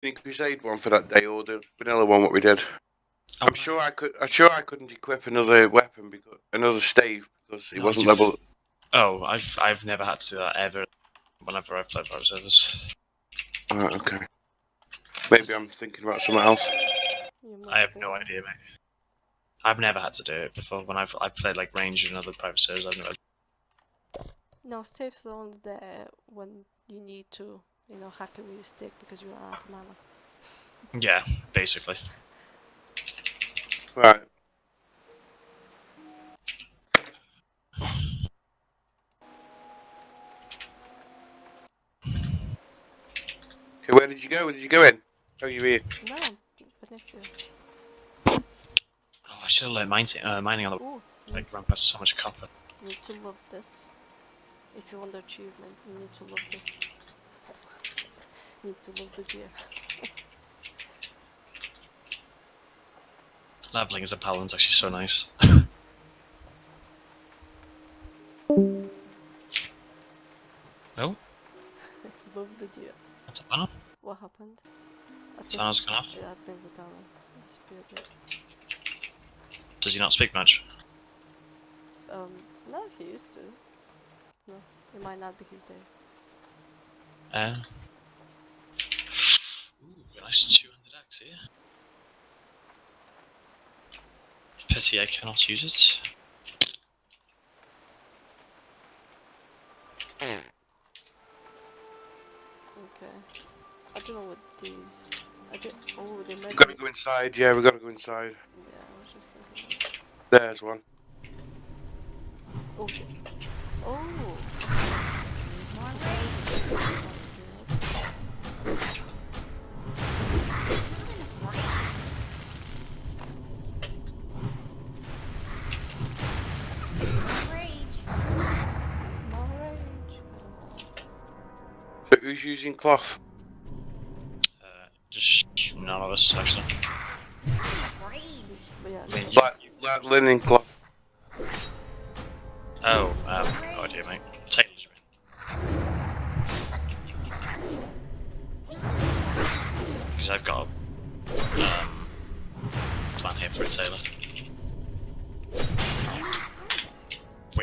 The Crusade one for that day, or the vanilla one, what we did. Oh, I'm sure I couldn't equip another weapon another stave because it No, wasn't level. Oh, I've never had to do that ever. Whenever I've played private servers. Okay. Maybe I'm thinking about something else. I have no idea, mate. I've never had to do it before. When I've played like range and other private servers, I've never. No, staves are only there when you need to, hack it with your stick because you are out of mana. Yeah, basically. Right. Okay, where did you go? Where did you go in? Oh, you here? No, right next to you. Oh, I should have learned mining on the Ooh, like run past so much copper. you need to love this. If you want the achievement, you need to love this. Need to love the gear. Leveling as a paladin's actually so nice. Oh, Love the gear. that's a banner. What happened? Someone's gone off. Yeah, I think the tunnel disappeared. Does he not speak much? No, he used to. No, it might not be his day. Ooh, nice 200x here. Pity I cannot use it. Okay. I don't know what these. Oh, they might. We gotta go inside. Yeah, we gotta go inside. Yeah, I was just thinking. There's one. Okay. Oh. For some reason, this one is not appearing. More rage. So who's using cloth? Just none of us actually. But yeah, I mean, Like linen cloth. Oh, no idea, mate. Taylor's because I've got a plan here for a tailor.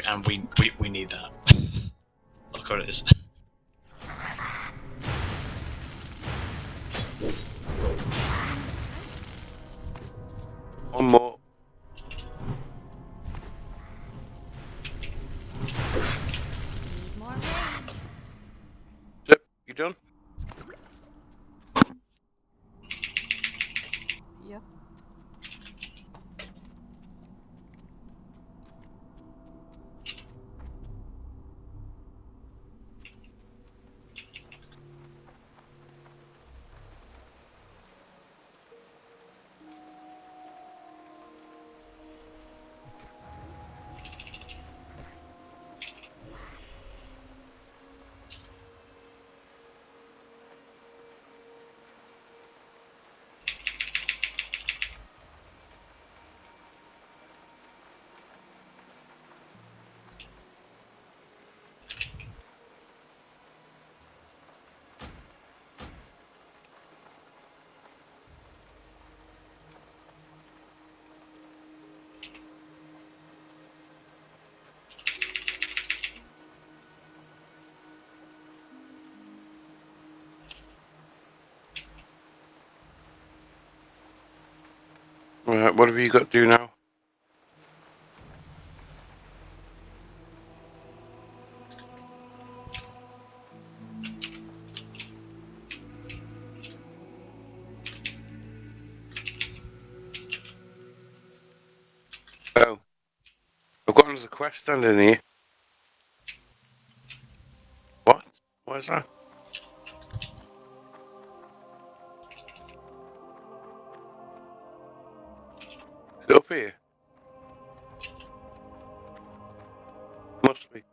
And we need that. Look what it is. One more. Yep, you done? yep. Alright, what have you got to do now? Oh. I've got another quest standing here. What? What is that? Is it up here? Must be.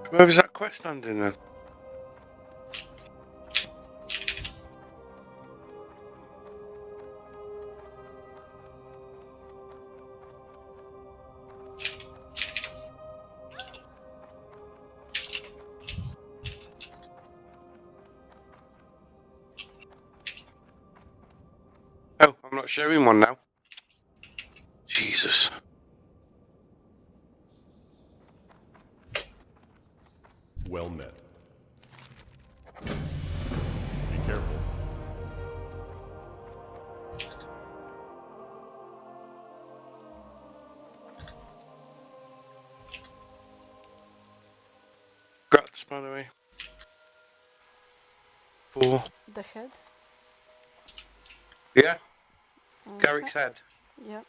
Where was that quest landing then? Oh, I'm not showing one now. Jesus. Well met. Be careful. Grats, by the way. 4. The head? Yeah, Okay. Garrick's head. Yeah.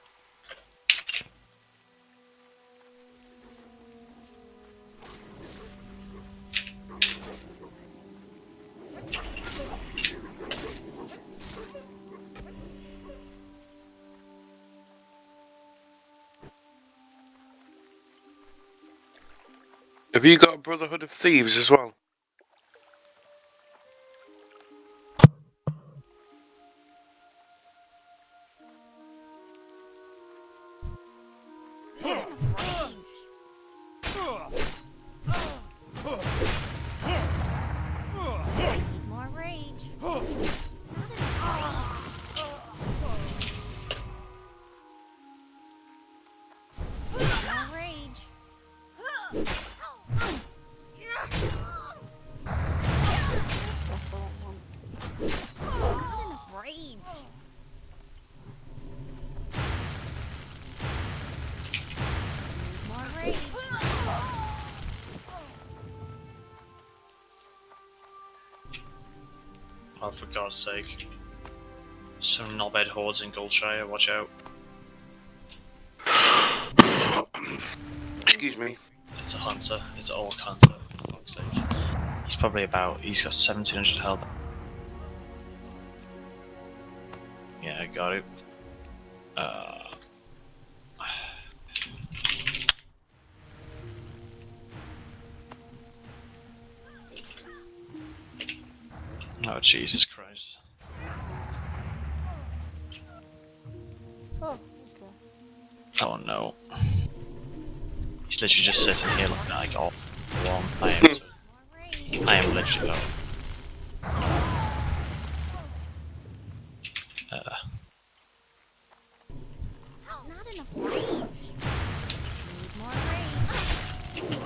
Have you got a Brotherhood of Thieves as well? More rage. More rage. That's the wrong one. Not enough rage. More rage. Oh, for God's sake. Some knobhead hordes in Goldshire, watch out. Excuse me. It's a hunter, it's an orc hunter, for fuck's sake. He's probably he's got 1700 health. Yeah, I got it. Oh, Jesus Christ. Oh, okay. Oh no. He's literally just sitting here looking like, oh, one. More rage. I am literally going. Not enough rage. Need more rage.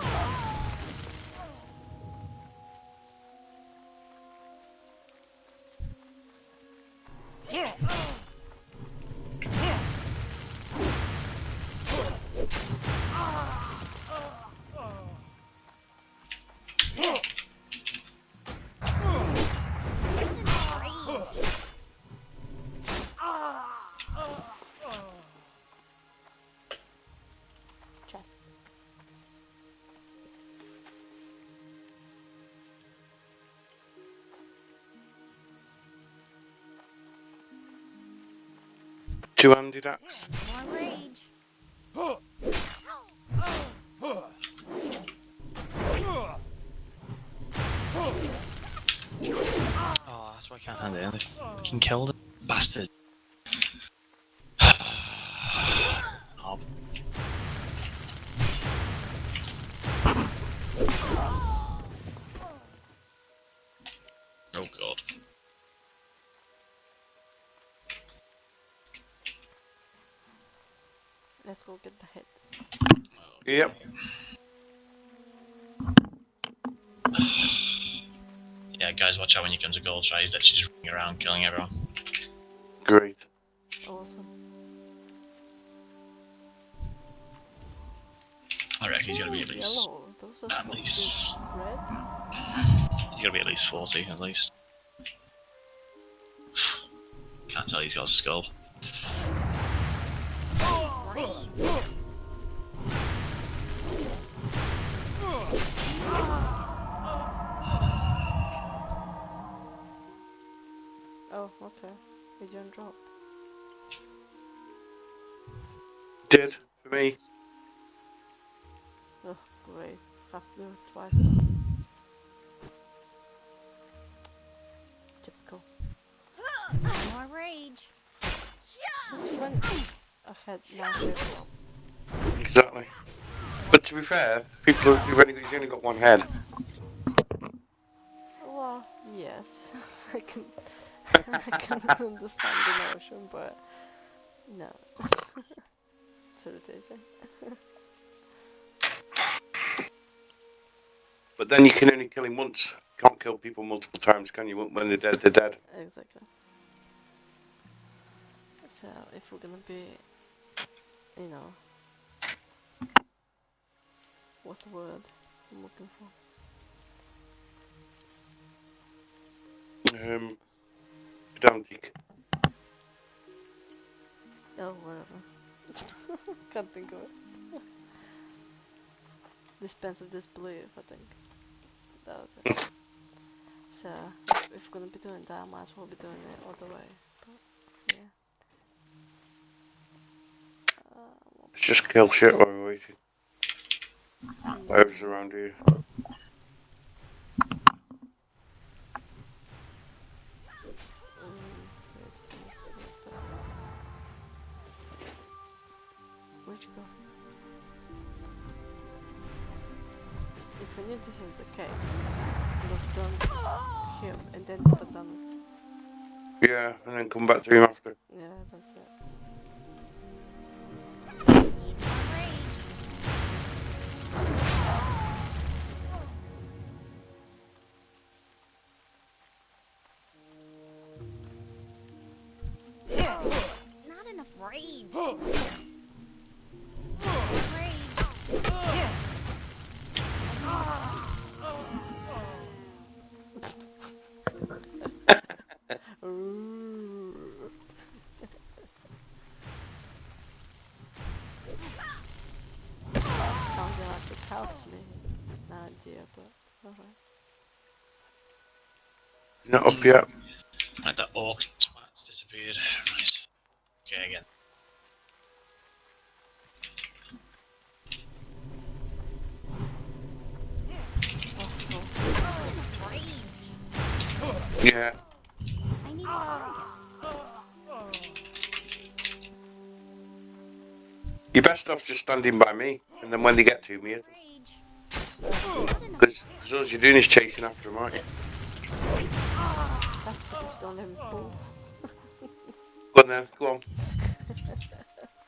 Chest. Two-handed axe. More rage. Oh, that's why I can't hand it in. They fucking killed it. Bastard. Knob. Oh god. Let's go get the head. Yep. Yeah, guys, watch out when you come to Goldshire. He's literally just running around killing everyone. Great. Awesome. I reckon he's gonna be at least. Yellow. Those are at supposed least- to be red. He's gonna be at least 40, at least. Can't tell he's got a skull. Oh, okay. It didn't drop. Did for me. Oh, great. have to do it twice now. Typical. Need more rage. Since when I had night shift? Exactly. But to be fair, he's only got one head. Well, yes, I can I can understand the notion, but no, it's irritating. But then you can only kill him once. Can't kill people multiple times, can you? When they're dead, they're dead. Exactly. So if we're gonna be, you know, what's the word I'm looking for? Pedantic. Oh, whatever. Can't think of it. Dispensive disbelief, I think. That was it. So if we're gonna be doing that, I might as well be doing it all the way. But yeah. Let's just kill shit while we're waiting. Yeah. Whatever's around here. Where'd you go? If I knew this is the case, I would have done him and then the bananas. Yeah, and then come back to him after. Yeah, that's it. Need more rage. Not enough rage. More rage. Ooh. Sounded like a cow to me. No idea, but alright. Not up yet. Right, that orc twat's disappeared. Right. Okay, again. Oh, cool. Not enough rage. Yeah. I need a target. You're best off just standing by me, and then when they get to me, Rage. Not enough. because all you're doing is chasing after them, aren't you? That's because you don't let me move. Go on then, go on.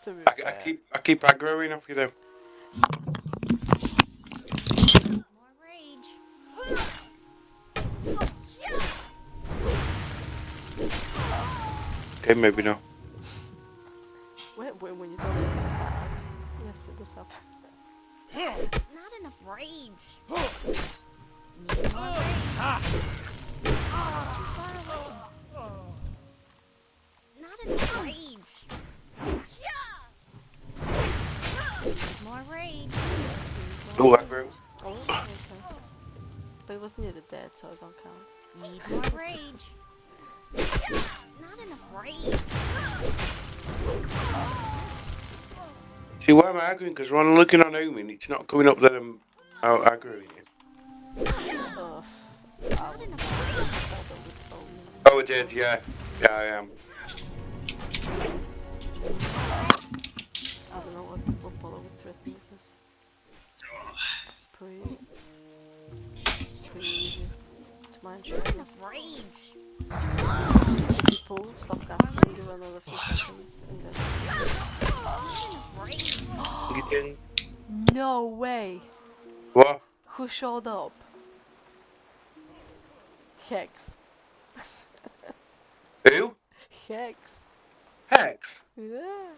To be I fair. keep aggroing off you though. More rage. Okay, maybe no. When you don't let me attack. Yes, it does happen. Not enough rage. Need more rage. Too far away. Not enough rage. More rage. Oh, aggro. Oh, okay. But it was nearly dead, so I don't count. Need more rage. Not enough rage. See, why am I aggroing? Because when I'm looking on Omen, it's not coming up that I'm out aggroing it. Ugh. I Not would enough rage. bother with omens. Oh, it did, yeah. Yeah, I am. I don't know what bother with threatenings is. It's pretty easy to manage. Not enough rage. If you pull, stop casting, give another few seconds, and then... Not enough rage. You didn't. No way! What? Who showed up? Hex. Who? Hex. Hex? Yeah.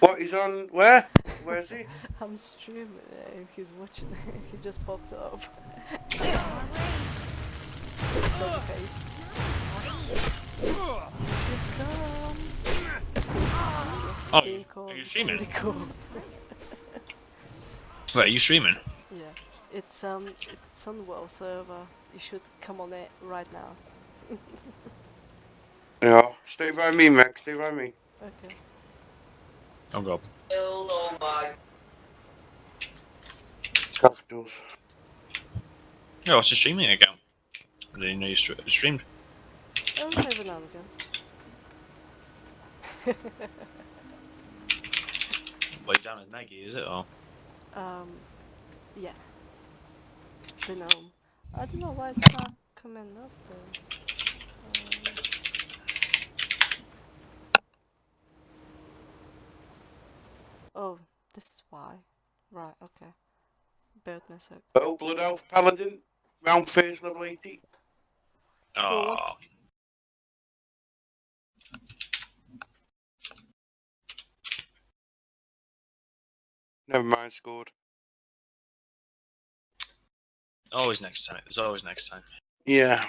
What, he's on where? Where is he? I'm streaming it and he's watching it. He just popped up. More rage. It's a dog face. Rage. You should come. What's the Oh, game called? are you It's streaming? really cool. Wait, are you streaming? Yeah. It's Sunwell server. You should come on it right now. Yeah. Stay by me, Max. Stay by me. Okay. Oh god. Capitals. Oh, what's your streaming account? I didn't know you streamed. Every now and again. What, you down with Maggie, is it? Or Yeah. The gnome. I don't know why it's not coming up though. Oh, this is why. Right, okay. Bear with me a sec. Oh, Blood Elf Paladin, round first level 80. Cool, what- Oh, Never mind, scored. always next time. There's always next time. Yeah.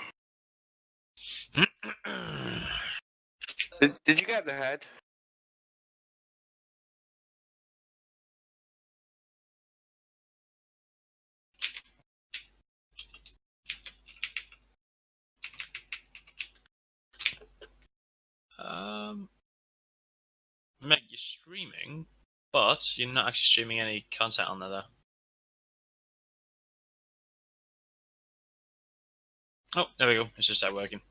Did you get the head? Meg, you're streaming, but you're not actually streaming any content on there, though. Oh, there we go. It's just started working.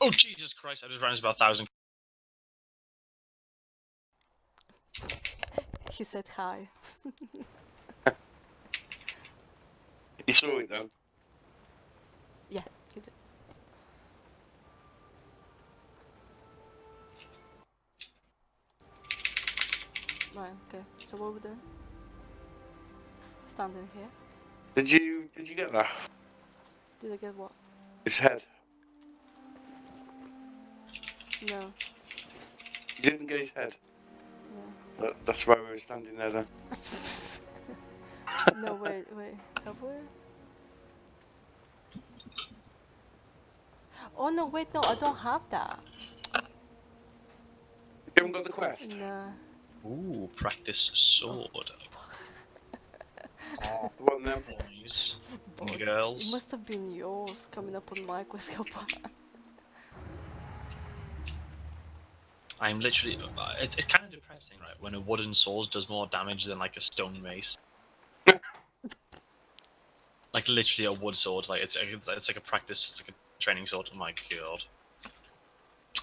Oh, Jesus Christ, I just ran into about 1,000. He said hi. You saw it though. Yeah, he did. Right, okay. So what are we doing? Standing here. Did you get that? Did I get what? His head. No, You didn't get his head. no. That's why we were standing there then. No, wait. Have we? Oh no, wait, no, I don't have that. You haven't got the quest? Nah. Ooh, practice sword. The one then. Boys and Boys. girls. It must have been yours coming up on my quest. I'm literally. It's kind of depressing, right? When a wooden sword does more damage than like a stone mace. Like literally a wood sword. Like it's like a practice, it's like a training sword. Oh my god!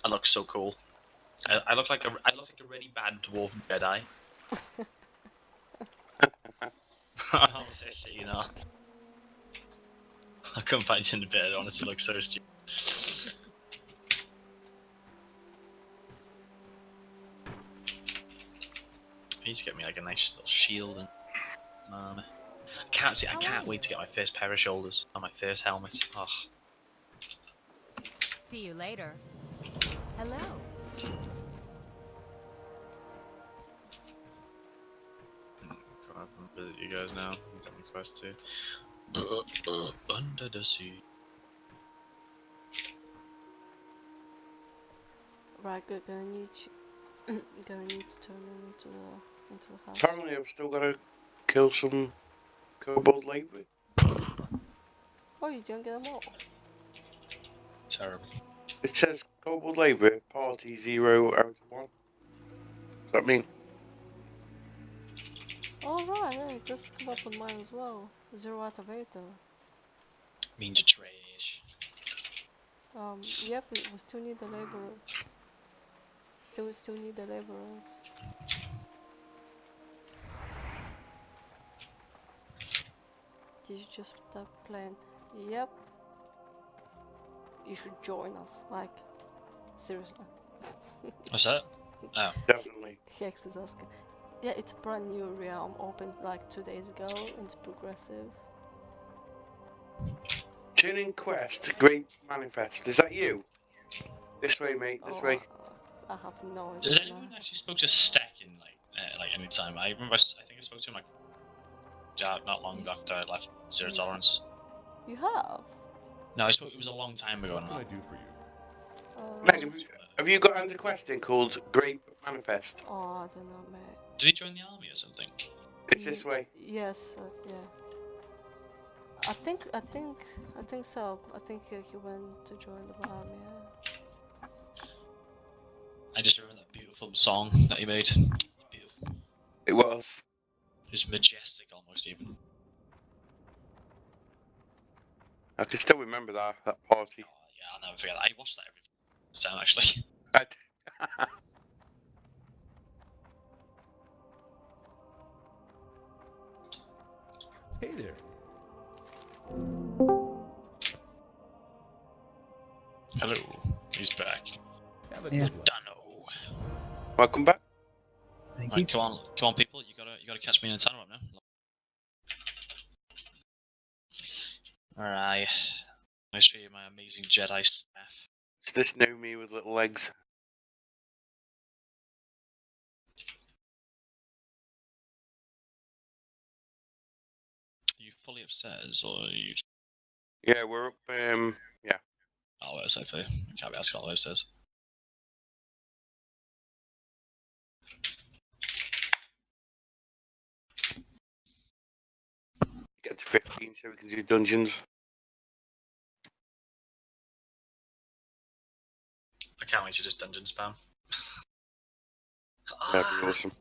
I look so cool. I look like a really bad dwarf Jedi. I'll say shit, you know. I couldn't find you in the bed. It honestly looks so stupid. I need to get me like a nice little shield and I can't wait to get my first pair of shoulders and my first helmet. Oh. See you later. Hello. Go up and visit you guys now. I'm doing quest too. Under the sea. Right, good. Gonna need to turn it into a house. Apparently I've still got to kill some kobold labour. Oh, you didn't get them all. Terrible. It says kobold labour, party 0 out of 1. What's that mean? Oh right, yeah, it does come up on mine as well. 0 out of 8 though. Means trash. Yep, we still need the laborer. Still need the laborers. Did you just stop playing? Yep. You should join us. Like, seriously. What's that? Oh. Definitely. Hex is asking. Yeah, it's a brand new realm. Opened like 2 days ago. It's progressive. Tuning quest, Great Manifest. Is that you? This way, mate. This way. I have no Does idea. anyone actually spoke to Stack in like any time? I remember. I think I spoke to him like not long after I left Zero Tolerance. You have? No, I spoke. It was a long time ago What can now. I do for you? Meg, have you got under question called Great Manifest? Oh, I don't know, mate. Did he join the army or something? It's this way. Yes, yeah. I think so. I think he went to join the army. Yeah. I just remember that beautiful song that he made. Beautiful. It was. It was majestic, almost even. I can still remember that party. Oh, yeah, I'll never forget that. I watched that every time actually. Hey there. Hello, he's back. Have a Yeah. good one. Dano. Welcome back. Thank you. Right, come on, people! You gotta catch me in the tunnel now. All right. Let me show you my amazing Jedi staff. It's this new me with little legs. Are you fully upstairs, or are you? Yeah, we're up. Yeah. Oh, wait, so for can't be asked all the way upstairs. Get to 15 so we can do dungeons. I can't wait to just dungeon spam. That'd be awesome.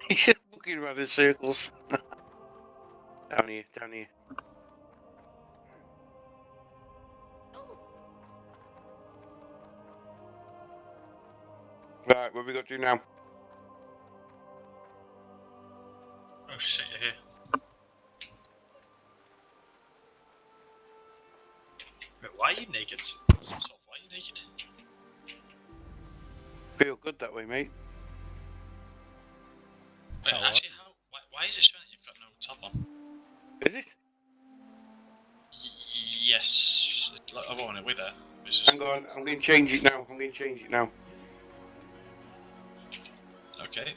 He's looking around in circles. Down here, down here. Right, what have we got to do now? Oh shit, you're here. Wait, why are you naked? Why are you naked? Feel good that way, mate. Wait, Oh, actually, why is it showing that you've got no top on? Is it? Yes. I want it with that. It's just... Hang on, I'm going to change it now. Okay.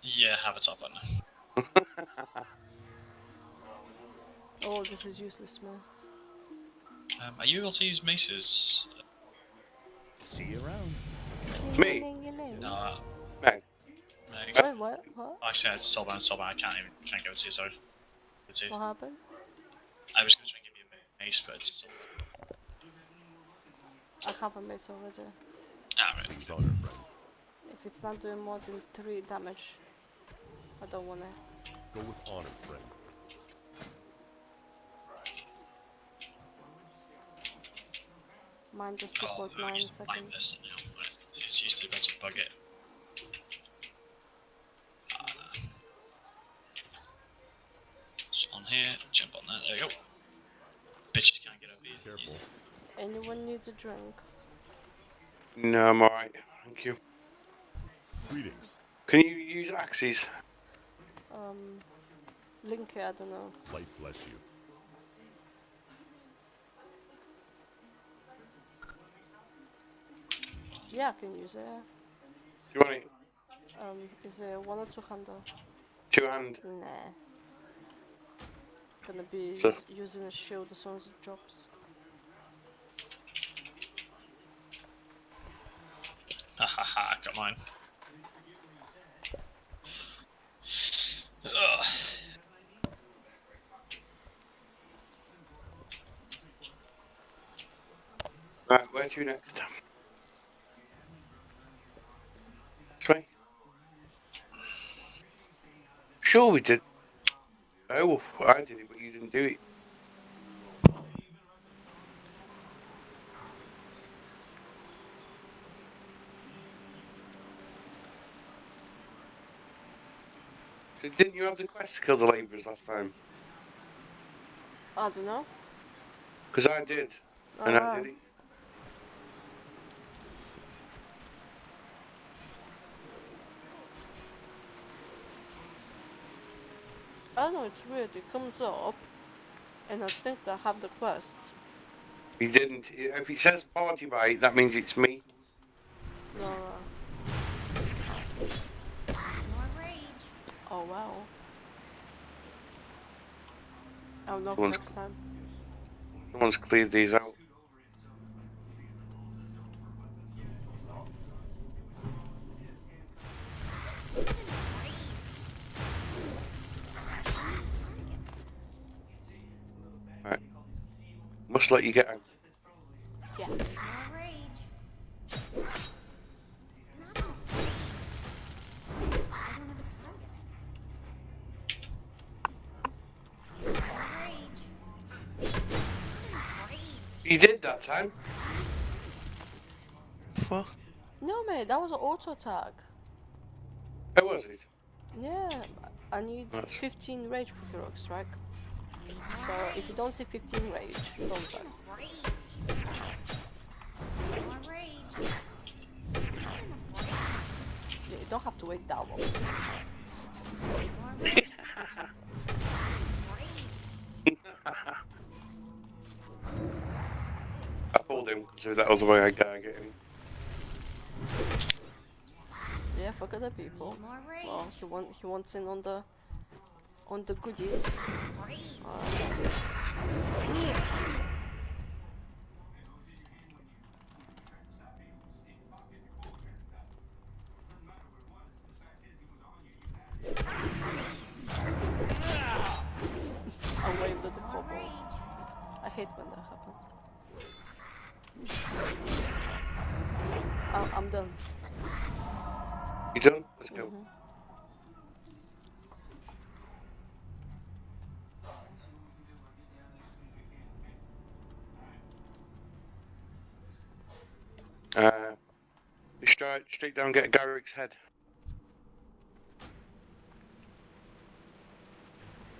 Yeah, have a top on. Oh, this is useless, man. Are you able to use maces? See you around. Me? No. Meg. Wait, what? What? Actually, it's soulbound. I can't give it to you. Sorry. Give it to you. What happened? I was going to try and give you a mace, but it's soulbound. I have a mace already. Ah, right. It's on her friend. If it's not doing more than 3 damage, I don't want it. Go with honor, friend. Mine does Oh, 2.9 I just like seconds. this now. Right. It's used to be able to bug it. It's on here, jump on that. There we go. Bitches can't get over here. Careful. Anyone needs a drink? No, I'm alright. Thank you. Greetings. Can you use axes? Link it, I don't know. Light bless you. Yeah, I can use it. Yeah. Do you want it? Is it 1 or 2 handle? 2 hand. Nah. Gonna be So- using a shield as soon as it drops. Ha ha ha, come on. Ugh. Right, where to next? This way? Sure we did. Oh, I did it, but you didn't do it. So didn't you have the quest to kill the labourers last time? I don't know. Because I did, and I did it. I don't know, it's weird. It comes up, and I think I have the quest. He didn't. If it says party bite, that means it's me. No. More rage. Oh wow. I'll know for One's- next time. Someone's cleared these out. Right. Must let you get out. Yeah. More rage. Not afraid. I don't have a target. More rage. Not afraid. You did that time? Fuck. No, mate, that was an auto attack. How was it? Yeah, I need That's 15 rage for hero strike. So if you don't see 15 rage, don't attack. Rage. More rage. Nothing afraid. Yeah, you don't have to wait that long. More rage. Rage. I pulled him because that other way I can't get him. Yeah, fuck other people. More rage. Well, he wants in on the goodies. Rage. I waved at the kobold. I hate when that happens. I'm done. You done? Let's go. Straight down, get Garrick's head.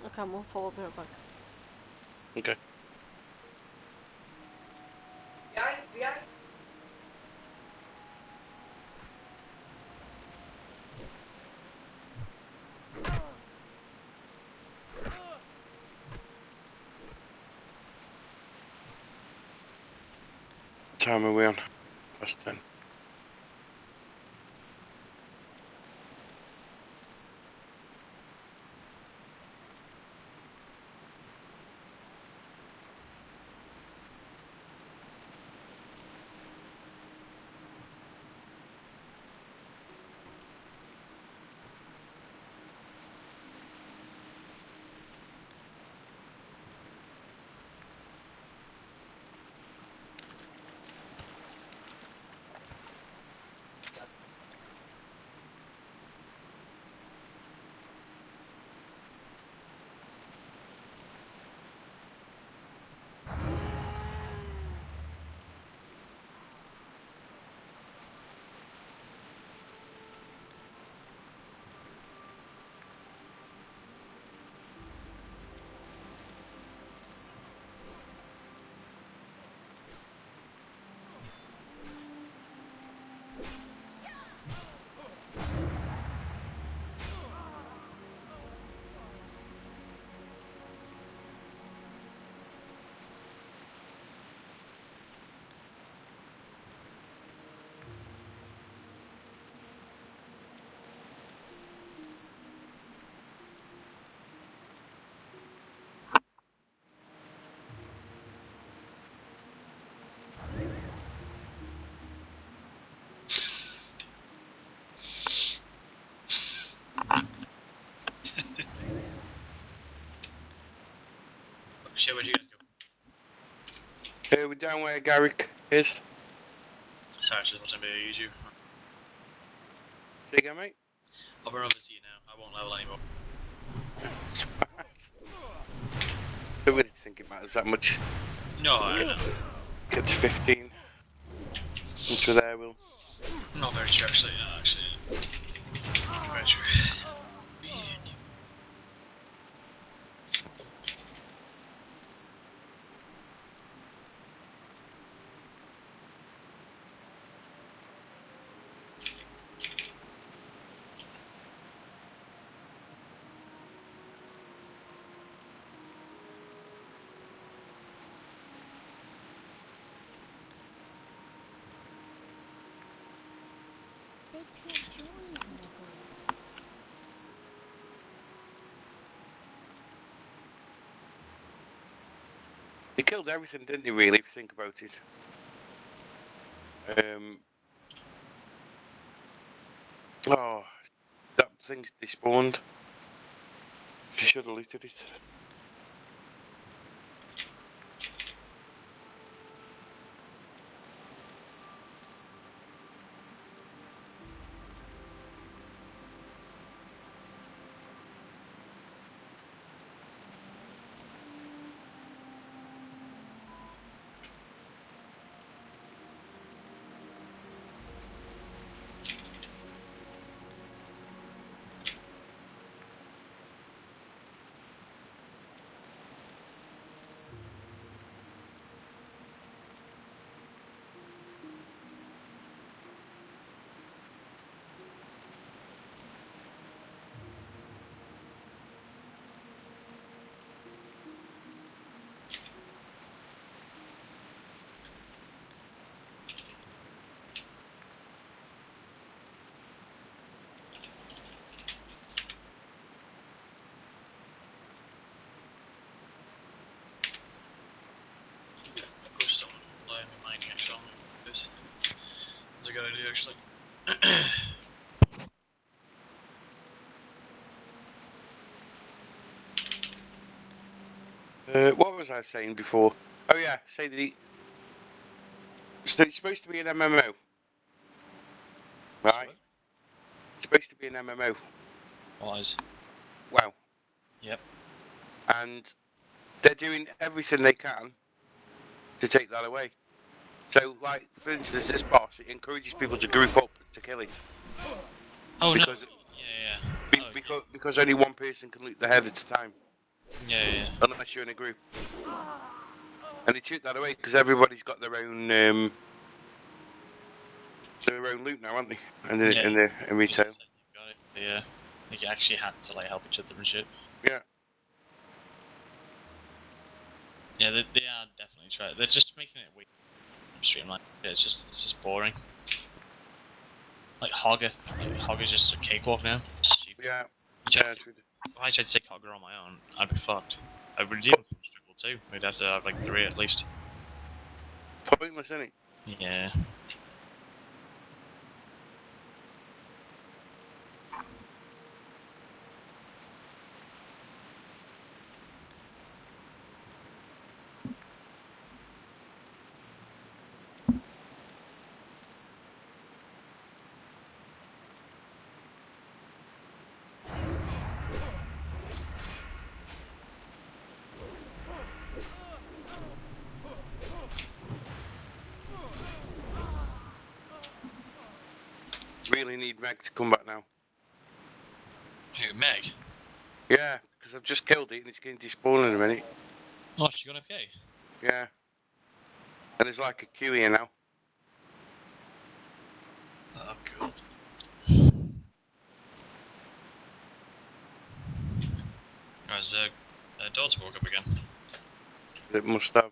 Okay, I'm gonna follow her back. Okay. What time are we on? Past 10. Shit, where'd you guys go? We're down where Garrick is. Sorry, just watching video use you. Say again, mate? I'll run over to you now. I won't level anymore. I don't really think it matters that much. No, I know. Get to 15. Once we're there, we'll. Not very true, actually. No, actually. Not very true. They can't join her. They killed everything, didn't they, really, if you think about it? Oh, that thing's despawned. She should have looted it. Ghost on line mining actually on this. That's a good idea actually. What was I saying before? Oh yeah, say the. So it's supposed to be an MMO, right? It's supposed to be an MMO. Wise. Wow. Yep. And they're doing everything they can to take that away. So, like, for instance, this boss, it encourages people to group up to kill it. Oh because no. Yeah. because only one person can loot the head at a time. Yeah. Unless you're in a group. And they took that away because everybody's got their own loot now, haven't they? And in retail. Yeah. Like you actually had to like help each other and shit. Yeah. Yeah, they are definitely trying. They're just making it weak, streamlined. Yeah, it's just boring. Like Hogger's just a cakewalk now. Stupid. Yeah. If Yeah. I tried to take Hogger on my own, I'd be fucked. I would even struggle too. We'd have to have like 3 at least. Pointless, isn't it? Yeah. Really need Meg to come back now. Who, Meg? Yeah, because I've just killed it and it's getting despawned in a minute. Oh, she gone FK? Yeah. And there's like a queue here now. Oh, cool. Guys, daughter woke up again. It must have.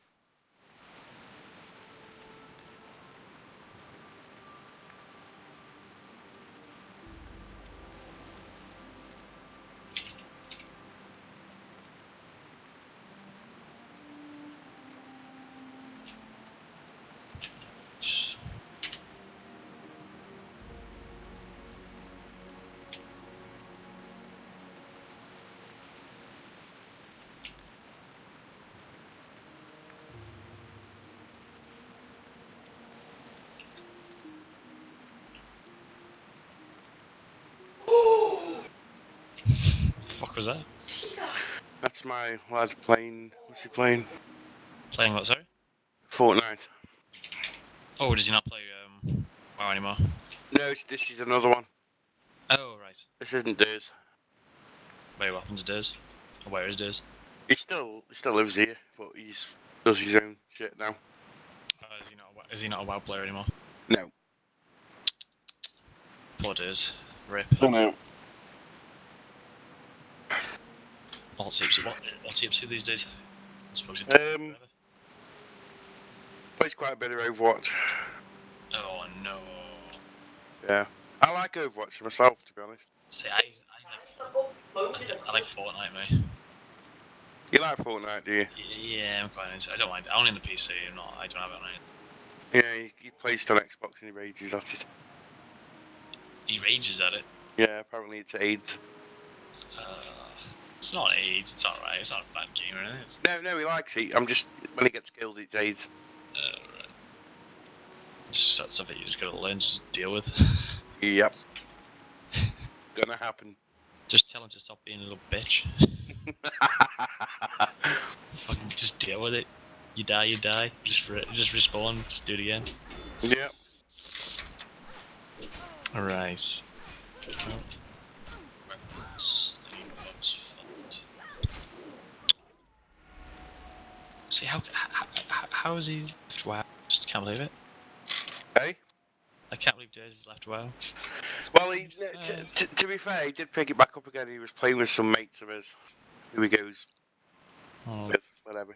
Fuck was that? That's my lad playing. What's he playing? Playing what, sorry? Fortnite. Oh, does he not play WoW anymore? No, this is another one. Oh, right. This isn't Durs. Wait, what happens to Durs? Or where is Durs? He still lives here, but he's does his own shit now. Is he not a WoW player anymore? No. Poor Durs. Rip. I know. What's he up to these days? I suppose Plays quite a bit of Overwatch. Oh no. Yeah. I like Overwatch myself, to be honest. See, I like Fortnite, mate. You like Fortnite, do you? Yeah, I'm quite into it. I don't mind. Only in the PC. I don't have it on it. Yeah, he plays it on Xbox and he rages at it. He rages at it. Yeah, apparently it's AIDS. It's not AIDS. It's alright. It's not a bad game or anything. It's, No, he likes it. I'm just, when he gets killed, it's AIDS. right. Just that's something you just gotta learn to just deal with. Yep. Gonna happen. Just tell him to stop being a little bitch. Fucking just deal with it. You die, you die. Just respawn. Just do it again. Yep. Alright. See how is he left WoW? Just can't believe it. Hey? I can't believe Jersey's left WoW. Well, to be fair, he did pick it back up again. He was playing with some mates of his. Who he goes Oh, with, whatever.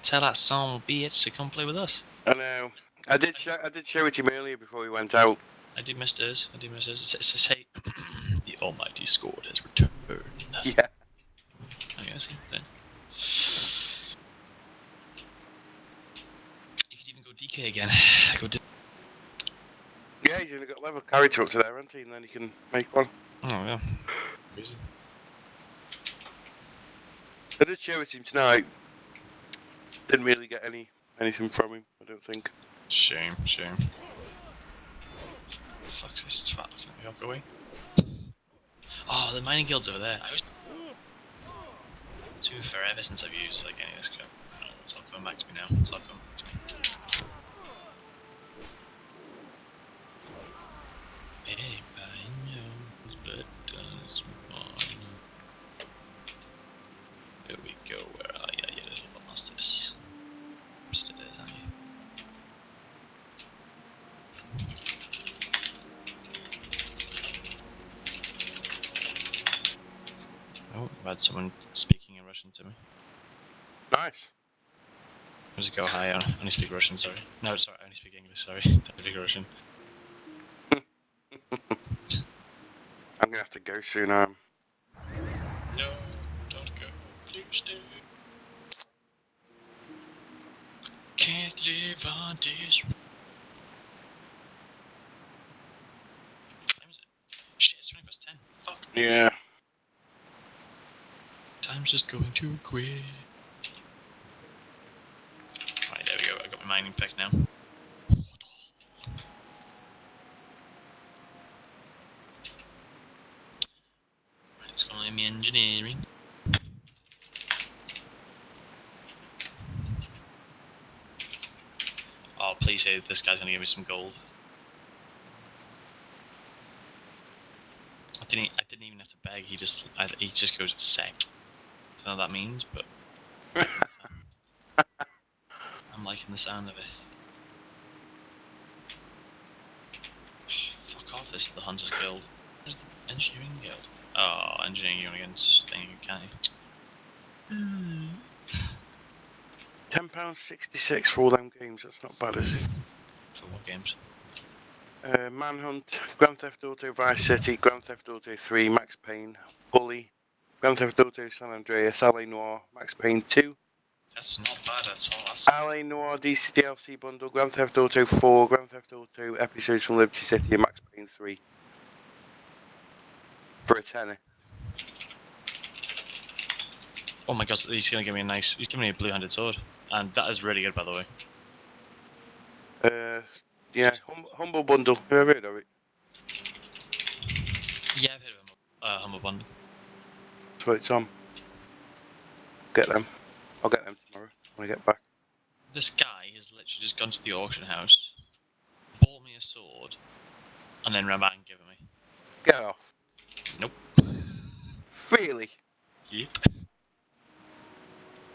tell that son bitch to come play with us. I know. I did show it to him earlier before we went out. I do miss this. Say, the almighty squad has returned. Yeah. I guess then. You could even go DK again. Go Yeah, he's only got level character up to there, hasn't he? And then he can make one. Oh yeah. Crazy. I did show it to him tonight. Didn't really get anything from him, I don't think. Shame. Fuck's this twat looking at me up away. Oh, the mining guild's over there. It's been forever since I've used like any of this crap. Oh, it's all coming back to me now. It's all coming back to me. Anybody knows but does one. Here we go. Where are you, you little bastards? Still is, aren't you? Oh, I've had someone speaking in Russian to me. Nice. Does it go high? I only speak Russian, sorry. No, sorry, I only speak English, sorry. I don't speak Russian. I'm gonna have to go soon. No, don't go. Please do. Can't live on this. What time is it? Shit, it's 20 past 10. Fuck. Yeah. Time's just going too quick. Right, there we go. I got my mining pick now. Right, it's gonna let me engineering. Oh, please say this guy's gonna give me some gold. I didn't even have to beg. He just goes sec. I don't know what that means, but I'm liking the sound of it. Oh, fuck off! This is the Hunters Guild. Where's the Engineering Guild? Oh, Engineering Guild against thing, can't you? £10.66 for all them games. That's not bad, is it? For what games? Manhunt, Grand Theft Auto Vice City, Grand Theft Auto 3, Max Payne, Bully, Grand Theft Auto San Andreas, LA Noire, Max Payne 2, That's not bad at all. That's LA Noire DC DLC bundle, Grand Theft Auto 4, Grand Theft Auto episodes from Liberty City, and Max Payne 3. For a tenner. Oh my god, he's gonna give me he's giving me a blue-handed sword. And that is really good, by the way. Yeah, Humble Bundle. Have you ever heard of it? Yeah, I've heard of him. Humble Bundle. That's what it's on. Get them. I'll get them tomorrow when I get back. This guy has literally just gone to the auction house, bought me a sword, and then ran back and given me. Get off. Nope. Really? Yep.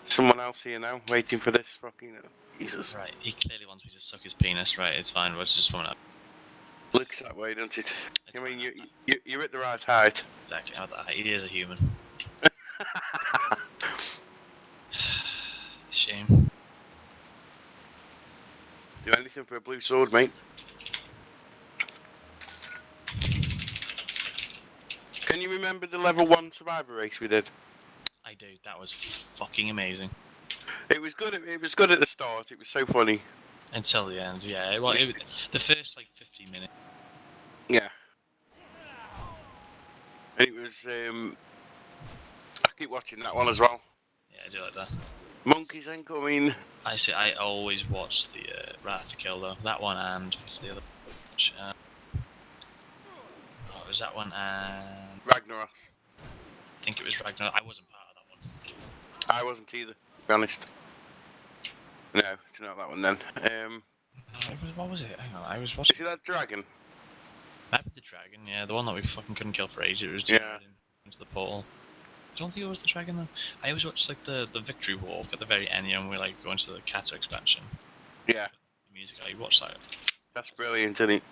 Someone else here now, waiting for this fucking... Jesus. Right, he clearly wants me to suck his penis. Right, it's fine. We'll just swimming up. Looks that way, doesn't it? It's I mean, fine. you're at the right height. Exactly. How that he is a human. Shame. Do anything for a blue sword, mate. Can you remember the level 1 survivor race we did? I I do. That was fucking amazing. It was good. It was good at the start. It was so funny. Until the end, yeah. Well, the first like 15 minutes. Yeah. And it was. I keep watching that one as well. Yeah, I do like that. Monkeys incoming. I see. I always watch the Wrath to Kill though. That one and what's the other? Which, oh, it was that one and Ragnaros. I think it was Ragnar. I wasn't part of that one. I wasn't either, to be honest. No, it's not that one then. What was it? Hang on, I was You watching. see that dragon? Map of the Dragon, yeah, the one that we fucking couldn't kill for ages. It was Yeah. just into the portal. I don't think it was the dragon though. I always watched like the victory walk at the very end, you know, when we like go into the Kato expansion. Yeah. The music, I watched that. That's brilliant, isn't it?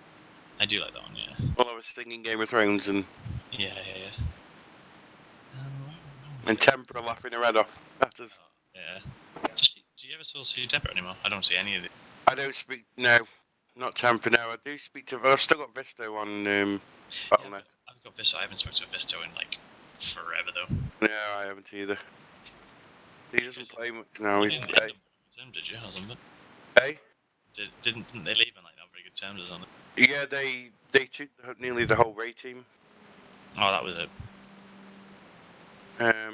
I do like that one, yeah. Well, I was singing Game of Thrones and Yeah. Tempera laughing her head off. That is. Yeah. Do you ever still see Deborah anymore? I don't see any of it. I don't speak. No, not Tempera. No, I do speak to. I've still got Visto on Yeah, Battle.net. I've got Visto. I haven't spoken to Visto in like forever though. No, I haven't either. He doesn't play much now. You He's, didn't end up on good terms, did you, or something? hey? Didn't they leave on like not very good terms or something? Yeah, they took nearly the whole Ray team. Oh, that was it.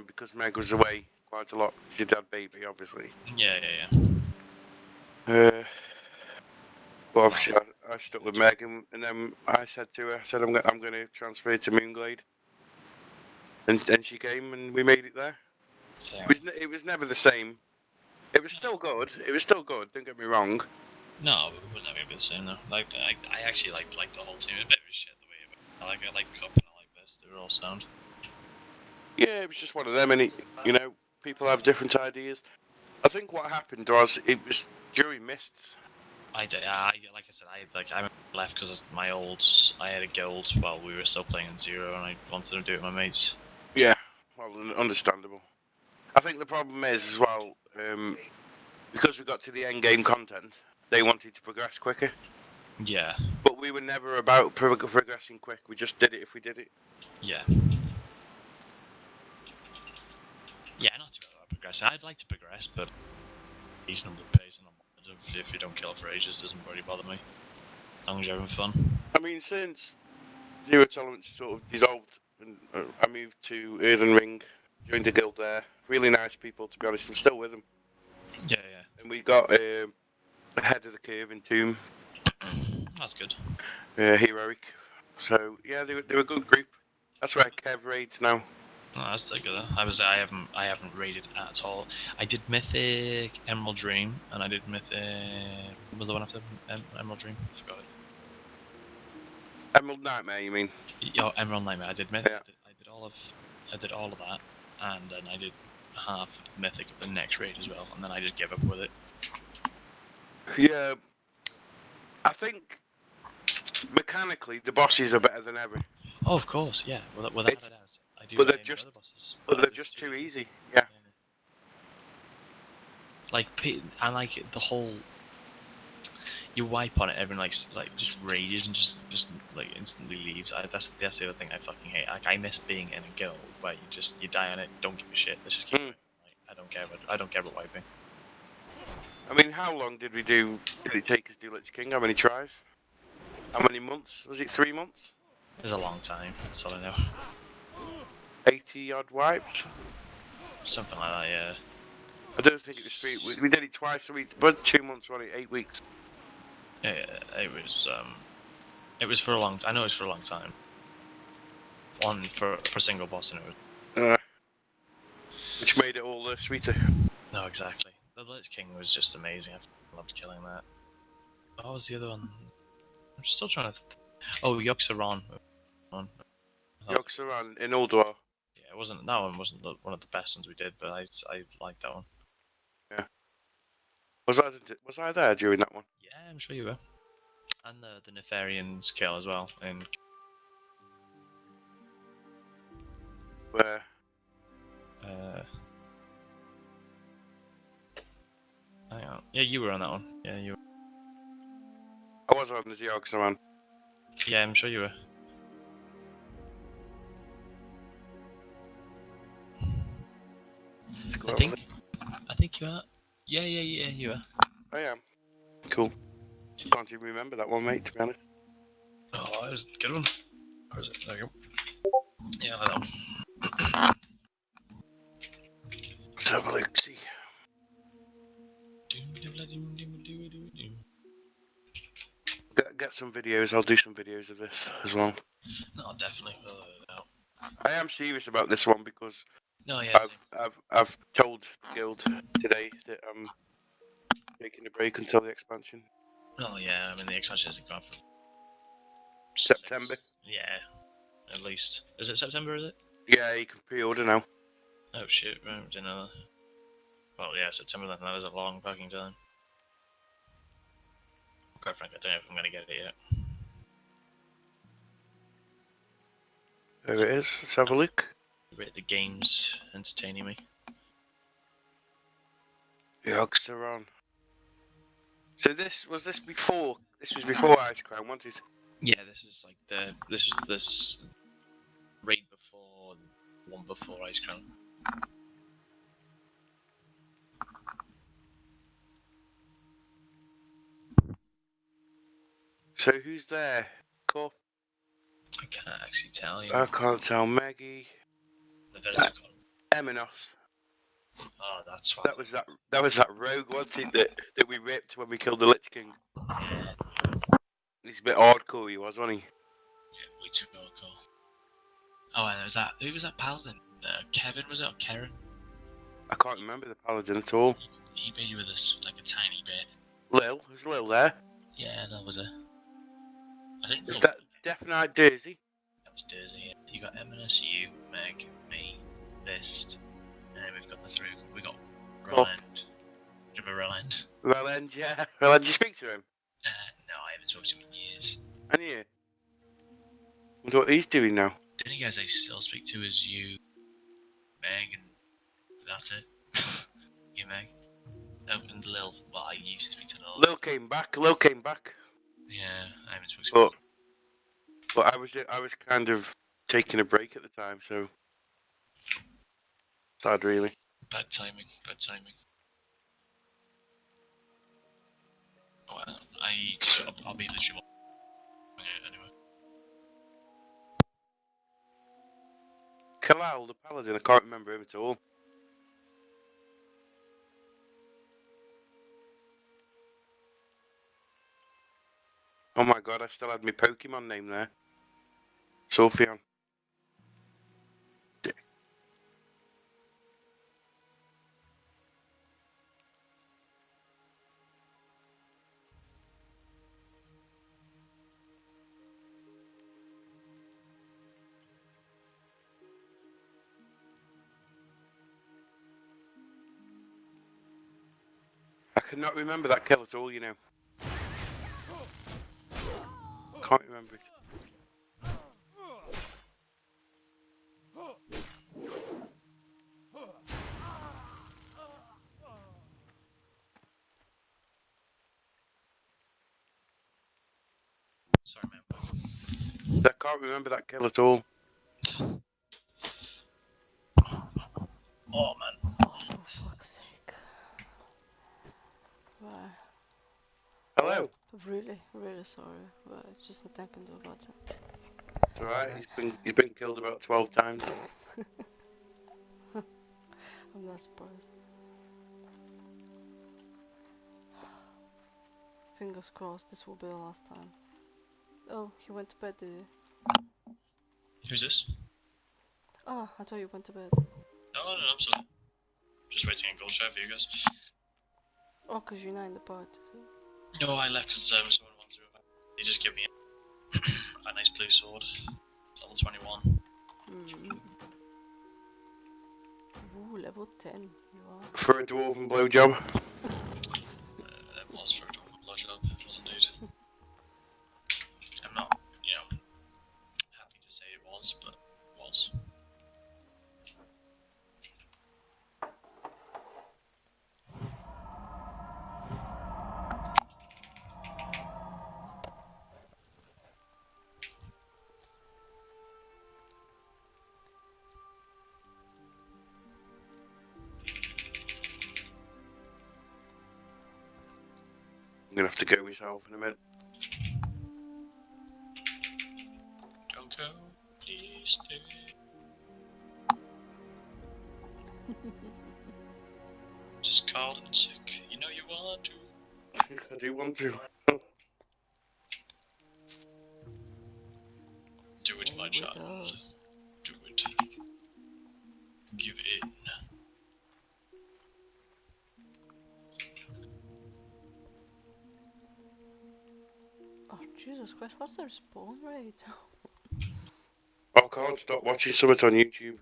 Because Meg was away quite a lot. She had baby, obviously. Yeah. But obviously, I stuck with Meg, and then I said to her, I said, I'm going to transfer to Moonglade. And she came, and we made it there. So, It was never the same. It was still good. It was still good. Don't get me wrong. no, it would never be the same though. Like I actually like the whole team. It's a bit of a shit the way it went. I like Cup and I like this. They were all sound. Yeah, it was just one of them, and people have different ideas. I think what happened was it was during mists. I did. Like I said, I left because I had a guild while we were still playing in Zero, and I wanted to do it with my mates. Yeah, well, understandable. I think the problem is as well, because we got to the end game content, they wanted to progress quicker. Yeah. But we were never about progressing quick. We just did it if we did it. Yeah. Yeah, not to go about progressing. I'd like to progress, but reasonable pace and if you don't kill for ages doesn't really bother me. As long as you're having fun. I mean, since Zero Tolerance sort of dissolved, and I moved to Earthen Ring, joined the guild there. Really nice people, to be honest. I'm still with them. Yeah. And we got ahead of the curve in Tomb. That's good. Heroic. So yeah, they were a good group. That's where Kev raids now. No, that's still good. I haven't raided at all. I did Mythic Emerald Dream, and I did Mythic. What was the one after Emerald Dream? I forgot it. Emerald Nightmare, you mean? Oh, Emerald Nightmare. I did Mythic. Yeah. I did all of that, and then I did half of Mythic of the next raid as well, and then I just gave up with it. Yeah. I think mechanically the bosses are better than ever. Oh, of course, yeah. Without a doubt. I do. But they're blame the just- other bosses. But they're just too easy. Yeah. Like, I like the whole. You wipe on it, everyone like just rages and just like instantly leaves. That's the other thing I fucking hate. Like, I miss being in a guild where you die on it, don't give a shit. Let's just keep going. Like, I don't care about wiping. I mean, how long did it take us to do Lich King? How many tries? How many months? Was it 3 months? It was a long time. That's all I know. 80 odd wipes? Something like that, yeah. I don't think it was 3. We did it twice a week, but 2 months, wasn't it? 8 weeks. Yeah, it was for a long. I know it was for a long time. For a single boss, and it was. Which made it all sweeter. No, exactly. The Lich King was just amazing. I loved killing that. What was the other one? I'm still trying to. Oh, Yoxaron. Yoxaran in Ulduar. Yeah, it wasn't. That one wasn't one of the best ones we did, but I liked that one. Was I there during that one? Yeah, I'm sure you were. And the Nefarian's kill as well. And Where? hang on. Yeah, you were on that one. Yeah, you were. I was on the Yoxaran. Yeah, I'm sure you were. I think you are. Yeah, you are. I am. Cool. Can't even remember that one, mate, to be honest. Oh, that was a good one. Where is it? There you go. Yeah, I know. Let's have a look, see. Get some videos, I'll do some videos of this as well. No, definitely. No. I am serious about this one because No, yeah. I've told the guild today that I'm taking a break until the expansion. Oh, yeah. I mean, the expansion isn't gone for September. Yeah, at least. Is it September? Is it? Yeah, you can pre-order now. Oh shit! Right, didn't know that. Well, yeah, September then. That is a long fucking time. Quite frankly, I don't know if I'm gonna get it yet. There it is. Let's have a look. The game's entertaining me. Youngster on. So this was before. This was before Ice Crown, wasn't it? Yeah, this is like this raid before one before Ice Crown. So who's there? Cup. I can't actually tell you. I can't tell. Maggie. The Vertical. Eminos. Oh, that's what. That was that rogue, wasn't it? That we ripped when we killed the Lich King. Yeah, He's a bit hardcore, he was, wasn't he? yeah, way too cool. Oh, and there was that. Who was that paladin? Kevin, was it, or Karen? I can't remember the paladin at all. He made you with us like a tiny bit. Lil, was Lil there? Yeah, that was it. I think Is that Death Knight Daisy? that was Dersey. You got Eminus, you, Meg, me, Fist, and then we've got the three. We got Cool. Roland. Do you remember Roland? Roland, yeah. Roland, did you speak to him? No, I haven't spoken to him in years. And you? Wonder what he's doing now. The only guys I still speak to is you, Meg, and that's it. You, Meg. Oh, and Lil. Well, I used to speak to Lil. Lil came back. Yeah, I haven't spoken to him. But I was kind of taking a break at the time, so sad, really. Bad timing. Well, I'll be literally anyway. Kalal, the paladin, I can't remember him at all. Oh my god, I still had my Pokemon name there. Sophian. I cannot remember that kill at all, you know. Can't remember it. Sorry, man. I can't remember that kill at all. Oh, man. Oh, for fuck's sake. Right. Hello. Really, really sorry, but just nothing I can do about it. It's alright, he's been killed about 12 times. I'm not surprised. Fingers crossed this will be the last time. Oh, he went to bed, did he? Who's this? Oh, I thought you went to bed. No, I'm sorry. Just waiting on gold share for you guys. Oh, because you're not in the party. No, I left because someone wanted to. They just give me a nice blue sword, level 21. Ooh, level 10. You are. For a dwarven blowjob. It was for a double blowjob. It was indeed. I'm not, happy to say it was, but it was. I'm gonna have to go myself in a minute. Don't go, please stay. Just called in sick. You know you want to. I do want to. Do it, my Stay with child. us. Do it. Give in. Oh Jesus Christ! What's their spawn rate? I can't stop watching something on YouTube.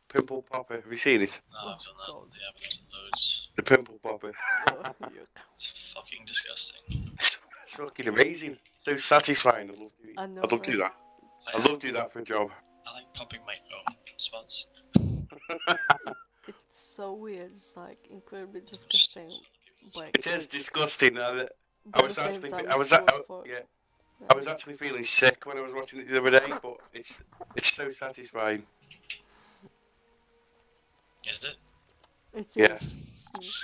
Pimple Popper. Have you seen it? Oh, I've done that. God. Yeah, I've done loads. The Pimple Popper. Oh, yuck. It's fucking disgusting. It's fucking amazing. So satisfying. I love doing it. I know, I'd love to do right? that. I'd love to do that for a job. I like popping my own spots. It's so weird. It's like incredibly disgusting. Like, It is disgusting. I but at the was same actually, time, I was, it's gross I, for. yeah, Yeah. I was actually feeling sick when I was watching it the other day, but it's so satisfying. Is it? It Yeah. is.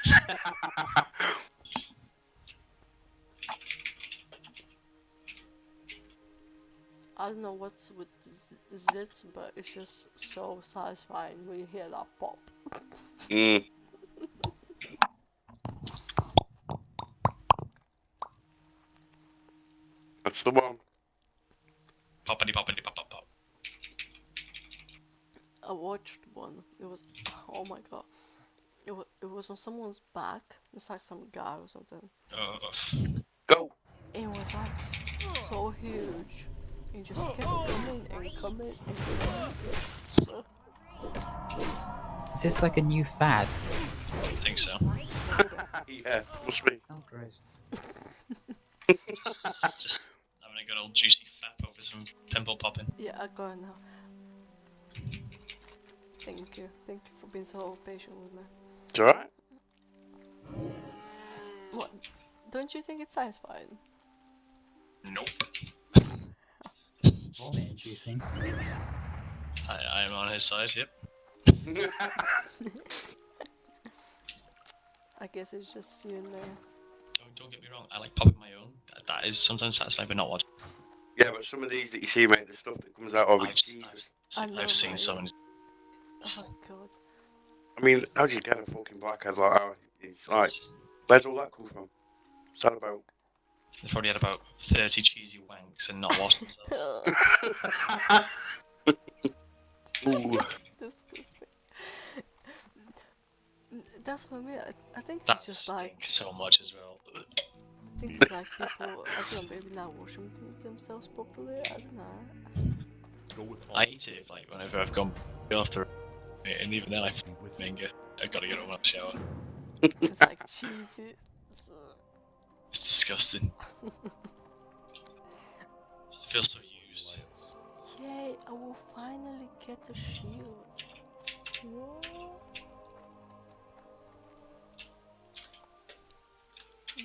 I don't know what's with zits, but it's just so satisfying when you hear that pop. Mm. That's the one. Poppity poppity pop pop pop. I watched one. It was, oh my god. It was on someone's back. It's like some guy or something. Go. It was like so huge. It just kept coming and coming and coming. Is this like a new fad? I think so. Yeah, must be. Sounds gross. Just having a good old juicy fap over some pimple popping. Yeah, I got it now. Thank you. Thank you for being so patient with me. It's alright. What? Don't you think it's satisfying? Nope. Vomit inducing. I am on his side, yep. I guess it's just you and me. Don't get me wrong, I like popping my own. That is sometimes satisfying, but not watching. Yeah, but some of these that you see, mate, the stuff that comes out of it, Jesus. I know, I've seen right? someone. Oh god. I mean, how do you get a fucking blackhead like that? It's like, where's all that come from? What's that about? They probably had about 30 cheesy wanks and not washed themselves. Ooh. Disgusting. That's for me. I think That it's just like, stinks so much as well. I think it's like people, I don't know, maybe not washing themselves properly. I don't know. Go with I honor. eat it like whenever I've gone after, and even then I fucking finger. I gotta get over the shower. It's like cheesy. It's disgusting. I feel so used. Yay! I will finally get a shield. What?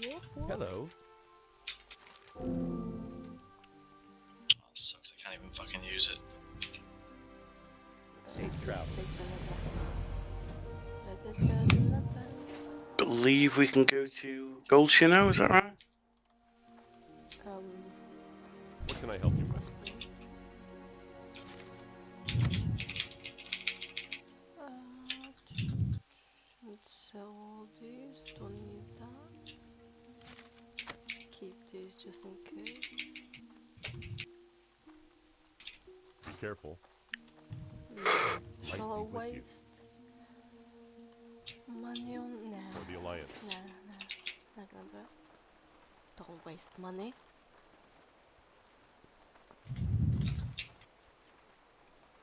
What? Hello. Oh, sucks. I can't even fucking use it. Safe travel. Take the letter. Let it better than nothing. Believe we can go to Goldshino, is that right? What can I help you with? Must be. Let's sell all these. Don't need that. Keep these just in case. Be careful. Shall I be with you. waste money on? Nah. For the Alliance. Nah. Not gonna do it. Don't waste money.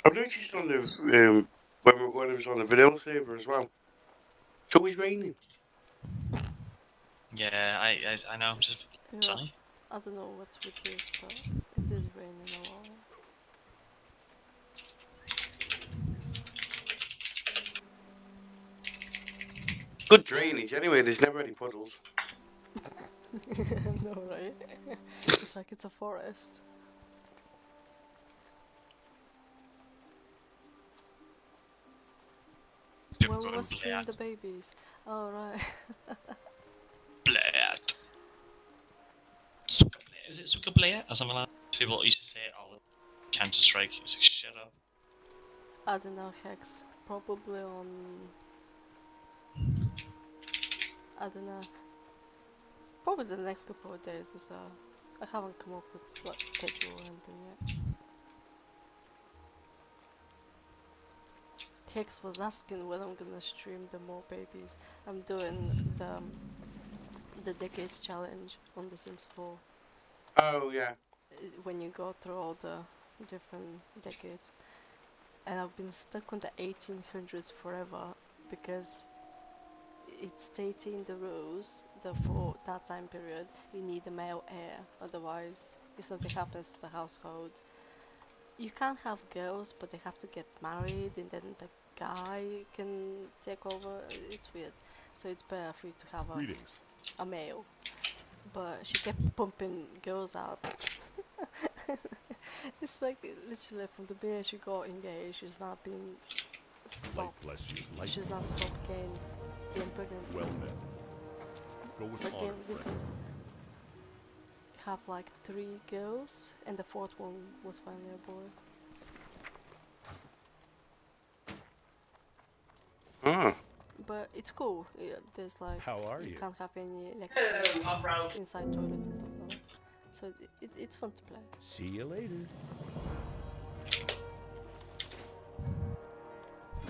I've noticed on the when it was on the vanilla server as well. It's always raining. Yeah, I know. Just Yeah, sunny. I don't know what's with this, but it is raining a lot. Good drainage. Anyway, there's never any puddles. No, right? It's like it's a forest. People When go we and was play streaming at. the babies. Oh, right. single player or something like that? People used to say, oh, Counter Strike. It's like, shut up. I don't know, Hex. Probably on. I don't know. Probably the next couple of days or so. I haven't come up with what schedule or anything yet. Hex was asking when I'm gonna stream the more babies. I'm doing the decades challenge on The Sims 4. Oh yeah. When you go through all the different decades. And I've been stuck on the 1800s forever because it's stating the rules that for that time period you need a male heir, otherwise if something happens to the household you can't have girls but they have to get married and then the guy can take over. It's weird, so it's better for you to have Greetings. a male, but she kept pumping girls out. It's like literally from the minute she got engaged she's not been Light stopped. bless you. Light She's not stopped getting pregnant. well met. Go It's with like honor, getting friend. ridiculous. Have like 3 girls, and the 4th one was finally a boy. Oh. But it's cool. Yeah, there's like How are you? can't have any electric inside toilets and stuff like that. So it's fun to play. See you later.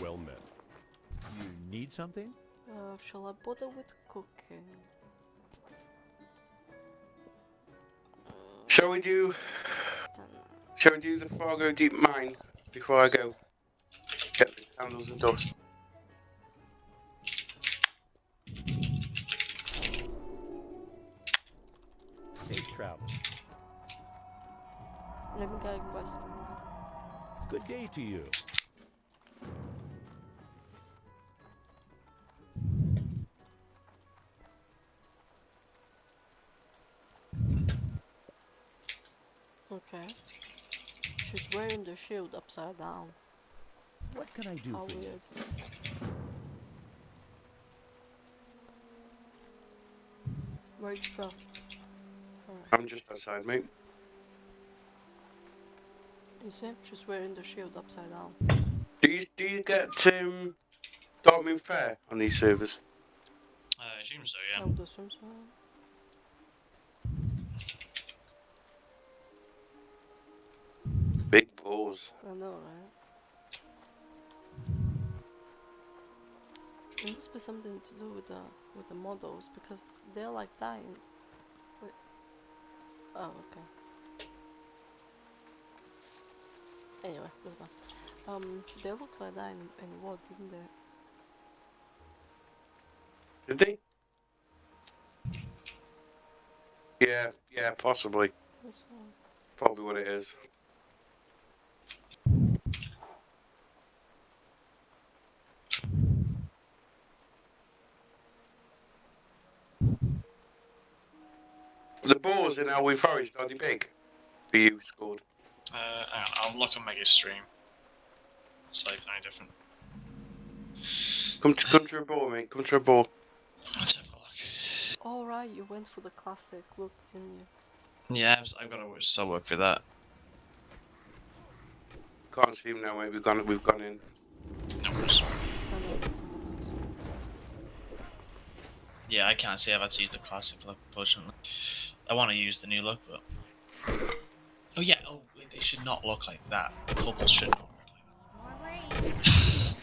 Well met. You need something? Shall I bother with cooking? Shall we do? Don't know. Shall we do the Fargo Deep Mine before I go? Get the candles and dust. Safe travel. Let me go quest. Good day to you. Okay. She's wearing the shield upside down. What can I do How for you? weird. Where'd you go? I'm just outside, mate. You see? She's wearing the shield upside down. Do you get Darkmoon Fair on these servers? I assume so, yeah. I would assume so. Big balls. I know, right? It must be something to do with the models because they're like dying. Wait. Oh, okay. Anyway, doesn't matter. They look like dying in WoW, didn't they? Did they? Yeah, possibly. That's, Probably what it is. The balls in Alwyn Forest are they big? For you scored. Hang on, I'll look on Mega's stream. It's like something different. Come to a ball, mate. Come to a ball. Let's have a look. alright, you went for the classic look, didn't you? Yeah, I've got to still work for that. Can't see him now, mate. We've gone in. No worries. I know that's someone else. Yeah, I can't say I've had to use the classic look, unfortunately. I want to use the new look, but... Oh yeah, oh wait, they should not look like that. The couples should not look like More rain. that.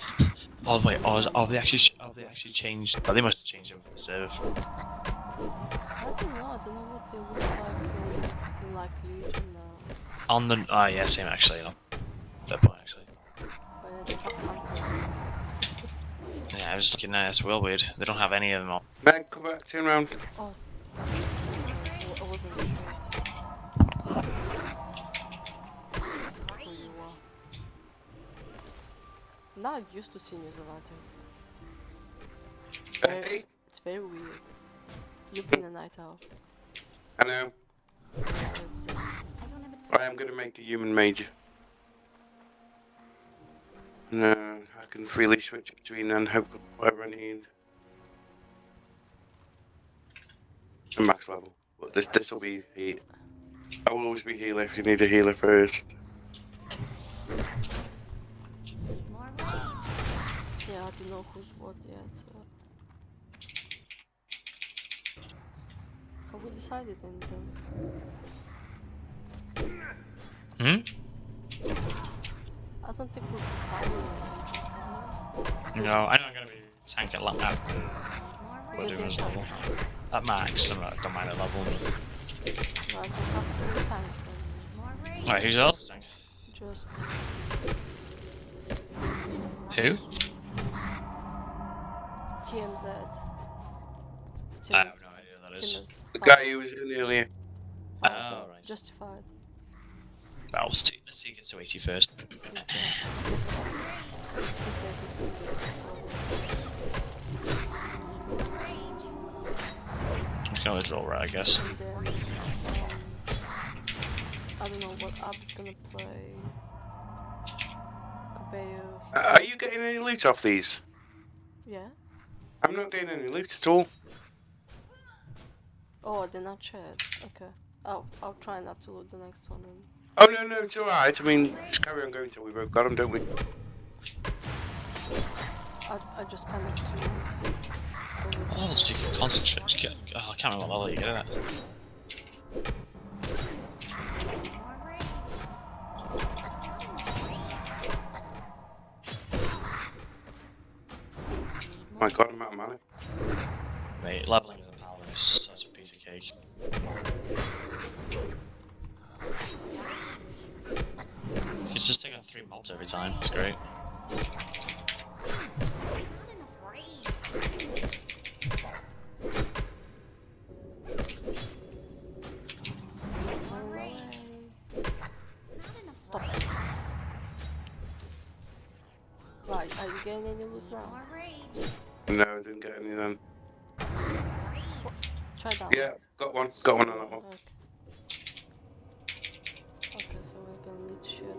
Oh wait, oh they actually changed... Oh, they must have changed them for the server. I don't know what they look like in like Legion now. On the... Ah, yeah, same actually. On that point, actually. But yeah, they have antlers. Yeah, I was just looking now, it's real weird. They don't have any of them on. Meg, come back, turn around. Oh, sorry, I wasn't sure who you were. I'm not used to seeing you as an item. Hey, It's very weird. You've been a night elf. I know. 100%. I don't have a I am going to make a human major. No, I can freely switch between and hopefully whatever I need. A max level. But this will be 8. I will always be healer if you need a healer first. More rage. Yeah, I don't know who's what yet. Have we decided anything? I don't think we've decided anything. have we? No, I know I'm gonna be tank at More what You're do gonna this be a level? tank. At max, I'm not, don't mind at level. Right, so we have 3 tanks then. More rage. Alright, who's else tank? Just Who? TMZ. I have Tim's. no idea who that is. Tim's. The guy who was in earlier. Oh, okay. right. Justified. Well, let's see it gets to 80 first. He's, he said he's gonna do it. We can always roll right, I guess. And then, I don't know what app is gonna play. Cabello. Are you getting any loot off these? Yeah? I'm not getting any loot at all. Oh, they're not shared. Okay. I'll try not to load the next one then. Oh no, it's alright. I mean, just carry on going till we both got them, don't we? I just kind of assumed. Oh, so you can concentrate. You get, oh, I can't remember what level you get it at. More rage. My god, I'm out of money. Mate, leveling as a paladin is such a piece of cake. You can just take out 3 mobs every time. It's great. Stop running away. Stop. Right, are you getting any loot now? More rage. No, I didn't get any then. Try that. Yeah, got one on that one. Okay. Okay, so we're gonna need to shoot them.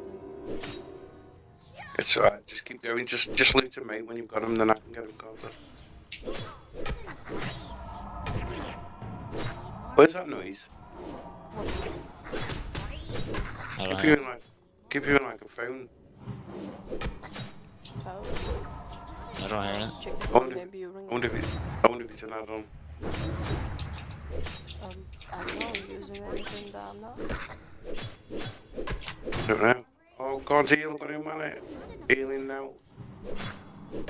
It's alright, just keep going. Just loot them, mate. When you've got them, then I can get them counter. Where's that noise? I Keep don't hearing know. like a phone. Phone. I don't hear it. Check your I phone, wonder, maybe you ring I wonder it. if it's an add-on. I don't know, I'm using anything that I'm not. I don't know. Oh, God, heal. I've got him on it. Healing now. More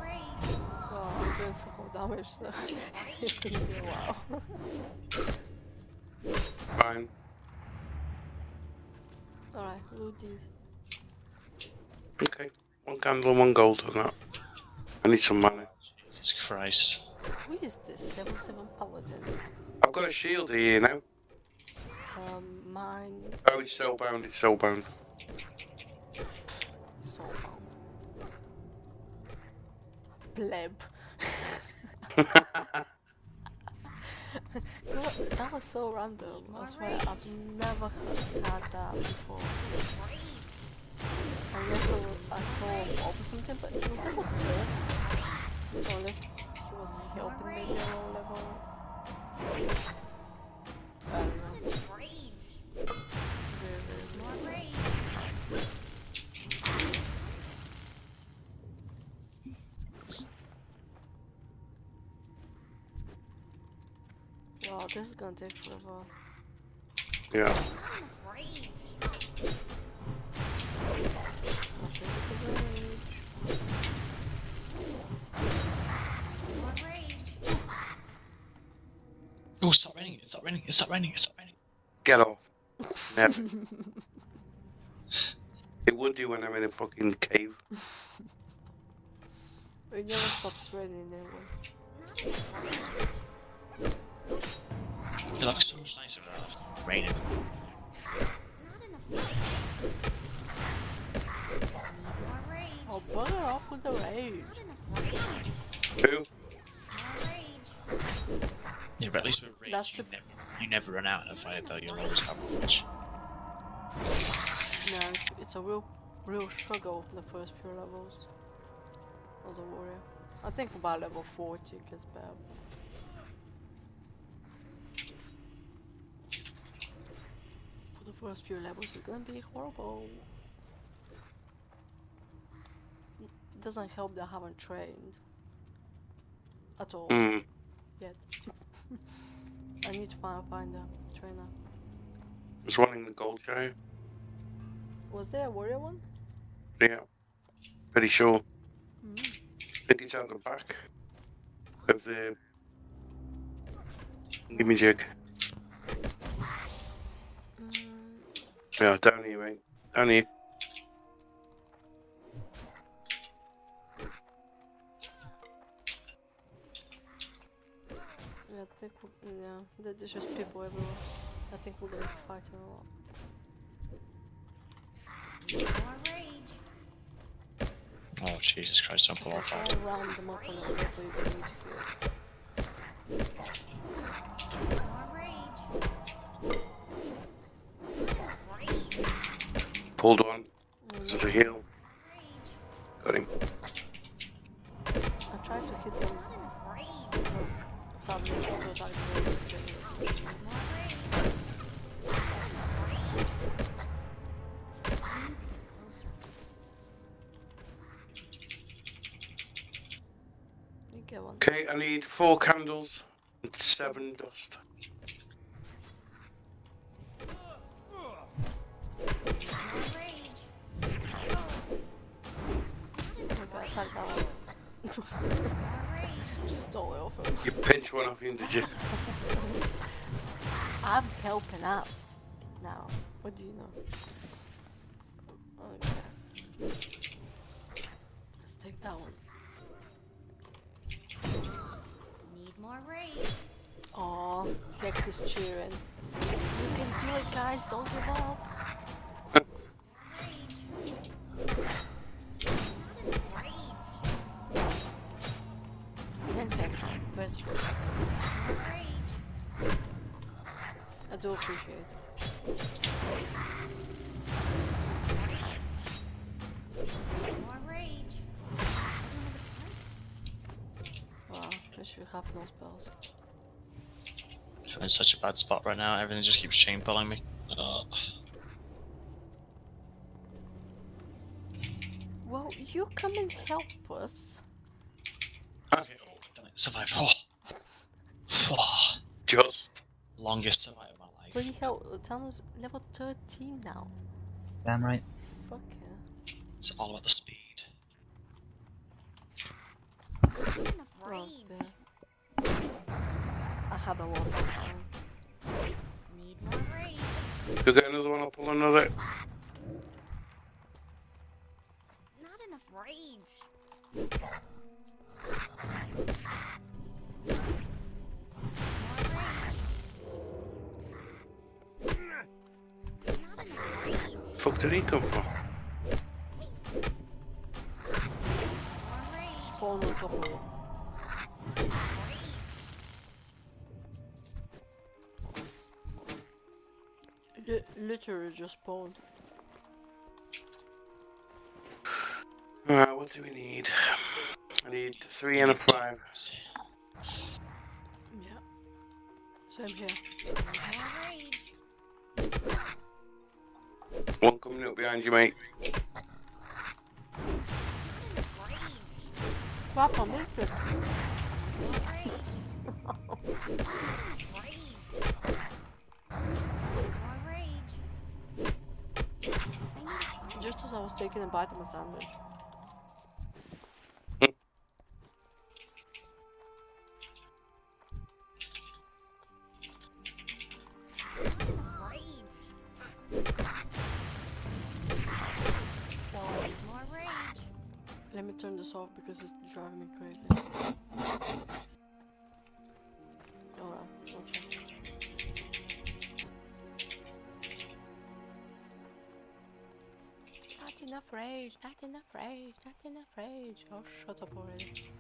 rage. Well, I'm doing fuck all damage, so it's gonna be a while. Fine. Alright, loot these. Okay. 1 candle and 1 gold on that. I need some money. Jesus Christ. Who is this? Level 7 paladin. I've got a shield here now. Mine. Oh, it's soulbound. It's soulbound. Soulbound. Pleb. That was so random. I swear, I've never had that before. Unless I stole a mob or something, but he was level 30. So unless he was helping maybe a low level. I don't know. Very, very weird. Wow, this is gonna take forever. Yeah. Stop it with the rage. Oh, stop raining. It's not raining. It's not raining. It's not raining. Get off. Never. It would do when I'm in a fucking cave. It never stops raining anyway. It looks so much nicer without raining. Oh, bugger off with the rage. Who? Yeah, but at least with rage, That's true. you never run out in a fight, though. You'll always have rage. No, it's a real struggle the first few levels as a warrior. I think about level 40 it gets bad. The first few levels is gonna be horrible. It doesn't help that I haven't trained at all Hmm. yet. I need to find a trainer. There's one in the gold show. Was there a warrior one? Yeah. Pretty sure. Mm. I think it's out the back of the gimme jig. Yeah, down here, mate. Down here. Yeah, I think there's just people everywhere. I think we're gonna be fighting a lot. More rage. Oh Jesus Christ! Don't pull Okay, off try that. and round them up a little bit, but you're gonna need to heal. More rage. Rage. Pulled one. This is Mm, the heel. Rage. Got him. I tried to hit them. Not enough rage. Sadly, auto attack didn't generate much. More rage. I need to get closer. You get one. Okay, I need 4 candles and 7 dust. More rage. Okay, attack that one. More rage. Just stole it off him. You pinched one off him, did you? I'm helping out now. What do you know? Okay. Let's take that one. Need more rage. Aw, Hex is cheering. You can do it, guys. Don't give up. Rage. Thanks, Hex. Very supportive. More rage. I do appreciate it. More rage. Wow, I should have no spells. I'm in such a bad spot right now. Everything just keeps chain pulling me. Well, you come and help us. Okay. Oh, done it. Survived. Oh. Oh. Just. Longest survival of my life. Bloody hell, Thanos level 13 now. Damn right. Fuck yeah. It's all about the speed. Not enough Oh, rage. yeah. I had a lot of time. Need more rage. You get another one, I'll pull another. Not enough rage. Not enough rage. Fuck did he come from? More rage. Spawn on top of it. Literally just spawned. What do we need? I need 3 and a 5. Yeah. Same here. More rage. One coming up behind you, mate. Not enough rage. Crap, I'm injured. More rage. More rage. Just as I was taking a bite of my sandwich. Wow. More rage. Let me turn this off because it's driving me crazy. Alright, okay. Not enough rage, not enough rage, not enough rage. Oh, shut up already.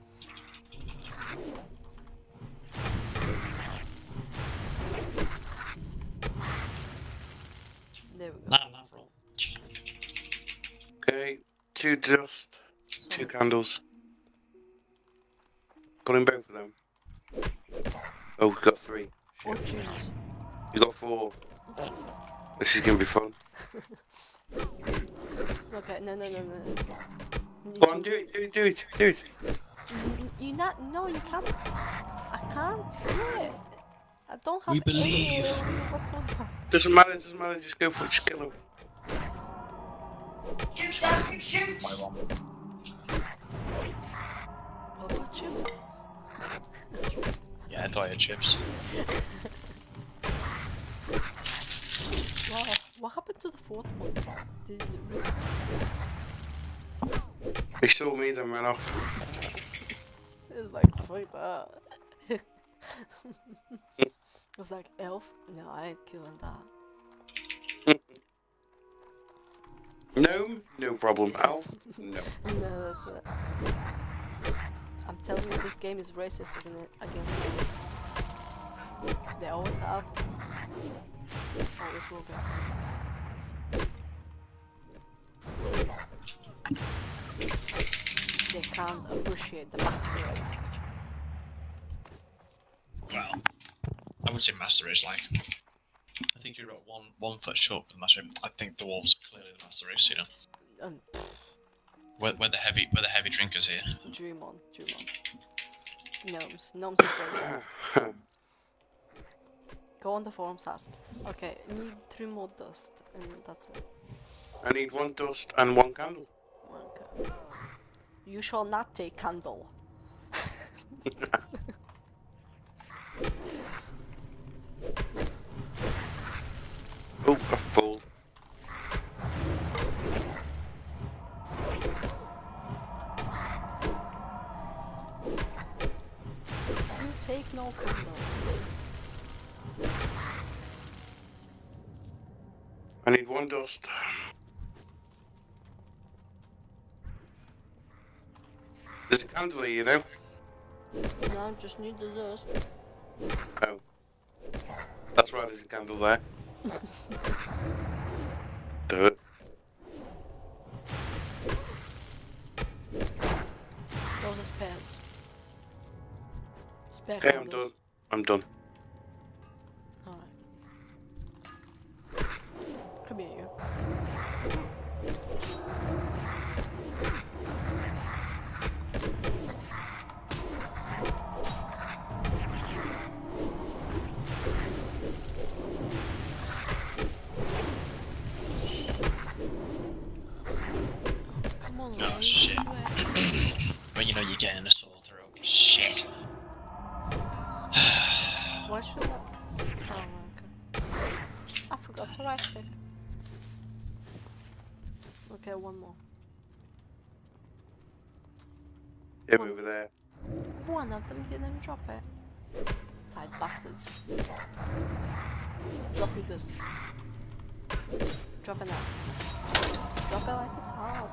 There we go. Not enough roll. Okay, 2 dust, 2 candles. Pulling both of them. Oh, we've got 3. Oh, Jesus. You got 4. This is gonna be fun. Okay, no. Go on, do it. You not? No, you can't. I can't do it. I don't have We believe. any whatsoever. Doesn't matter, just go for it, just kill him. What about chips? Yeah, I thought I had chips. Wow, what happened to the fourth one? Did it restart? He saw me, then ran off. It's like, fuck that. I was like, elf? No, I ain't killing that. Gnome? No problem. Elf? No. No, that's it. I'm telling you, this game is racist against me. They always have. Always will be. They can't appreciate the master race. Well, I would say master race. Like, I think you're about one foot short for the master race. I think the wolves are clearly the master race. You know, we're the heavy drinkers here. Dream on. Gnomes are present. Go on the forums, ask. Okay, need 3 more dust, and that's it. I need 1 dust and 1 candle. Okay. You shall not take candle. Oh, a full. You take no candle. I need 1 dust. There's a candle here, you know? No, just need the dust. Oh. That's why there's a candle there. Duh. Those are spares. Spare Okay, I'm candles. done. I'm done. Alright. Come here, you. Come on, Oh, Ray, shit. do it. When you know you're getting a sore throat. Shit. Why should I? Oh, okay. I forgot to right click. Okay, 1 more. Him over there. One of them didn't drop it. Tight bastards. Drop your dust. Drop it now. Drop it like it's hot.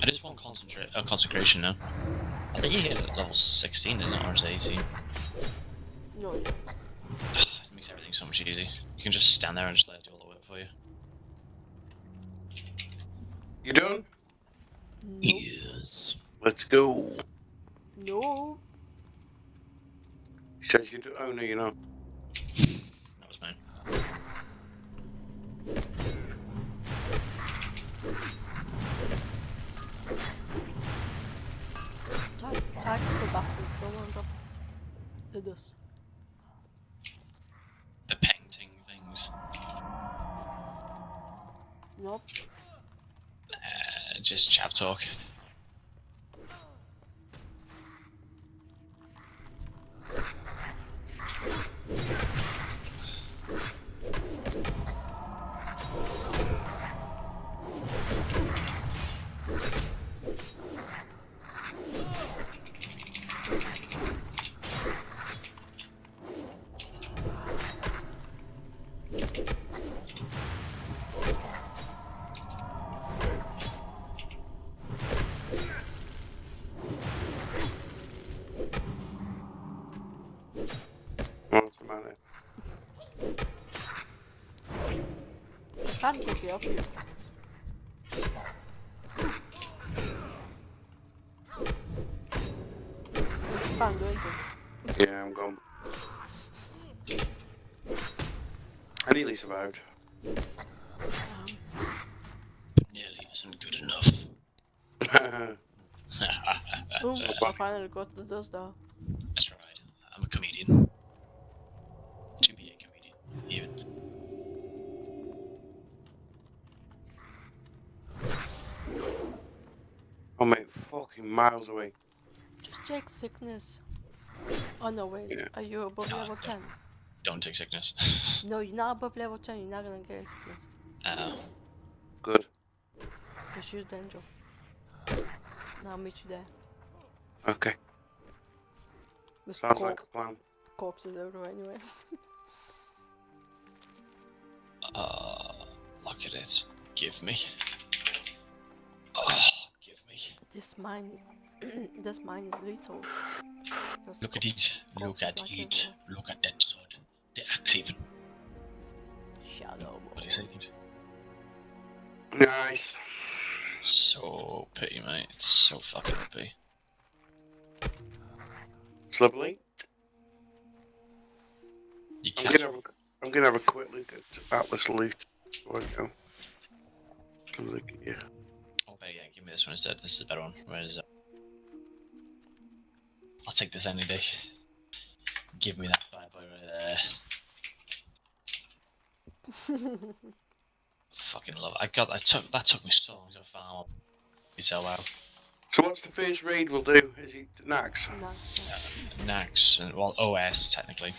I just want consecration now. I think you get it at level 16, isn't it, or is it 18? No, It makes everything so much easier. You can just stand there and just let it do all the work for you. You done? no, Yes. Let's go. no. He says you do. Oh, no, you're not. That was mine. Tight little bastards. Go on, drop the dust. The painting things. Nope. Just chat talk. What's the matter? I can't pick you up you. It's can't do anything. Yeah, I'm gone. I nearly survived. Nearly isn't good enough. Oh, I finally got the dust though. That's right. I'm a comedian. To be a comedian, even. Oh mate, fucking miles away. Just check sickness. Oh no, wait. Yeah. Are you above level 10? Don't take sickness. No, you're not above level 10. You're not gonna get sickness. Good. Just use danger. Now I'll meet you there. Okay. There's Sounds like a plan. corpses everywhere anyway. Look at it. Give me. Give me. This mine, this mine is lethal. There's Look at it. Look corpses at like it. everywhere. Look at that sword. The axe even. Shadow. What do you say, dude? Nice. So OP, mate. It's so fucking OP. It's lovely. You I'm can't. gonna have a quick look at Atlas loot before I go. Have a look at you. Oh, better yet, give me this one instead. This is a better one. Where is it? I'll take this any day. Give me that bad boy right there. Fucking love it. That took me so long to farm up. You tell wow. So what's the first raid we'll do? Is it Nax? No, Nax and well OS technically.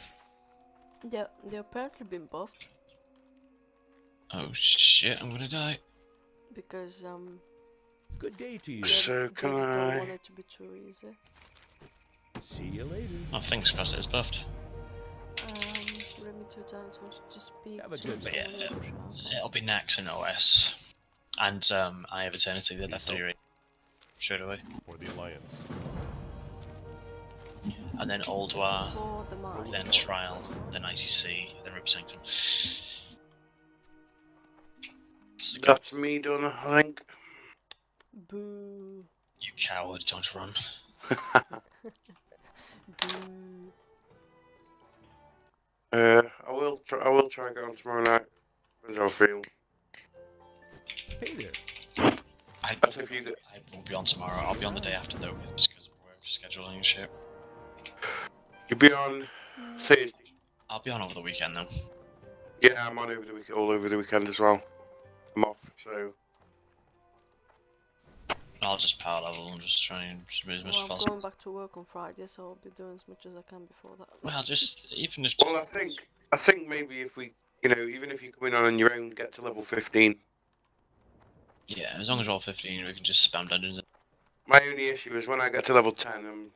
they're apparently been buffed Oh shit! I'm gonna die. because Good day to you. So can devs don't I? want it to be too easy. See you later. Oh, fingers crossed it's buffed. Let me 2 times want to speak Have a to good day. someone in the shop. It'll be Nax and OS, and I have Eternity. They're the 3 raid straight away, For the Alliance. and then Old War, Explore the mine. then Trial, then ICC, then Rip Sanctum. That's me done, I think. Boo. You coward! Don't run. Boo. I will try and get on tomorrow night. Depends how I feel. Hey there. That's if you get. I won't be on tomorrow. I'll be on the day after though, just because of work scheduling and shit. You'll be on Thursday. I'll be on over the weekend though. Yeah, I'm on over the week, all over the weekend as well. I'm off, so I'll just power level and just try and just do as much as Well, I'm possible. going back to work on Friday, so I'll be doing as much as I can before that. Well, just even if. well, I think maybe if we, even if you come in on your own, get to level 15. Yeah, as long as we're all 15, we can just spam dungeons. My only issue is when I get to level 10,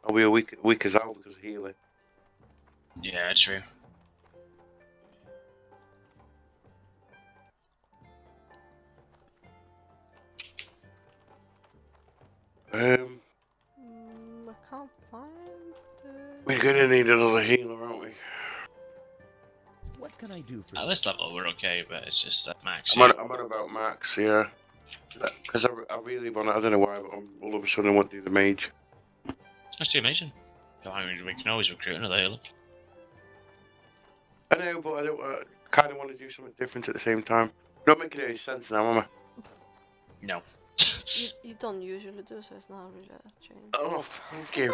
I'll be a week as out because of healing. Yeah, true. I can't find the... We're gonna need another healer, aren't we? What can I do for At you? this level, we're okay, but it's just that max. I'm on about max, yeah. Because I really want to, I don't know why, but all of a sudden I want to do the mage. That's too amazing. I mean, we can always recruit another healer. I know, but I don't. Kind of want to do something different at the same time. Not making any sense now, am I? No. You don't usually do, so it's not really a change. Oh, thank you.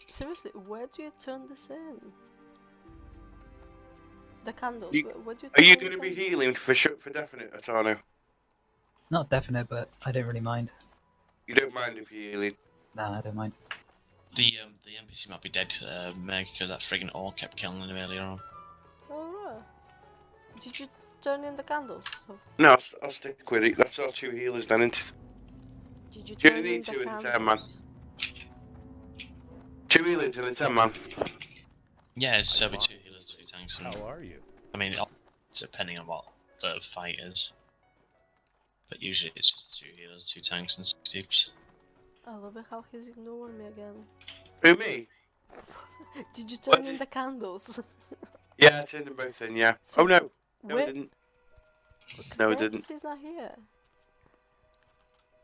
Seriously, where do you turn this in? The candles, You- where do you Are turn you in the going to be candles? healing for definite, Atano? Not definite, but I don't really mind. You don't mind if you're healing? Nah, I don't mind. The NPC might be dead, Meg, because that friggin' orc kept killing him earlier on. Alright. Did you turn in the candles? Oh, No, I'll stick with it. That's our 2 healers then, isn't it? did you Do you turn need in the 2 in the candles? 10 man? 2 healers in a 10 man. Yeah, it's be 2 healers, 2 tanks. And, How are you? I mean, depending on what the fight is. But usually it's just 2 healers, 2 tanks, and 6 dupes. I love it how he's ignoring me again. Who, me? Did you What turn in did- the candles? Yeah, I turned them both in, yeah. So Oh no! No, I where- didn't. Because No, the it didn't. NPC's not here.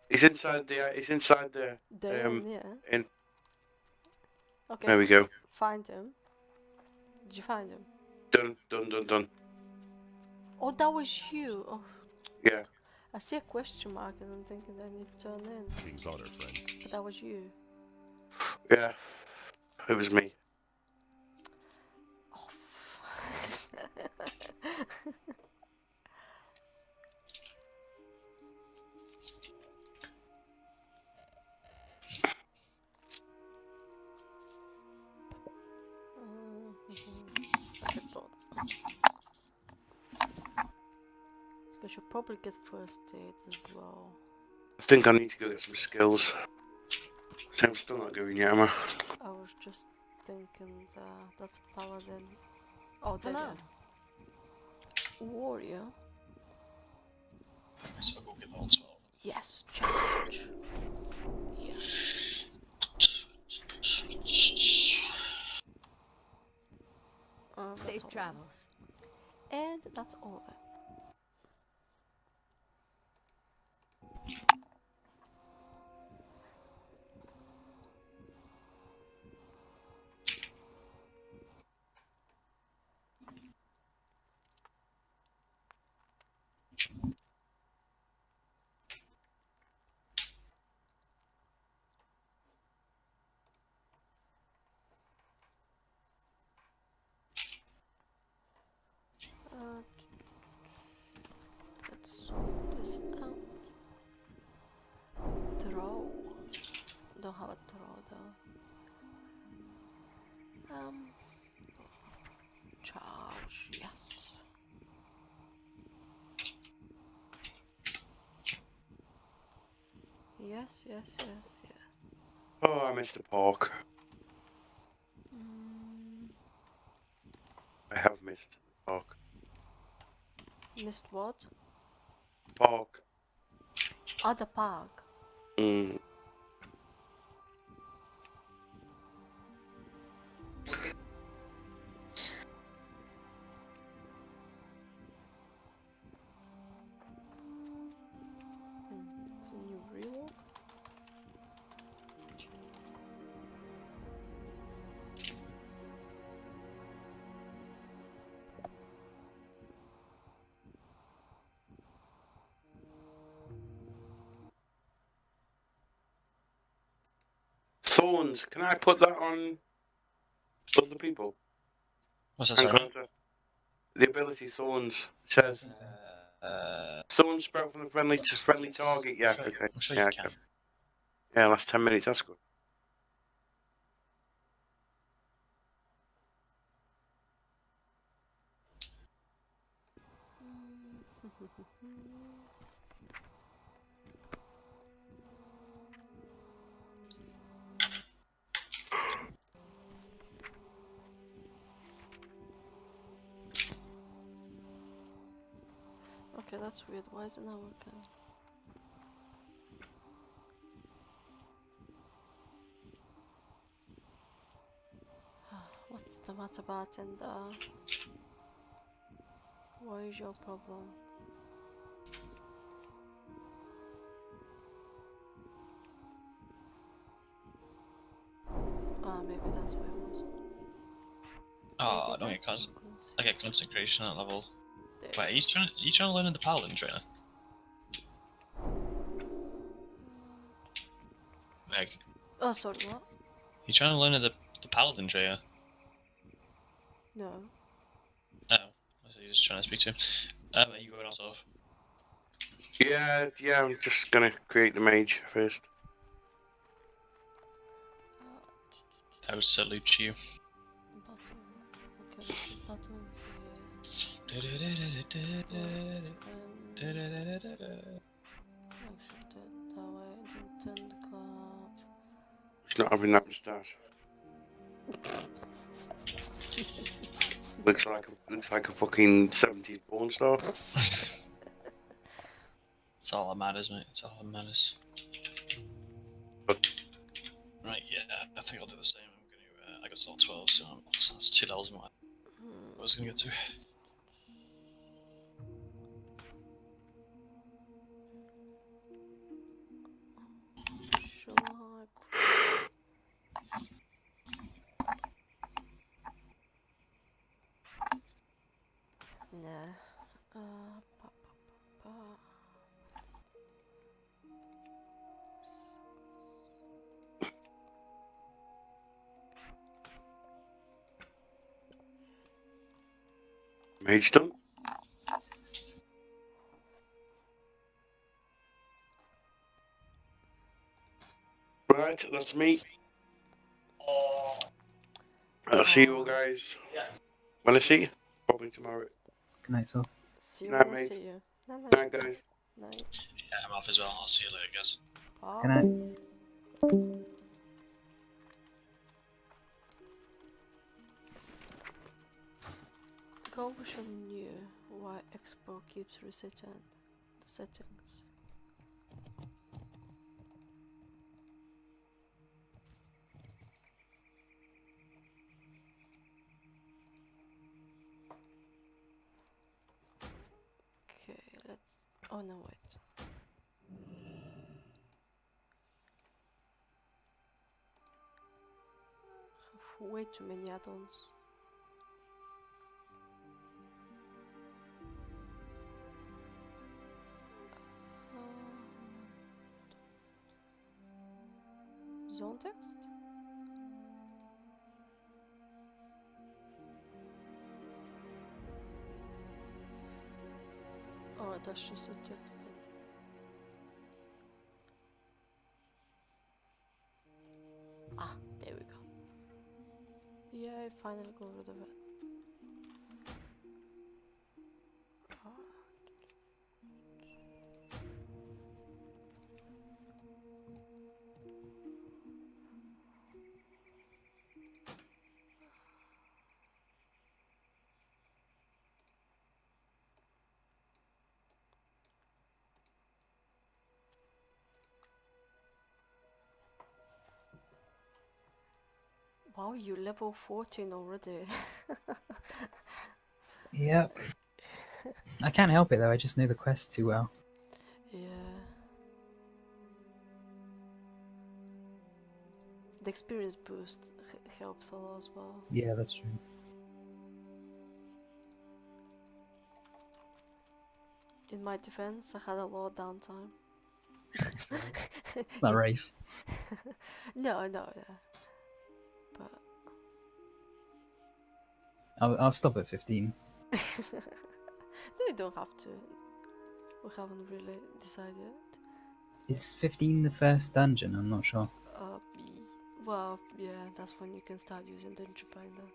He's inside the. He's inside the. Yeah. In. Okay. There we go. Find him. Did you find him? Done. Oh, that was you. Oh, Yeah. I see a question mark and I'm thinking I need to turn in. King's honor, friend. But that was you. Yeah. It was me. Oh. Okay, but I should probably get first aid as well. I think I need to go get some skills. So I'm still not going yet, am I? I was just thinking that that's paladin. Oh, there Hello. you are. Warrior. So I'll go get that one as well. Yes, charge. Yes. That's Safe over. travels. And that's over. Let's sort this out. Throw. Don't have a throw though. Charge. Yes. Yes. Oh, I missed the pork. I have missed the pork. Missed what? Pork. Other park. Mm. It's a new rework. Thorns. Can I put that on other people? What's that, And sorry? counter? The ability Thorns says Thorns sprout from the friendly target. Yeah, okay. I'm sure Yeah, you okay. can. Yeah, last 10 minutes. That's good. Okay, that's weird. Why is it not working? What's the matter, bartender? What is your problem? Ah, maybe that's what it was. Oh, Maybe no, you that's can't. what it was. I get consecration at level. There. Wait, he's trying to learn in the paladin trainer. Meg, Oh, sorry, what? you trying to learn in the paladin trainer? No. Oh, I see you're just trying to speak to him. Are you going off? Yeah, I'm just gonna create the mage first. I would salute you. Button. Okay, let's put button here. Actually, do it that way. Then turn the club. He's not having that moustache. looks like a fucking 70s porn star. It's all that matters, mate. It's all that matters. Right, yeah, I think I'll do the same. I got level 12, so that's 2 levels more. I was gonna get to. Mage done. Right, that's me. I'll see you all guys when I see you. Probably tomorrow. Good night, so. See you Night, when I mate. see you. Night, Night, guys. night. Yeah, I'm off as well. I'll see you later, guys. Good Bye. night. Go show you why Expo keeps resetting the settings. Okay, let's. Oh no, wait. Have way too many add-ons. Zone text? Oh, that's just a text then. Ah, there we go. Yeah, I finally got rid of it. Ah. Wow, you level 14 already. Yep. I can't help it though, I just know the quest too well. Yeah. The experience boost helps a lot as well. Yeah, that's true. In my defense, I had a lot of downtime. It's not a race. No, yeah. But I'll stop at 15. no, you don't have to. We haven't really decided. Is 15 the first dungeon? I'm not sure. Well, yeah, that's when you can start using Dungeon Finder.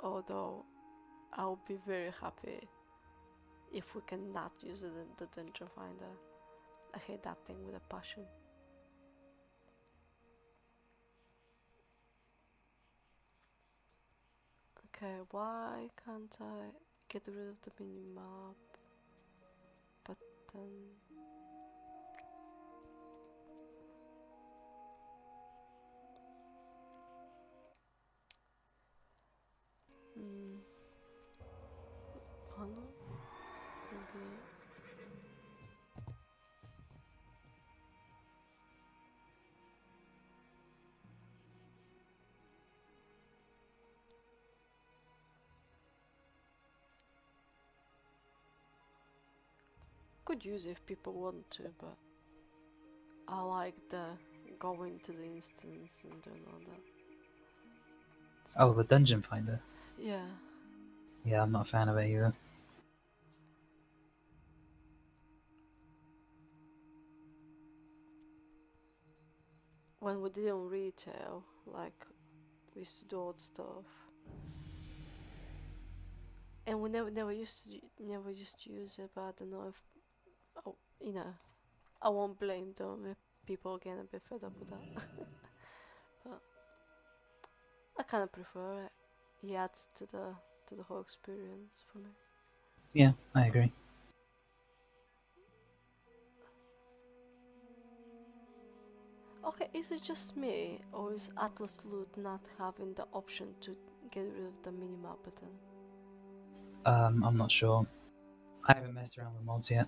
Although, I'll be very happy if we can not use the Dungeon Finder. I hate that thing with a passion. Okay, why can't I get rid of the minimap button? Oh no, maybe. Could use if people want to, but I like the going to the instance and doing all that. Oh, the dungeon finder. Yeah. Yeah, I'm not a fan of it either. When we did on retail, like we used to do odd stuff, and we never used to use it. But I don't know if, oh, you know, I won't blame them if people get a bit fed up with that. But I kind of prefer it. It adds to the whole experience for me. Yeah, I agree. Okay, is it just me, or is Atlas Loot not having the option to get rid of the minimap button? I'm not sure. I haven't messed around with mods yet.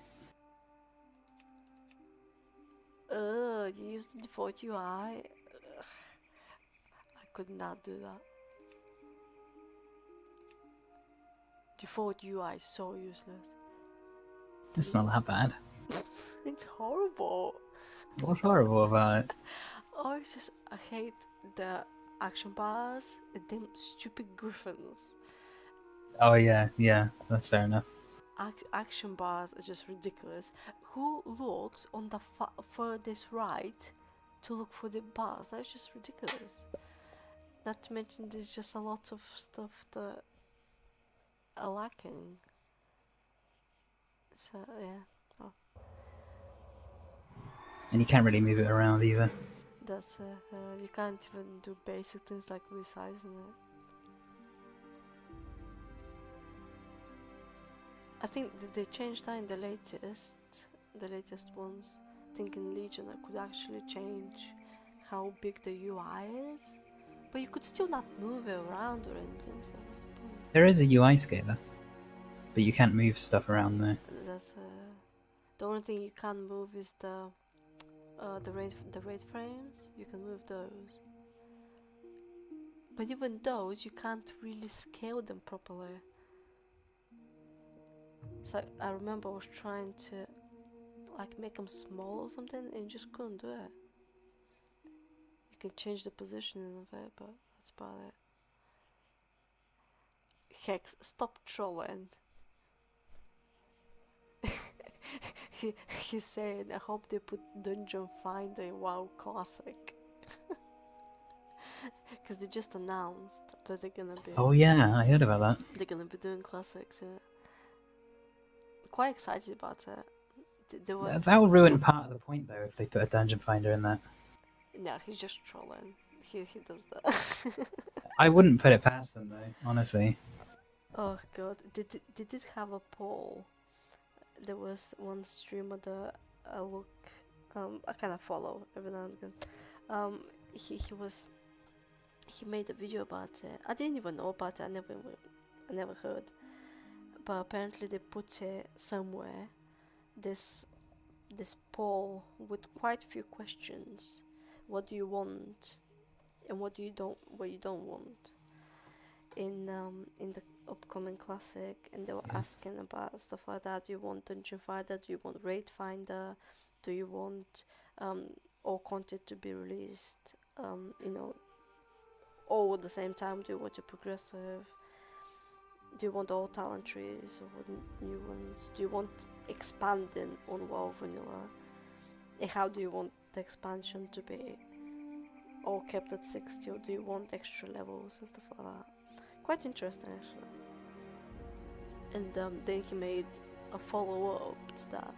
You used the default UI? Ugh. I could not do that. Default UI is so useless. It's not that bad. It's horrible. What's horrible about it? Oh, it's just, I hate the action bars and them stupid griffins. Oh yeah, yeah, that's fair enough. Action bars are just ridiculous. Who looks on the furthest right to look for the bars? That's just ridiculous. Not to mention there's just a lot of stuff that are lacking. So yeah, oh, And you can't really move it around either. that's you can't even do basic things like resizing it. I think they changed that in the latest ones. I think in Legion I could actually change how big the UI is, but you could still not move it around or anything. So what's the point? There is a UI scaler, but you can't move stuff around there. That's the only thing you can't move is the raid frames. You can move those, but even those you can't really scale them properly. So I remember I was trying to like make them small or something and you just couldn't do it. You can change the positioning of it, but that's about it. Hex, stop trolling. He's saying, I hope they put Dungeon Finder in WoW Classic. Because they just announced that they're gonna be. Oh yeah, I heard about that. They're gonna be doing classics. Yeah. Quite excited about it. They were. That would ruin part of the point though if they put a dungeon finder in that. No, he's just trolling. He does that. I wouldn't put it past them though, honestly. Oh god, they did have a poll. There was one streamer that I kind of follow every now and again. He made a video about it. I didn't even know about it. I never heard. But apparently they put it somewhere. This poll with quite a few questions. What do you want, and what you don't want in the upcoming classic? And they were asking about stuff like that. Do you want Dungeon Finder? Do you want Raid Finder? Do you want all content to be released? All at the same time. Do you want a progressive? Do you want all talent trees or new ones? Do you want expanding on WoW Vanilla? And how do you want the expansion to be? All kept at 60, or do you want extra levels and stuff like that? Quite interesting actually. And then he made a follow-up to that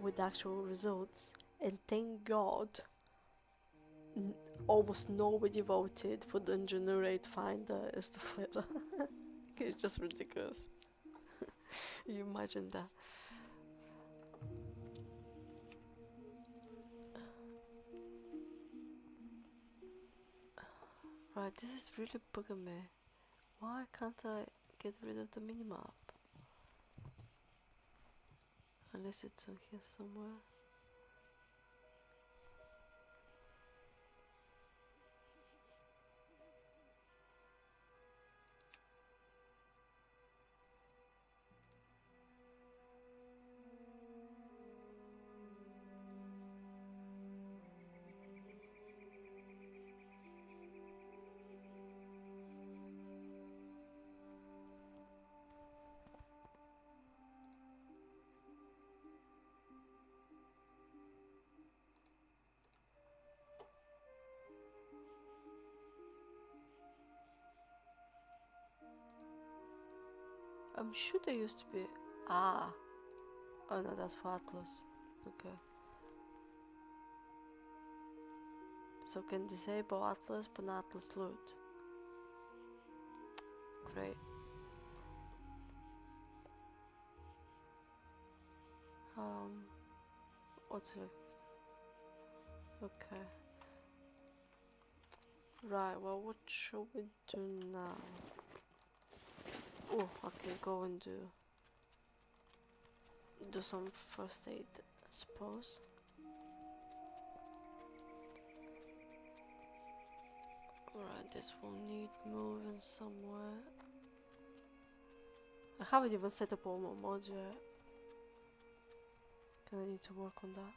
with actual results, and thank God almost nobody voted for Dungeon Raid Finder and stuff like that. It's just ridiculous. You imagine that. Right, this is really bugging me. Why can't I get rid of the minimap? Unless it's on here somewhere. I'm sure there used to be. Oh no, that's for Atlas. Okay. So can disable Atlas but not Atlas loot. Great. WOTLK. Okay. Right, well, what should we do now? Oh, I can go and do some first aid, I suppose. Alright, this will need moving somewhere. I haven't even set up all my mods yet. Gonna need to work on that.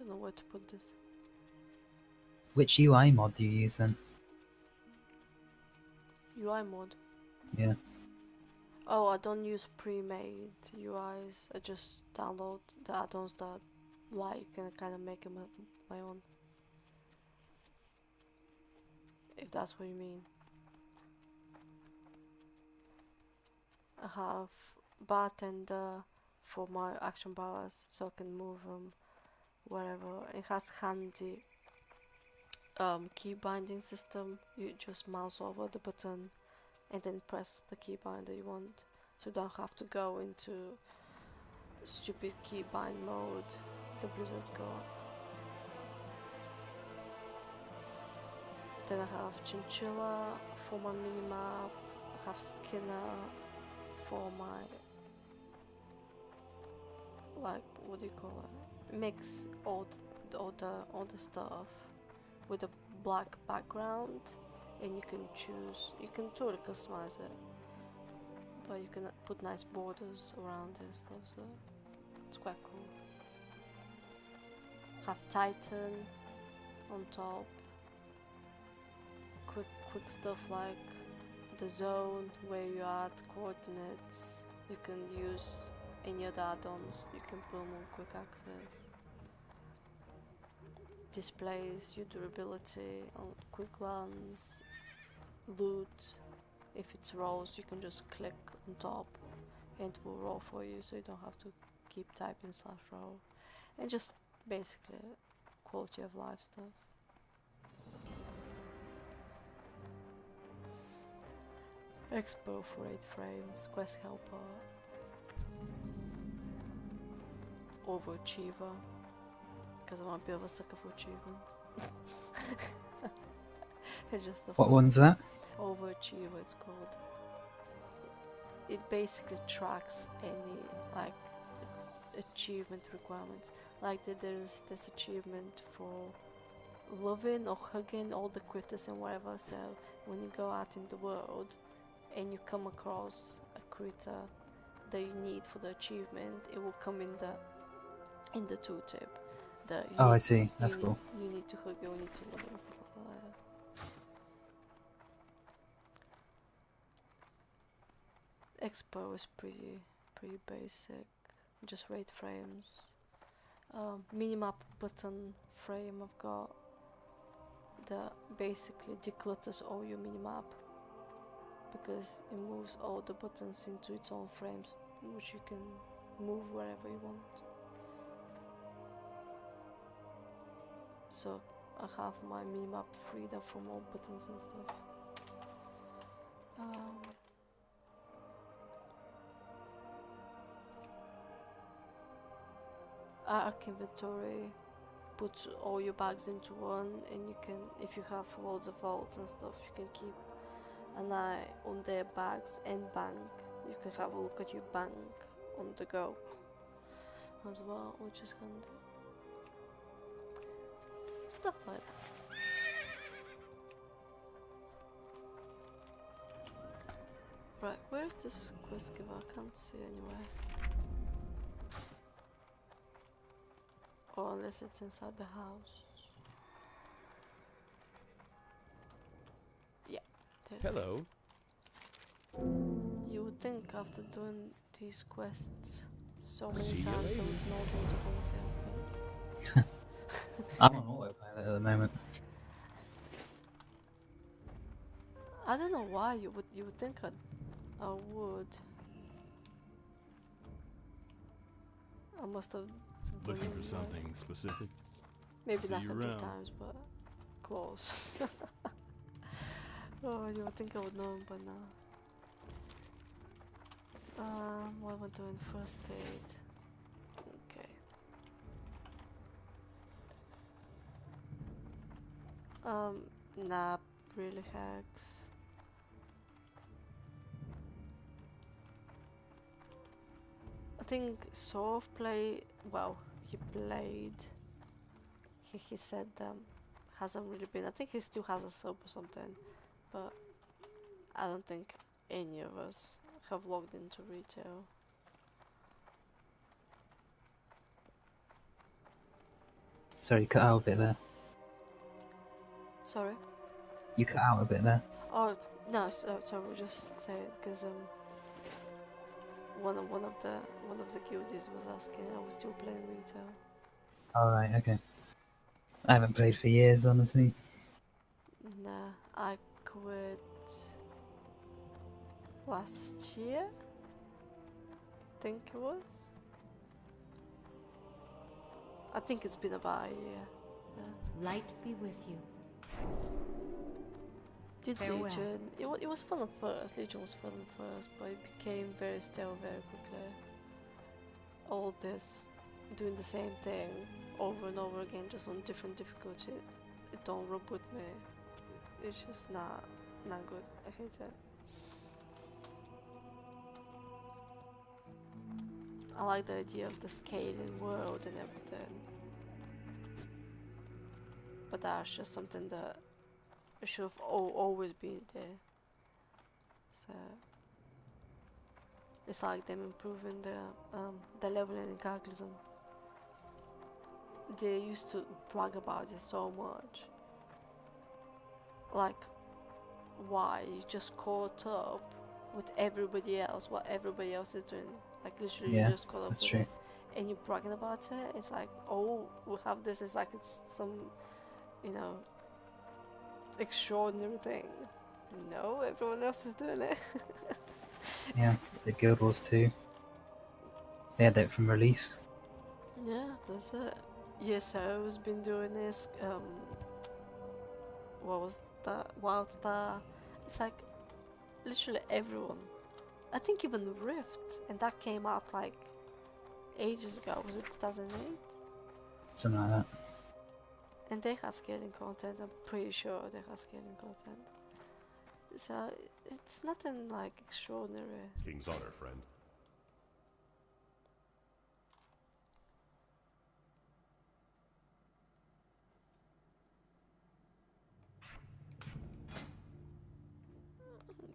Don't know where to put this. Which UI mod do you use then? UI mod. Yeah. Oh, I don't use pre-made UIs. I just download the add-ons that I like and kind of make them my own. If that's what you mean. I have bartender for my action bars so I can move them wherever. It has handy key binding system. You just mouse over the button and then press the key binder you want, so you don't have to go into stupid key bind mode the Blizzard's got. Then I have Chinchilla for my minimap. I have Skinner for my, like, what do you call it? Mix all the stuff with a black background, and you can choose. You can totally customize it, but you can put nice borders around it and stuff. So it's quite cool. Have Titan on top. Quick stuff like the zone, where you are at, coordinates. You can use any other add-ons. You can put them on quick access. Displays your durability on quick glance. Loot. If it's rows, you can just click on top and it will roll for you, so you don't have to keep typing /row. And just basically quality of life stuff. Expo for 8 frames, quest helper, overachiever, because I'm a bit of a sucker for achievements. It's just a What one's that? overachiever, it's called. It basically tracks any like achievement requirements. Like there's this achievement for loving or hugging all the critters and whatever. So when you go out in the world and you come across a critter that you need for the achievement, it will come in the tooltip. Oh, I see. That's cool. You need to hug it, you need to love it and stuff like that. Expo is pretty basic, just rate frames. Minimap button frame I've got that basically declutters all your minimap, because it moves all the buttons into its own frames, which you can move wherever you want. So I have my minimap freed up from all buttons and stuff. Arc inventory puts all your bags into one, and you can, if you have loads of vaults and stuff, you can keep an eye on their bags and bank. You can have a look at your bank on the go as well, which is handy. Stuff like that. Right, where is this quest giver? I can't see anywhere. Or unless it's inside the house. Yeah. There. Hello. You would think after doing these quests so many See you times they later. would know how to come here. I'm on autopilot at the moment. I don't know why you would think I would. I must have done Looking it for right. something specific? Maybe not See you 100 around. times, but close. Oh, you would think I would know him by now. What am I doing? First aid. Okay. Nah, really hacks. I think Sorf played, well, he played, he said hasn't really been, I think he still has a sub or something, but I don't think any of us have logged into retail. Sorry, you cut out a bit there. Sorry. You cut out a bit there. Oh no, so we'll just say it because one of the guildies was asking. I was still playing retail. Alright, okay. I haven't played for years, honestly. Nah, I quit last year. Think it was. I think it's been about a year. Yeah. Light be with you. Did Farewell. Legion. It was fun at first. Legion was fun at first, but it became very stale very quickly. All this, doing the same thing over and over again, just on different difficulty. It don't rub with me. It's just not good. I hate it. I like the idea of the scaling world and everything, but that's just something that should have always been there. So it's like them improving the leveling in Cataclysm. They used to brag about it so much. Like, why you just caught up with everybody else, what everybody else is doing. Like literally, Yeah, you just caught up that's with true. it, and you're bragging about it. It's like, oh, we have this. It's like it's some, extraordinary thing. No, everyone else is doing it. Yeah, the Guild Wars 2. They had that from release. Yeah, that's it. ESO's been doing this. What was that? WildStar. It's like literally everyone. I think even Rift, and that came out like ages ago. Was it 2008? Something like that. And they had scaling content. I'm pretty sure they had scaling content. So it's nothing like extraordinary. King's honor, friend.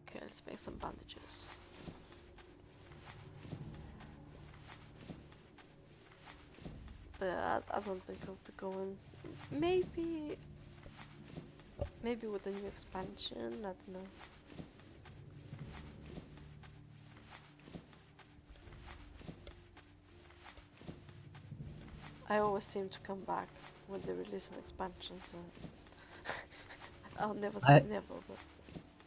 Okay, let's make some bandages. But I don't think I'll be going. Maybe with the new expansion. I don't know. I always seem to come back when they release an expansion, so I'll never say never. But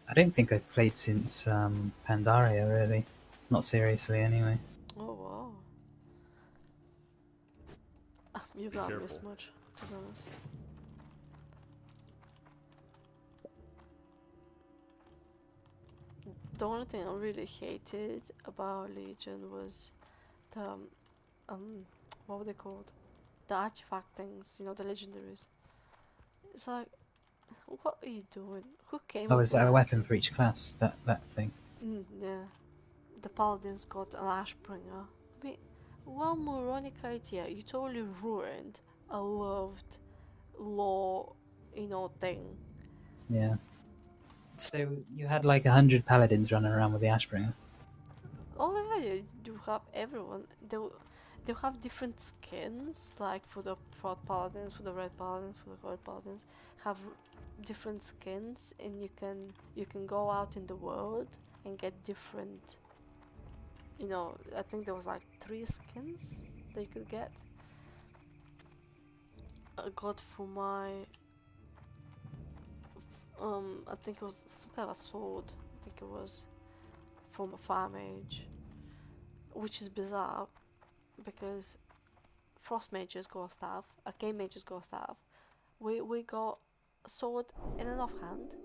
I don't think I've played since Pandaria, really. Not seriously, anyway. oh wow, you've Be not careful. missed much, to be honest. The only thing I really hated about Legion was the what were they called? The artifact things, the legendaries. It's like, what are you doing? Who came Oh, up is with that a that? weapon for each class? That thing? Yeah. The paladins got an Ashbringer. I mean, one moronic idea. You totally ruined a loved law, thing. Yeah. So you had like 100 paladins running around with the Ashbringer. Oh yeah, you have everyone. They'll have different skins, like for the prot paladins, for the red paladins, for the gold paladins. Have different skins, and you can go out in the world and get different. I think there was like 3 skins that you could get. I got for my I think it was some kind of a sword. I think it was from a fire mage, which is bizarre because frost mages got a staff, arcane mages got a staff. We got a sword and an offhand.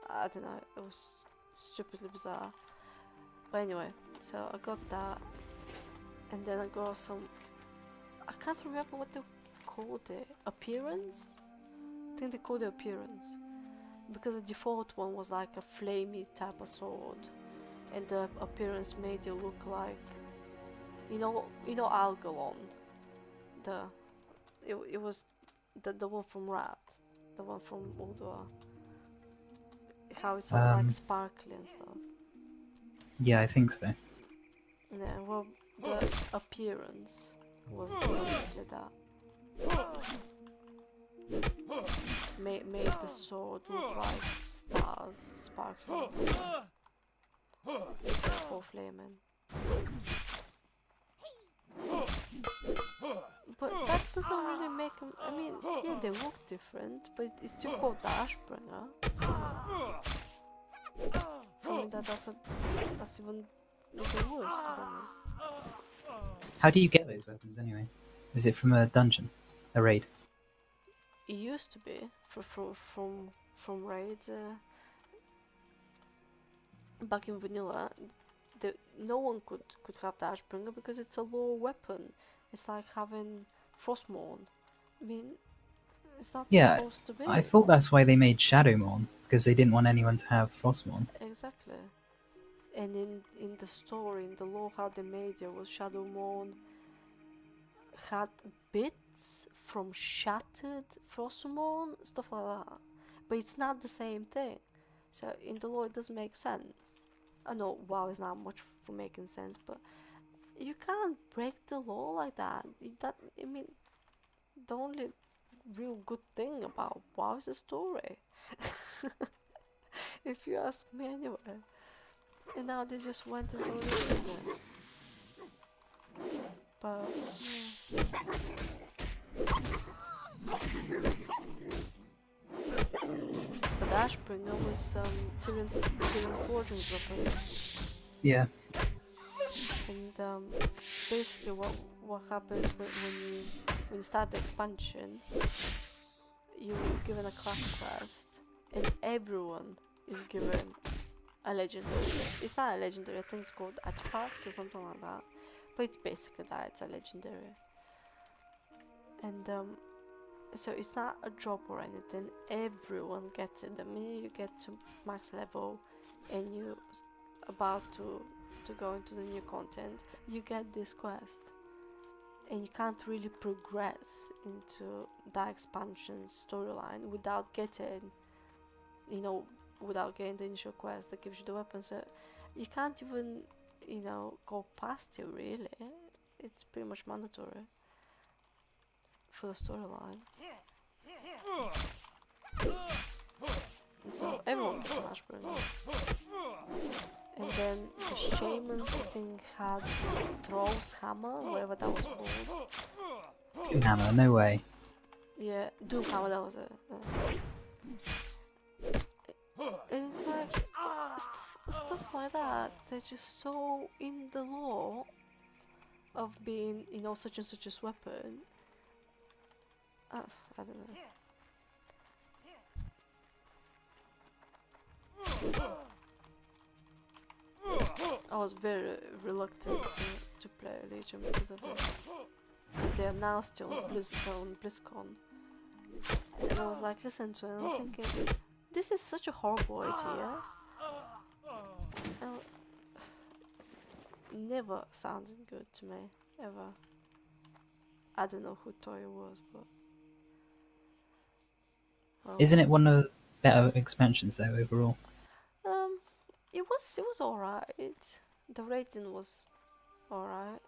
I don't know. It was stupidly bizarre. But anyway, so I got that, and then I got some. I can't remember what they called it. Appearance? I think they called it appearance. Because the default one was like a flamey type of sword. And the appearance made it look like Algalon. It was the one from Rat. The one from Ulduar. How it's all like sparkly and stuff. Yeah, I think so. Yeah, well, the appearance was basically that. Made the sword look like stars sparkling instead of flaming. But that doesn't really make them. I mean, yeah, they look different, but it's still called the Ashbringer. So for me, that's even worse, to be honest. How do you get those weapons anyway? Is it from a dungeon? A raid? It used to be from raids. Back in vanilla, no one could have the Ashbringer because it's a low weapon. It's like having Frostmourne. I mean, it's not Yeah, supposed to be. I thought that's why they made Shadowmourne, because they didn't want anyone to have Frostmourne. Exactly. And in the story, in the lore, how they made it was Shadowmourne had bits from shattered Frostmourne, stuff like that. But it's not the same thing. So in the lore, it doesn't make sense. I know WoW is not much for making sense, but you can't break the law like that. I mean, the only real good thing about WoW is the story. If you ask me anyway. And now they just went into a different way. But yeah. But Ashbringer was Tyrion Fortune's weapon. Yeah. And basically what happens when you start the expansion, you're given a class quest and everyone is given a legendary. It's not a legendary, I think it's called artifact or something like that. But it's basically that, it's a legendary. And so it's not a drop or anything, everyone gets it. The minute you get to max level and you're about to go into the new content, you get this quest. And you can't really progress into that expansion storyline without getting, without getting the initial quest that gives you the weapon. So you can't even, go past it really. It's pretty much mandatory for the storyline. And so everyone gets an Ashburner. And then the shamans, I think, had Thrall's hammer, whatever that was called. Hammer, no way. Yeah, Doom hammer, that was it. And it's like stuff like that. They're just so in the lore of being, such and such a weapon. I don't know. I was very reluctant to play Legion because of it. Because they are now still on BlizzCon. And I was like, listen to it, and I'm thinking, this is such a horrible idea. Never sounded good to me, ever. I don't know who thought it was, but... Well, Isn't it one of the better expansions though, overall? It was alright. The rating was alright.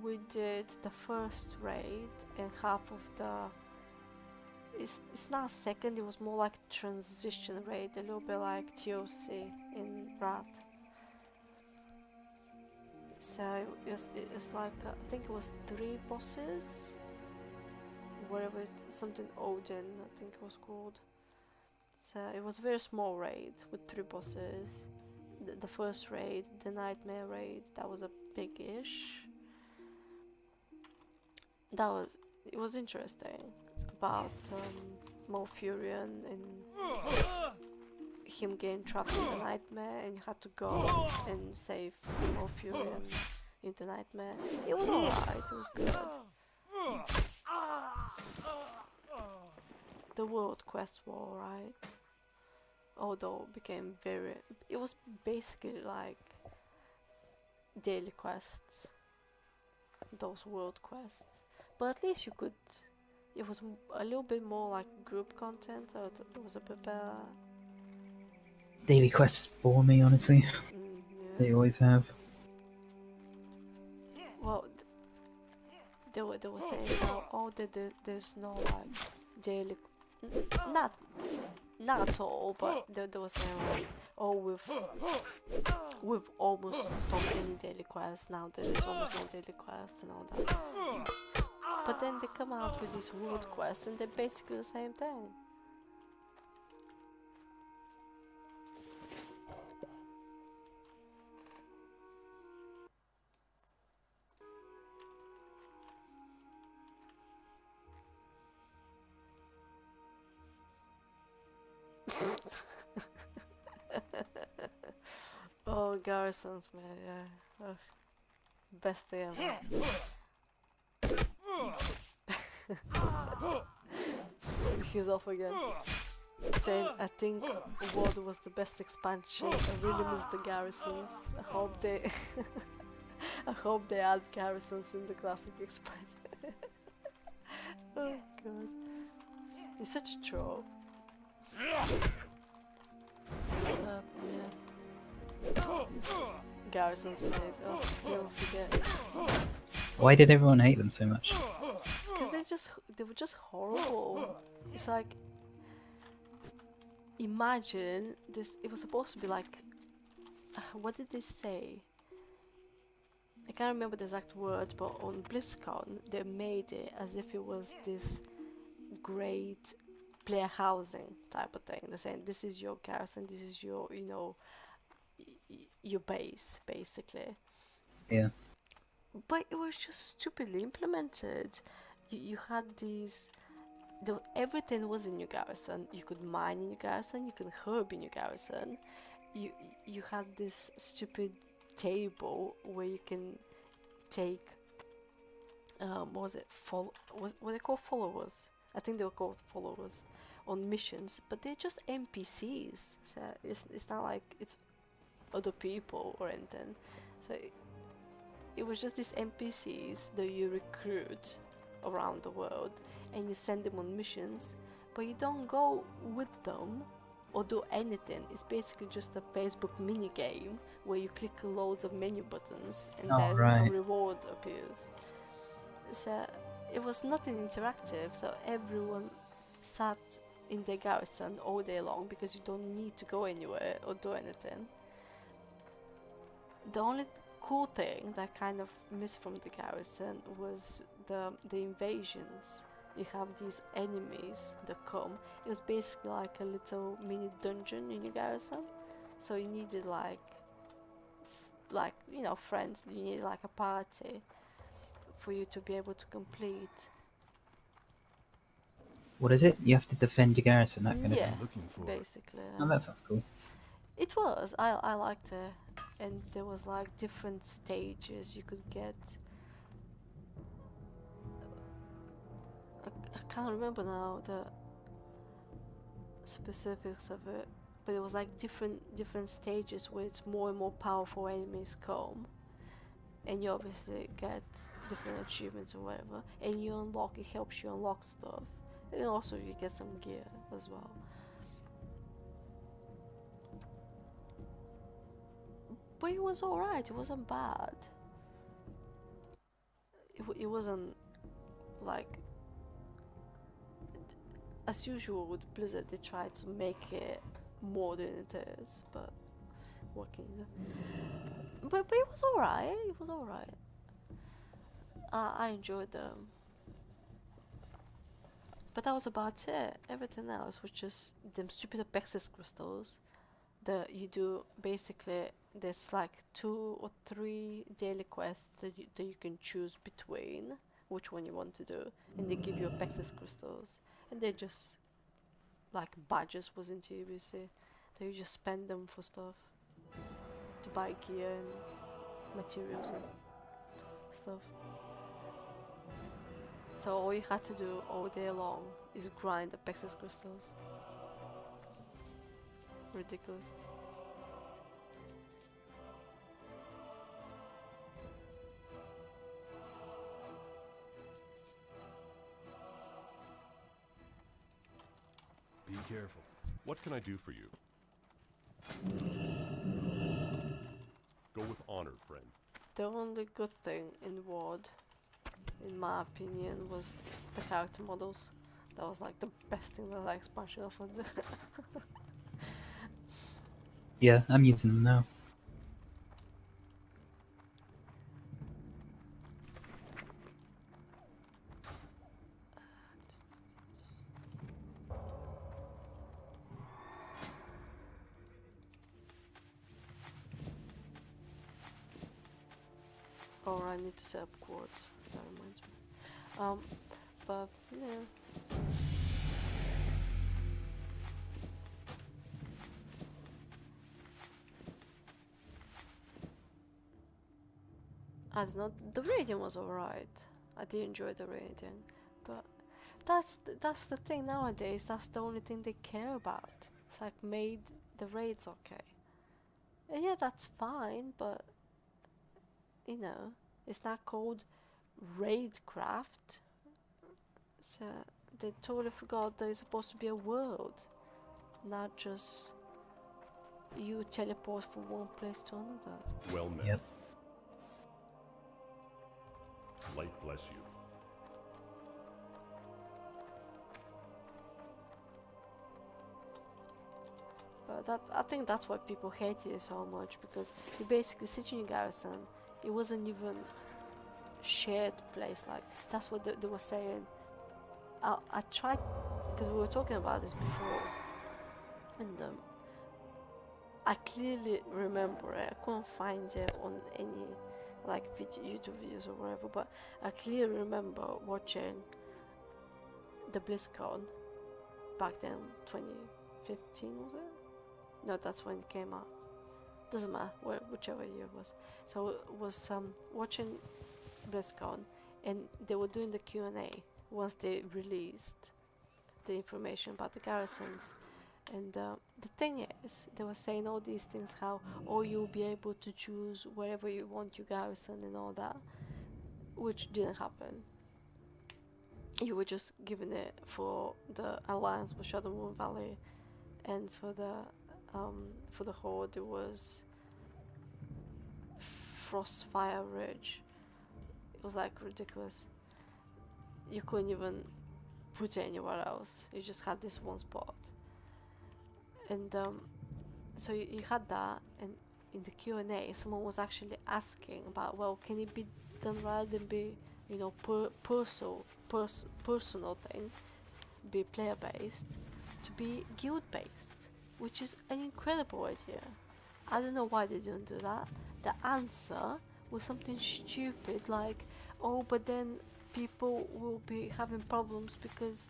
We did the first raid and half of the... It's not second, it was more like transition raid, a little bit like TOC in Rat. So it's like, I think it was 3 bosses, whatever, something Odin, I think it was called. So it was a very small raid with 3 bosses. The first raid, the Nightmare raid, that was a big-ish. It was interesting about Malfurion and him getting trapped in the Nightmare, and you had to go and save Malfurion in the Nightmare. It was alright, it was good. The world quests were alright, although it became it was basically like daily quests, those world quests, but at least it was a little bit more like group content, so it was a bit better. Daily quests bore me, honestly. Yeah. They always have. they were saying now, oh, there's no like daily, not at all, but they were saying like, oh, we've almost stopped any daily quests now. There is almost no daily quests and all that. But then they come out with these world quests, and they're basically the same thing. Oh, garrisons, man, yeah. Ugh. Best day ever. He's off again. Saying, I think WoD was the best expansion. I really miss the garrisons. I hope they I hope they add garrisons in the classic expansion. Oh god. He's such a troll. Yeah. Garrisons, mate. Oh, never forget. Why did everyone hate them so much? Because they were just horrible. It's like, imagine this. It was supposed to be like, what did they say? I can't remember the exact words, but on BlizzCon they made it as if it was this great player housing type of thing. They're saying this is your garrison, this is your, you know, your base, basically. Yeah. But it was just stupidly implemented. You had these. Everything was in your garrison. You could mine in your garrison. You could herb in your garrison. You had this stupid table where you can take. What was it? Were they called followers? I think they were called followers on missions, but they're just NPCs. So it's not like it's other people or anything. So it was just these NPCs that you recruit around the world and you send them on missions, but you don't go with them or do anything. It's basically just a Facebook mini game where you click loads of menu buttons and Oh, then right. a reward appears. So it was nothing interactive, so everyone sat in their garrison all day long because you don't need to go anywhere or do anything. The only cool thing that I kind of missed from the garrison was the invasions. You have these enemies that come. It was basically like a little mini dungeon in your garrison. So you needed like you know, friends. You needed like a party for you to be able to complete. What is it? You have to defend your garrison, that kind of Yeah, thing. Looking for. basically. Oh, that sounds cool. It was. I liked it, and there was like different stages you could get. I can't remember now the specifics of it, but it was like different stages where it's more and more powerful enemies come, and you obviously get different achievements or whatever, and you unlock. It helps you unlock stuff, and also you get some gear as well. But it was alright, it wasn't bad. It wasn't like. As usual with Blizzard, they try to make it more than it is, but what can you do? But it was alright, it was alright. I enjoyed them. But that was about it. Everything else was just them stupid Apexis crystals that you do. Basically, there's like 2 or 3 daily quests that you can choose between which one you want to do, and they give you Apexis crystals, and they're just like badges was in TBC that you just spend them for stuff, to buy gear and materials and stuff. So all you had to do all day long is grind Apexis crystals. Ridiculous. Be careful. What can I do for you? Go with honor, friend. The only good thing in WoD in my opinion, was the character models. That was like the best thing that that expansion offered. Yeah, I'm using them now. Or I need to set up quartz. That reminds me. But yeah. I don't know. The raiding was alright. I did enjoy the raiding, but that's the thing nowadays. That's the only thing they care about. It's like made the raids okay, and yeah, that's fine. But you know, it's not called raidcraft. So they totally forgot that it's supposed to be a world, not just you teleport from one place to another. Well met. Yep. Light bless you. But that, I think that's why people hated it so much, because you basically sit in your garrison. It wasn't even shared place. Like that's what they were saying. I tried, because we were talking about this before, and I clearly remember it. I couldn't find it on any like YouTube videos or whatever, but I clearly remember watching the BlizzCon back then, 2015 was it? No, that's when it came out. Doesn't matter, whichever year it was. So it was watching BlizzCon, and they were doing the Q&A once they released the information about the garrisons. And the thing is, they were saying all these things, how you'll be able to choose wherever you want your garrison and all that, which didn't happen. You were just given it for the alliance with Shadow Moon Valley, and for the Horde it was Frostfire Ridge. It was like ridiculous. You couldn't even put it anywhere else. You just had this one spot. And so you had that, and in the Q&A someone was actually asking about, well, can it be done rather than be, you know, personal thing, be player based, to be guild based, which is an incredible idea. I don't know why they didn't do that. The answer was something stupid like, oh, but then people will be having problems because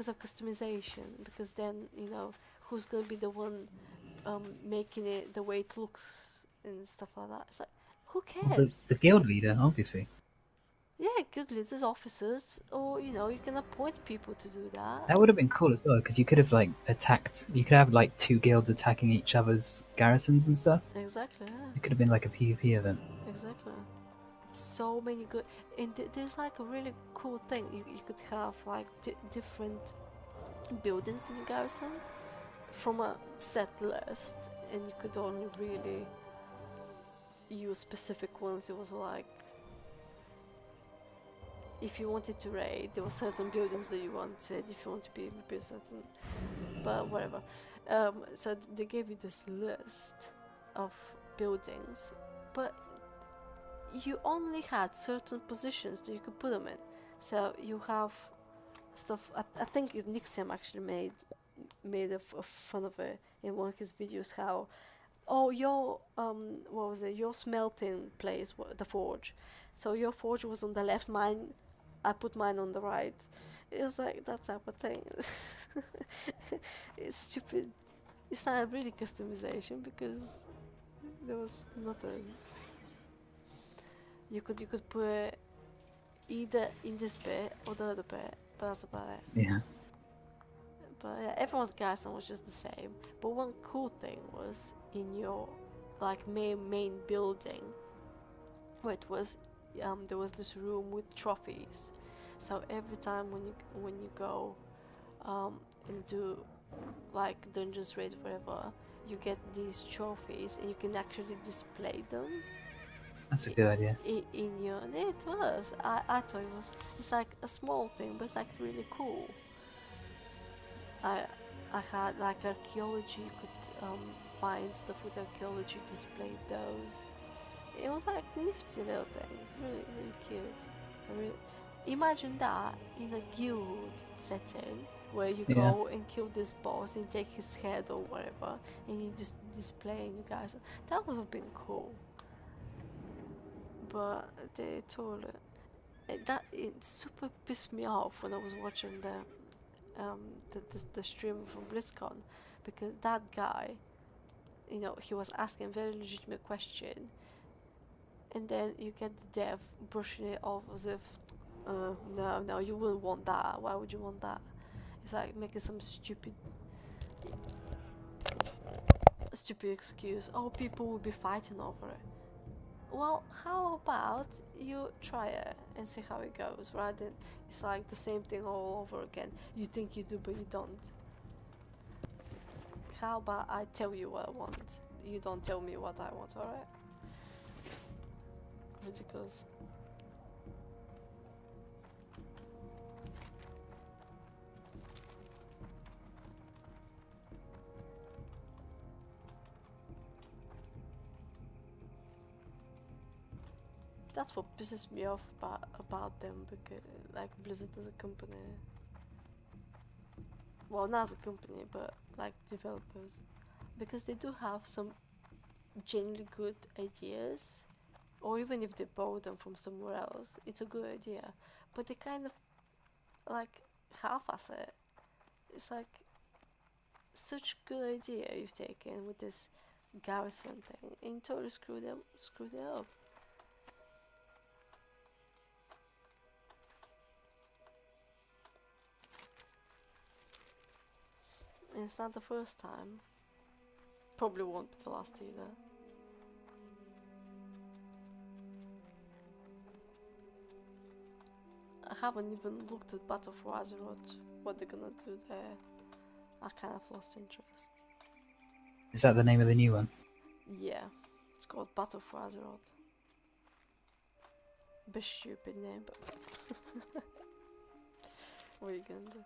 of customization, because then, you know, who's gonna be the one making it the way it looks and stuff like that. It's like, who Well, cares? the guild leader, obviously. Yeah, guild leaders, officers, or you know, you can appoint people to do that. That would have been cool as well, because you could have like attacked. You could have like two guilds attacking each other's garrisons and stuff. Exactly, yeah. It could have been like a PvP event. Exactly. So many good, and there's like a really cool thing. You could have like different buildings in your garrison from a set list, and you could only really use specific ones. It was like, if you wanted to raid, there were certain buildings that you wanted. If you want to PvP, certain, but whatever. So they gave you this list of buildings, but you only had certain positions that you could put them in. So you have stuff. I think Nixium actually made a fun of it in one of his videos. How, oh, your what was it? Your smelting place, the forge. So your forge was on the left. Mine, I put mine on the right. It was like that type of thing. It's stupid. It's not really customization because there was nothing. You could put it either in this bit or the other bit, but that's about it. Yeah. But yeah, everyone's garrison was just the same. But one cool thing was in your like main building, where it was there was this room with trophies. So every time when you go and do like dungeons raids, whatever, you get these trophies and you can actually display them. That's a good idea. in your. It was. I thought it was. It's like a small thing, but it's like really cool. I I had like archaeology. You could find stuff with archaeology, displayed those. It was like nifty little things. Really really cute. Imagine that in a guild setting where you Yeah. go and kill this boss and take his head or whatever, and you just displaying you guys. That would have been cool. But they told it super pissed me off when I was watching the stream from BlizzCon, because that guy, you know, he was asking a very legitimate question, and then you get the dev brushing it off as if, no, you wouldn't want that. Why would you want that? It's like making some stupid excuse. Oh, people will be fighting over it. Well, how about you try it and see how it goes, rather than it's like the same thing all over again. You think you do, but you don't. How about I tell you what I want? You don't tell me what I want, alright? Ridiculous. That's what pisses me off about them, because like Blizzard as a company, well, not as a company, but like developers, because they do have some genuinely good ideas, or even if they borrow them from somewhere else, it's a good idea, but they kind of like half-ass it. It's like such good idea you've taken with this garrison thing, and you totally screwed it up. And it's not the first time. Probably won't be the last either. I haven't even looked at Battle for Azeroth, what they're gonna do there. I kind of lost interest. Is that the name of the new one? Yeah, it's called Battle for Azeroth. Bit stupid name, but what are you gonna do?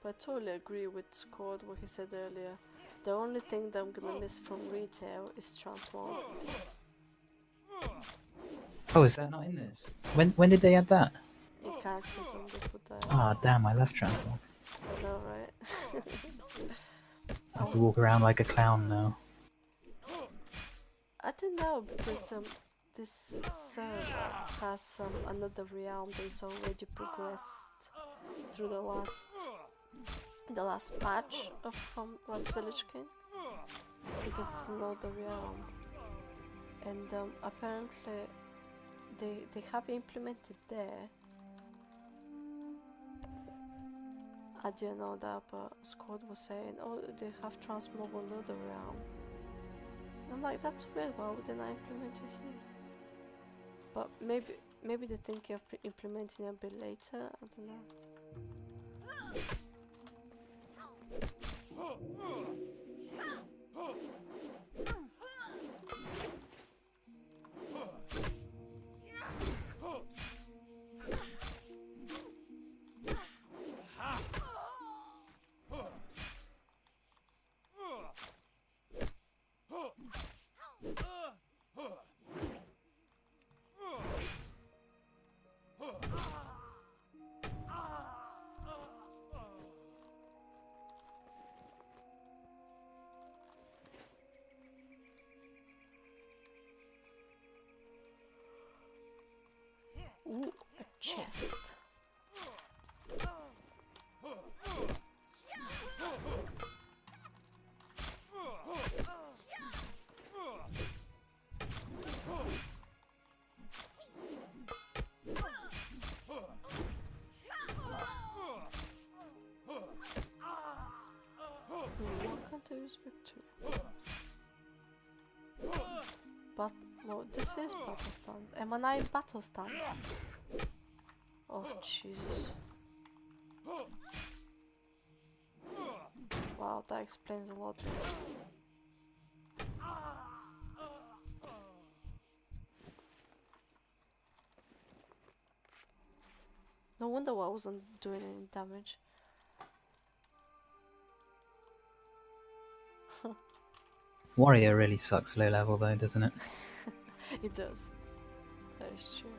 But I totally agree with Scott what he said earlier. The only thing that I'm gonna miss from retail is transmog. Oh, is that not in this? When did they add that? In characters and they put that. Ah, damn! I love transmog. I know, right? I have to walk around like a clown now. I don't know, because this server has another realm that is already progressed through the last patch of WOTLK, because it's another realm, and apparently they have implemented there. I didn't know that, but Scott was saying, oh, they have transmog on the other realm. I'm like, that's weird, why would they not implement it here? But maybe they're thinking of implementing it a bit later, I don't know. Ooh, a chest. Welcome to this victory. But no, this is battle stance. Am I not in battle stance? Oh Jesus! Wow, that explains a lot. No wonder I wasn't doing any damage. Warrior really sucks low level though, doesn't it? It does. That is true.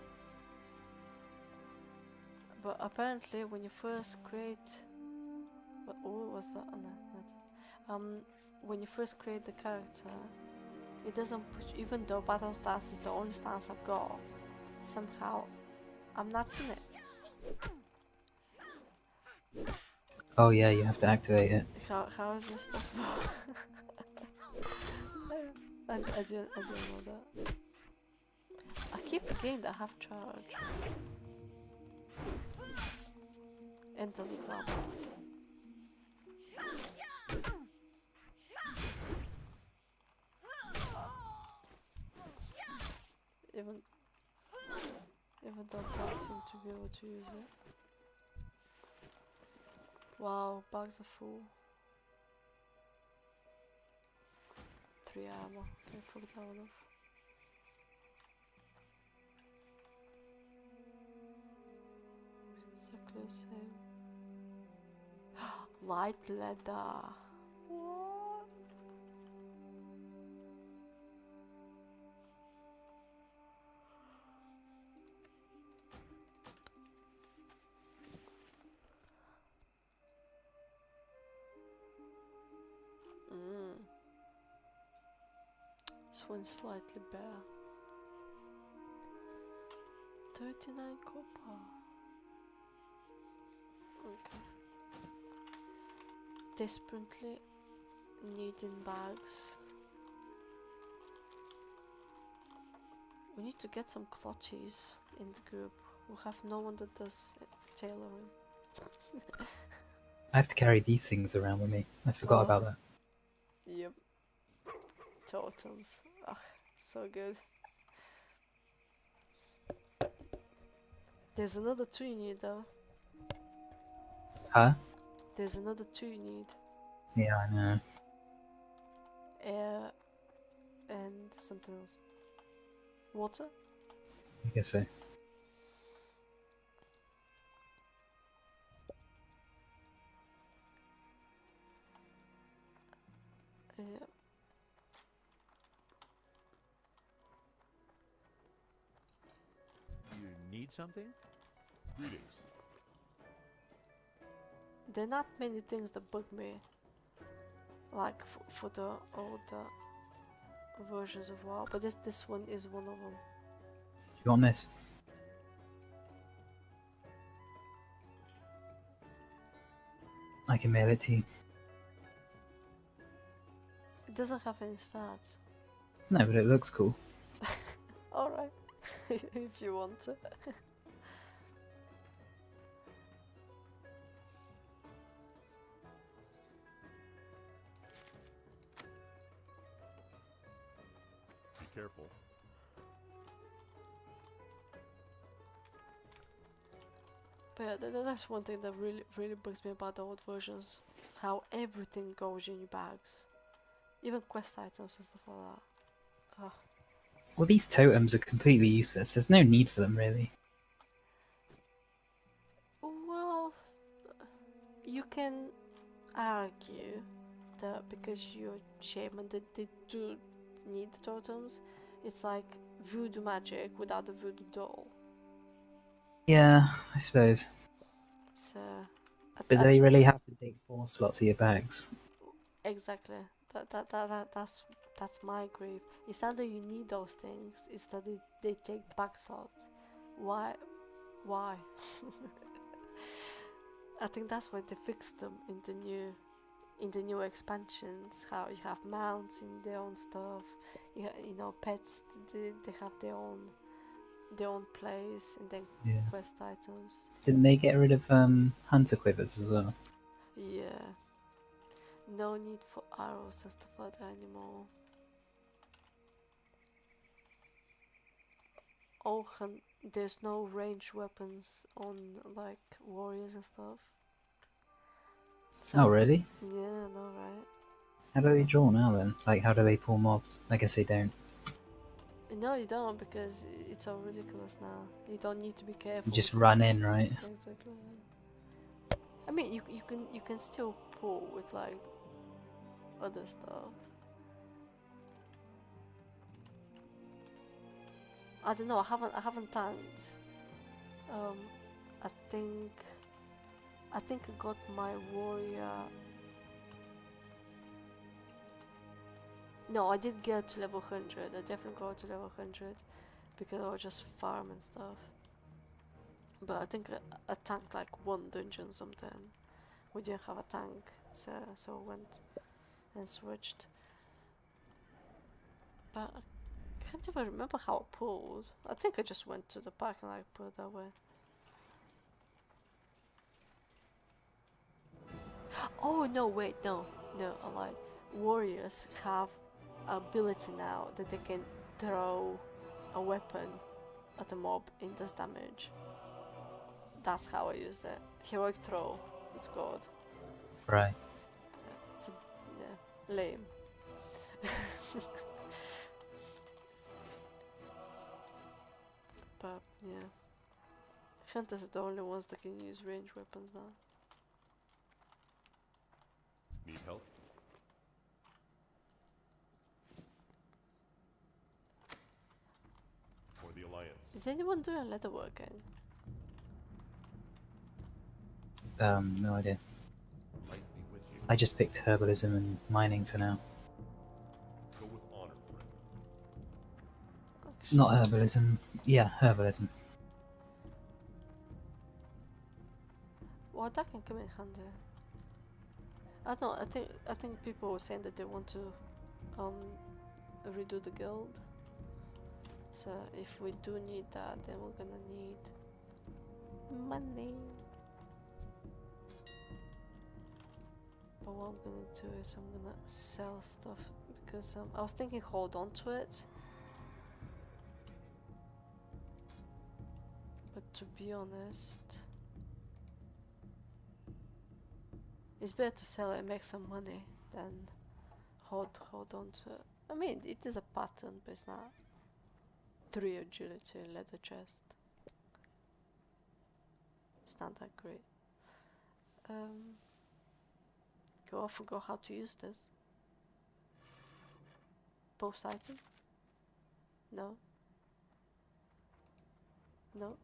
But apparently, when you first create, what was that? Oh, no, not. When you first create the character, it doesn't put. Even though battle stance is the only stance I've got, somehow I'm not in it. Oh yeah, you have to activate it. How is this possible? I didn't know that. I keep forgetting that I have charge. Enter the club. Even though I can't seem to be able to use it. Wow, bags are full. 3 ammo. Can I fuck that one off? Exactly the same. Light leather. What? This one's slightly bare. 39 copper. Okay. Desperately needing bags. We need to get some clutches in the group. We have no one that does tailoring. I have to carry these things around with me. I forgot about that. Yep. Totems. Ugh, so good. There's another 2 you need though. Huh? There's another 2 you need. Yeah, I know. Air and something else. Water? I guess so. Yeah. You need something? Greetings. There are not many things that bug me. Like for the older versions of WoW, but this one is one of them. You want this? I can mail it to you. It doesn't have any stats. No, but it looks cool. Alright, if you want to. Be careful. But yeah, that's one thing that really bugs me about the old versions. How everything goes in your bags. Even quest items and stuff like that. Ugh. Well, these totems are completely useless. There's no need for them, really. Well, you can argue that because you're shaman that they do need totems. It's like voodoo magic without the voodoo doll. Yeah, I suppose. So, But they really have to take 4 slots of your bags. exactly. That's my grief. It's not that you need those things. It's that they take back slots. Why Why? I think that's why they fixed them in the new expansions. How you have mounts in their own stuff. You know, pets. They have their own place, and then Yeah. quest items. Didn't they get rid of hunter quivers as well? Yeah. No need for arrows and stuff like that anymore. Oh, and there's no ranged weapons on like warriors and stuff. So, Oh, really? yeah, no, right? How do they draw now then? Like, how do they pull mobs? I guess they don't. No, you don't, because it's all ridiculous now. You don't need to be careful. You just run in, right? Exactly. I mean, you can still pull with like other stuff. I don't know. I haven't tanked. Um, I think I got my warrior. No, I did get to level 100. I definitely got to level 100 because I was just farm and stuff. But I think I tanked like one dungeon sometime. We didn't have a tank, so I went and switched. But I can't even remember how I pulled. I think I just went to the park and like put it that way. Oh no, wait, no, I lied. Warriors have ability now that they can throw a weapon at a mob and does damage. That's how I used it. Heroic throw, it's called. Right. Yeah, it's lame. But yeah, hunters are the only ones that can use ranged weapons now. Need help? For the Alliance. Is anyone doing leatherworking? No idea. Might be with you. I just picked herbalism and mining for now. Go with honor, friend. Actually, Not herbalism. Yeah, herbalism. well, that can come in handy. I don't know. I think people were saying that they want to redo the guild. So if we do need that, then we're gonna need money. But what I'm gonna do is I'm gonna sell stuff because I was thinking hold on to it. But to be honest, it's better to sell it and make some money than hold on to it. I mean, it is a pattern, but it's not 3 agility leather chest. It's not that great. I forgot how to use this. Post item? No. No.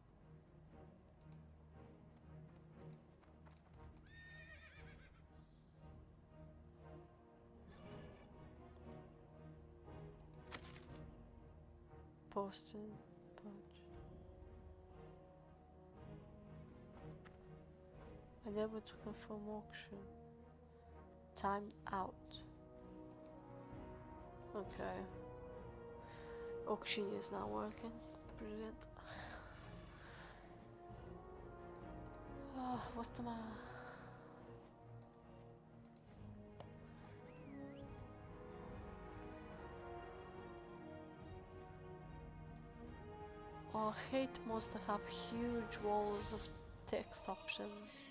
Posting. Punch. Unable to confirm auction. Timed out. Okay. Auction is not working. Brilliant. What's the matter? Oh, I hate mods that have huge walls of text options.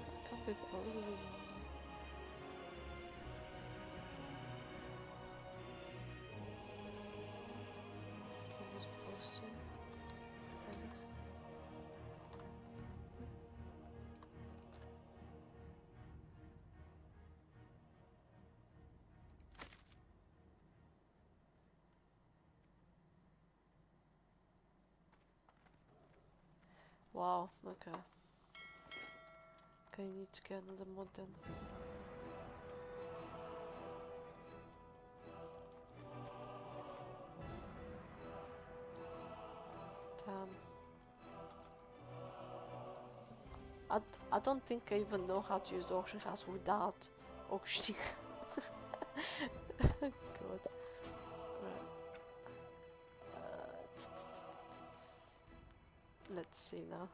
I can't be bothered with it. I was posting. Thanks. Wow, okay. Okay, I need to get another mod then. I don't think I even know how to use the auction house without auctioning. God. Right. Let's see now.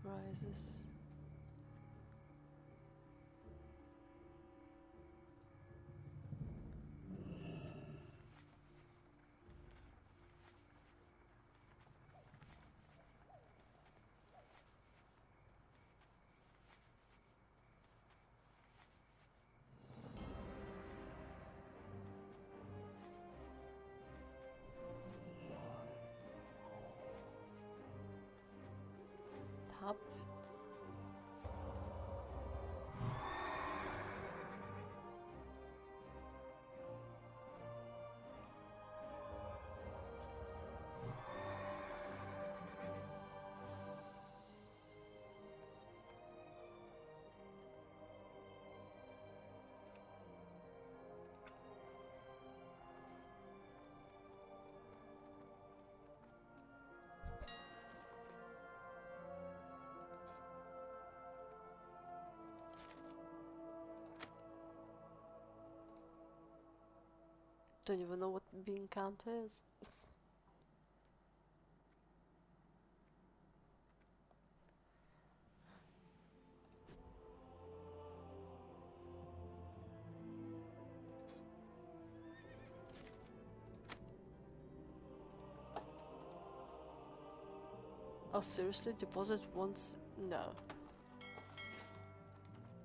Rises. Tablet. Don't even know what bean count is. Oh, seriously? Deposit once? No.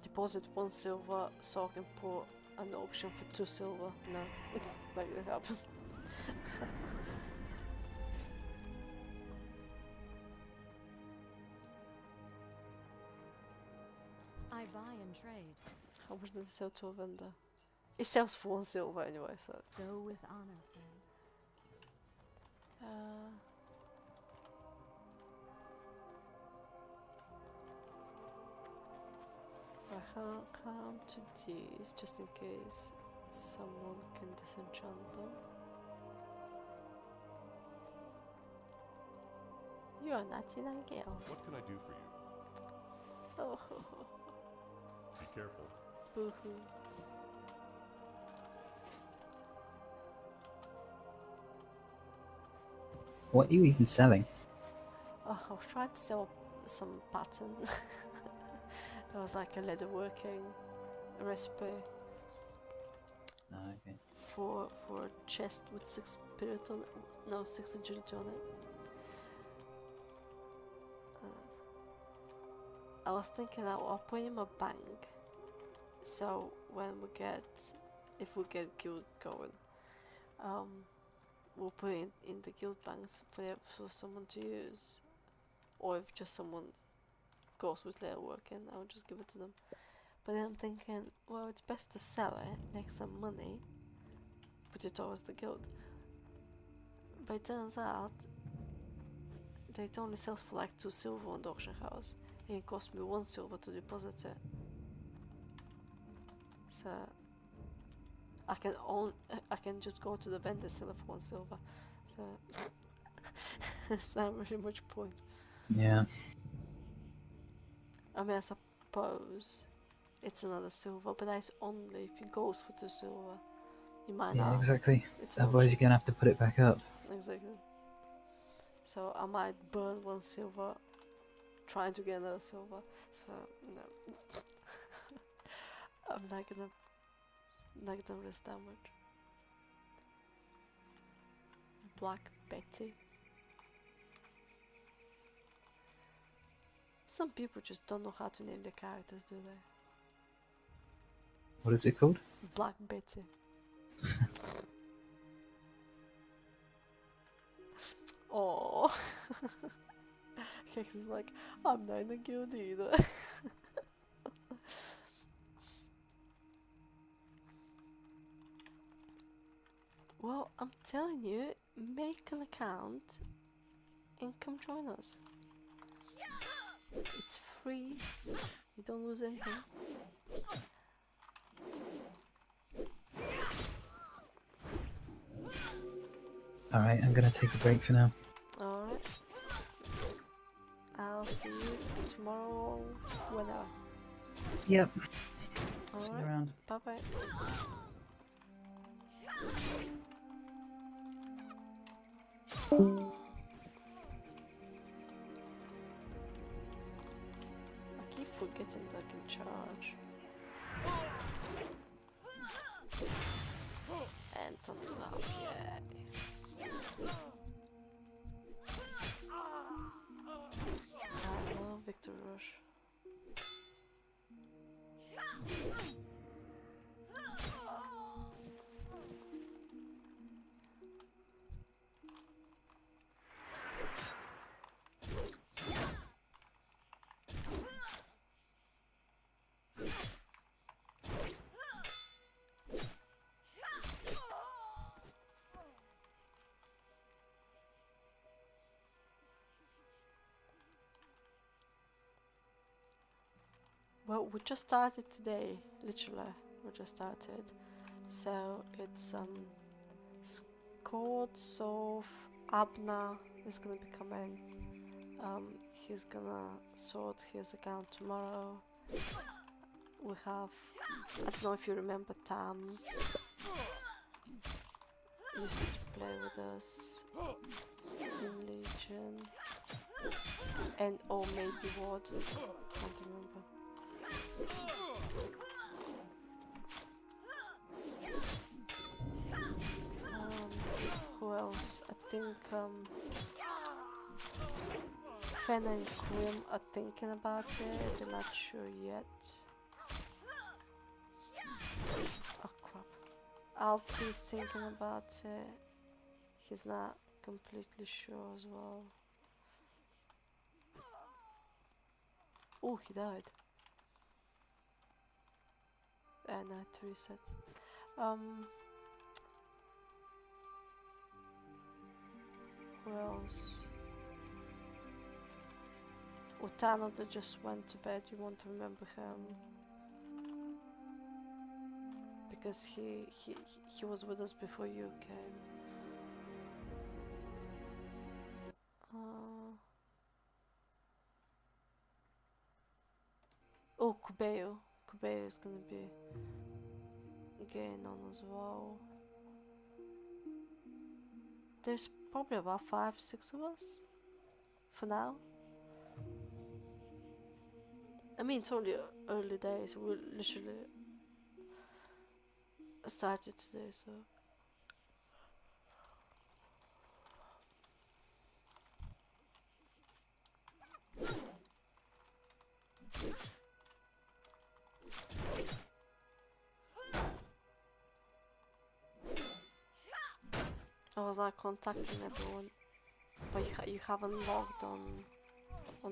Deposit 1 silver so I can put an auction for 2 silver. No. Not gonna happen. I buy and trade. How much does it sell to a vendor? It sells for 1 silver anyway, so. Go with honor, friend. I can't come to these just in case someone can disenchant them. You're a naughty girl. What can I do for you? Oh, Be careful. boo-hoo. What are you even selling? Oh, I was trying to sell some pattern. It was like a leatherworking recipe Oh, okay. for a chest with 6 spirit on it. No, 6 agility on it. I was thinking I'll put in my bank, so when if we get guild going, we'll put it in the guild banks for someone to use, or if just someone goes with leatherworking, I'll just give it to them. But then I'm thinking, well, it's best to sell it, make some money, put it towards the guild. But it turns out that it only sells for like 2 silver on the auction house, and it cost me 1 silver to deposit it. So I can just go to the vendor, sell it for 1 silver. So it's not really much point. Yeah. I mean, I suppose it's another silver, but that's only if it goes for 2 silver. You might Yeah, not. exactly. It's Otherwise, you're gonna have to put it back up. exactly. So I might burn 1 silver trying to get another silver. So no, I'm not gonna risk that much. Black Betty. Some people just don't know how to name their characters, do they? What is it called? Black Betty. Oh, Hex is like, I'm not in a guild either. Well, I'm telling you, make an account and come join us. It's free. You don't lose anything. Alright, I'm gonna take a break for now. Alright. I'll see you tomorrow, whenever. Yep. See you Alright. around. Bye bye. I keep forgetting that I can charge. And on the club, yeah. I love Victor Rush. Well, we just started today, literally. We just started. So it's Scott, Soph, Abna is gonna be coming. He's gonna sort his account tomorrow. We have, I don't know if you remember Tams. Used to play with us in Legion. And or maybe Ward, can't remember. Who else? I think Fen and Grim are thinking about it, they're not sure yet. Oh crap. Alfie's thinking about it. He's not completely sure as well. Oh, he died. And I had to reset. Who else? Utano that just went to bed, you won't remember him. Because he was with us before you came. Oh, Kubeo. Kubeo is gonna be getting on as well. There's probably about 5-6 of us for now. I mean, it's only early days. We literally started today, so. I was like contacting everyone, but you haven't logged on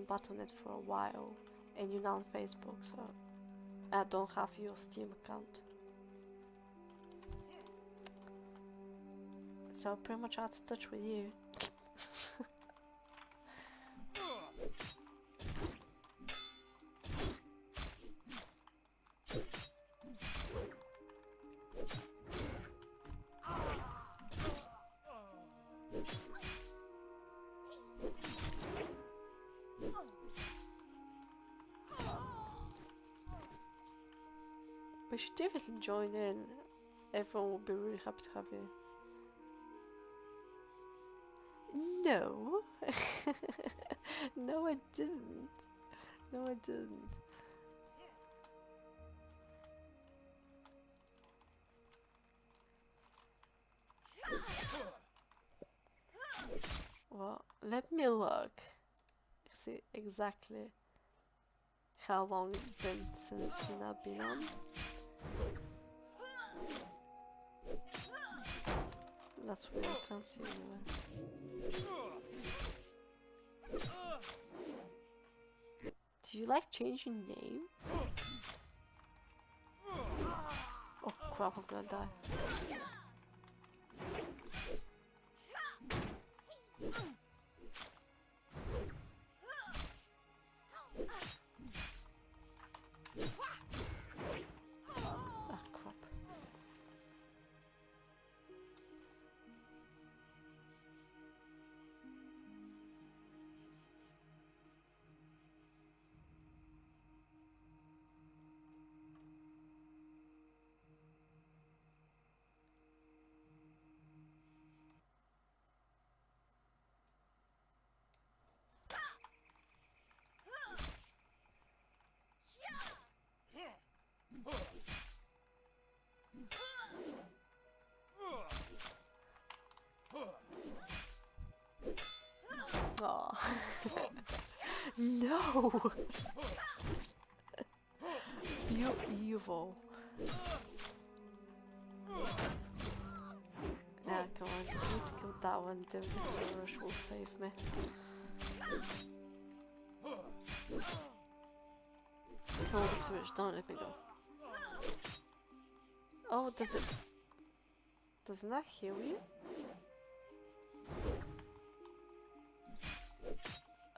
Battle.net for a while, and you're not on Facebook, so I don't have your Steam account. So pretty much out of touch with you. But you should definitely join in. Everyone will be really happy to have you. No. No, I didn't. No, I didn't. Well, let me look. See exactly how long it's been since you've not been on. That's weird, I can't see anywhere. Do you like changing name? Oh crap, I'm gonna die. Ah crap. Aw. No! You evil. Nah, come on, just need to kill that one, then Victor Rush will save me. Come on, Victor Rush, don't let me go. Oh, doesn't that heal you?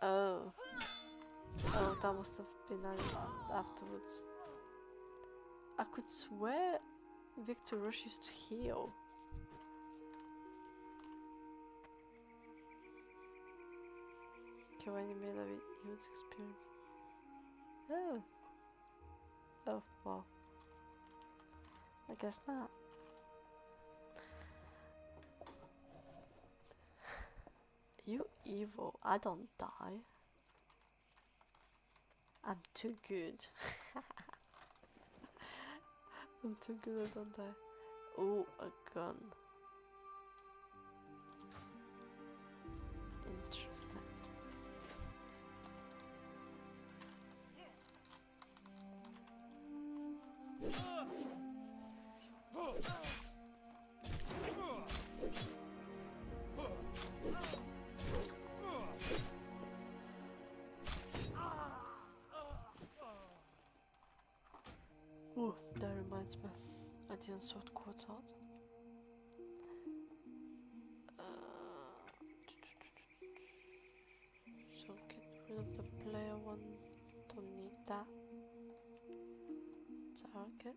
Oh. Oh, that must have been afterwards. I could swear Victor Rush used to heal. Okay, when you made a huge experience. Oh. Oh, wow. I guess not. You evil. I don't die. I'm too good. I'm too good, I don't die. Oh, a gun. Interesting. Oh, that reminds me. I didn't sort quotes out. So get rid of the player one. Don't need that. Target.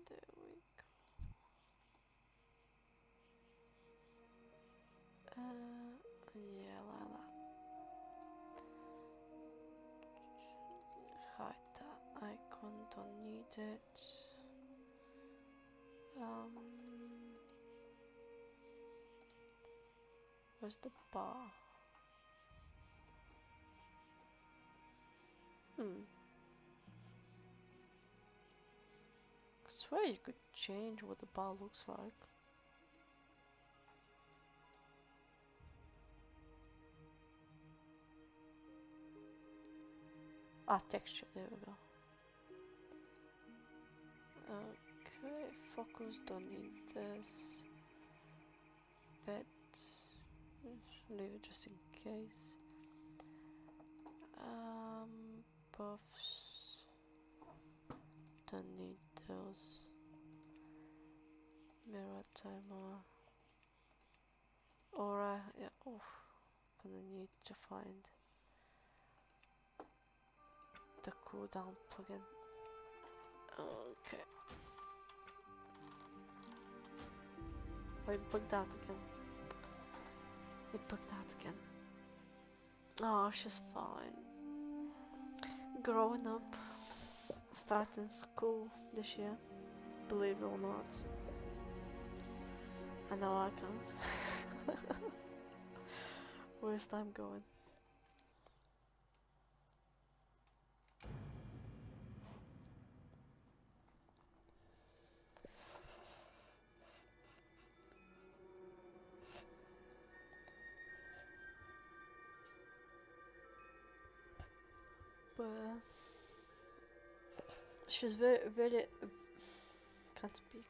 There we go. Yeah, like that. Hide that icon, don't need it. Where's the bar? I swear you could change what the bar looks like. Ah, texture, there we go. Okay, focus, don't need this. Bed, leave it just in case. Buffs, don't need those. Mirror timer. Aura, yeah, oh, gonna need to find the cooldown plugin. Okay. Oh, it bugged out again. It bugged out again. Oh, she's fine. growing up, starting school this year, believe it or not. I know I can't. Where's time going? But she's very can't speak.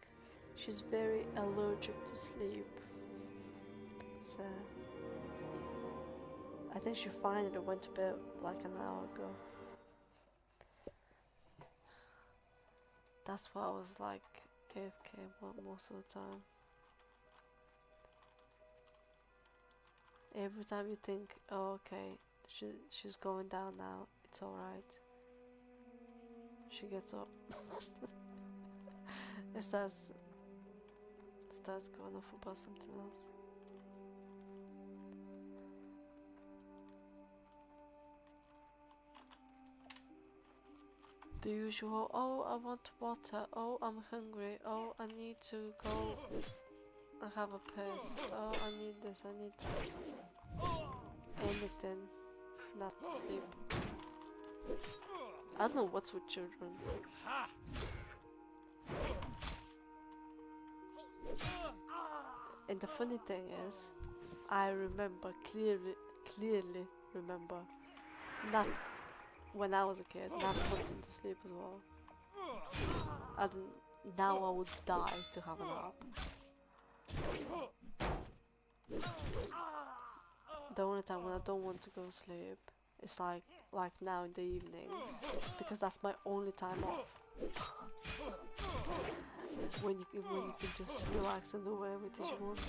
She's very allergic to sleep. So I think she finally went to bed like an hour ago. That's why I was like AFK most of the time. Every time you think, oh, okay, she's going down now, it's alright. She gets up. It starts going off about something else. The usual, oh, I want water, oh, I'm hungry, oh, I need to go and have a piss, oh, I need this, I need that. Anything, not to sleep. I don't know what's with children. And the funny thing is, I remember clearly remember, not when I was a kid, not wanting to sleep as well. Now I would die to have a nap. The only time when I don't want to go to sleep is like now in the evenings, because that's my only time off. when you can just relax and do whatever it is you want.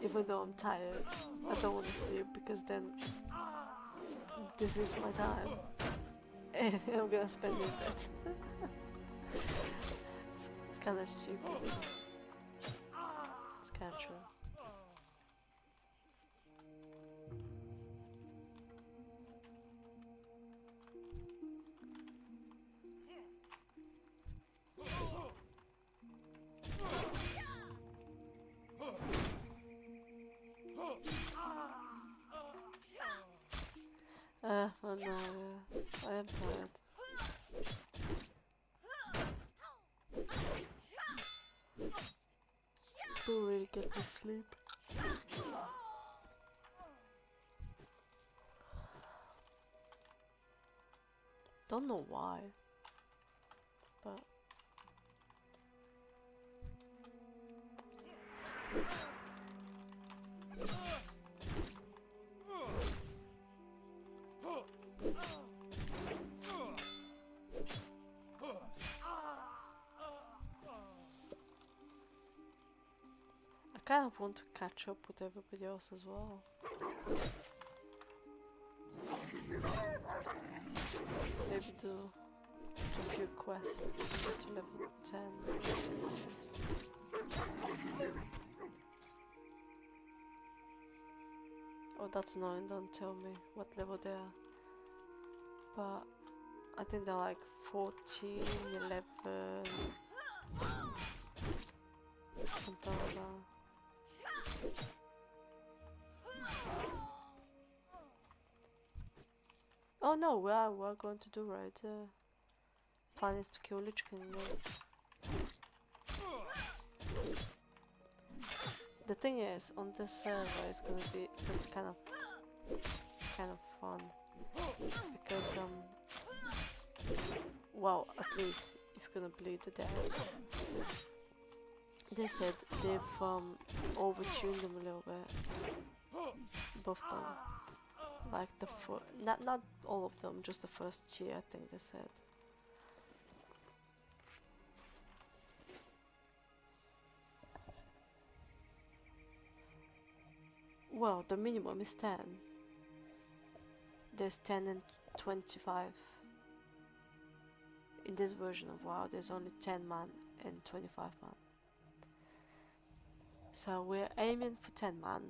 Even though I'm tired, I don't want to sleep, because then this is my time and I'm gonna spend it in bed. It's kind of stupid. It's kind of true. Oh no, I am tired. Don't really get much sleep. Don't know why, but I kind of want to catch up with everybody else as well. Maybe do a few quests to get to level 10. Oh, that's annoying, don't tell me what level they are. But I think they're like 14, 11, something like that. Oh no, we're going to do right. Plan is to kill Lich King again. The thing is, on this server, it's gonna be kind of fun, because well, at least if you're gonna believe the devs, they said they've overtuned them a little bit, both them. Like not all of them, just the first tier, I think they said. Well, the minimum is 10. There's 10 and 25. In this version of WoW, there's only 10 man and 25 man. So we're aiming for 10 man.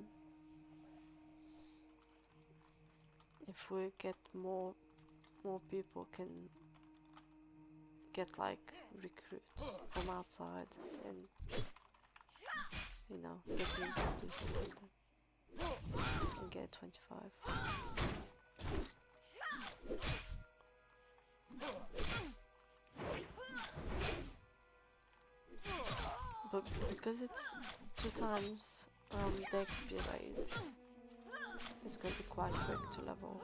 if we get more people can get like recruits from outside and you know get introduced or something and get 25. But because it's 2 times the XP rate, it's gonna be quite quick to level.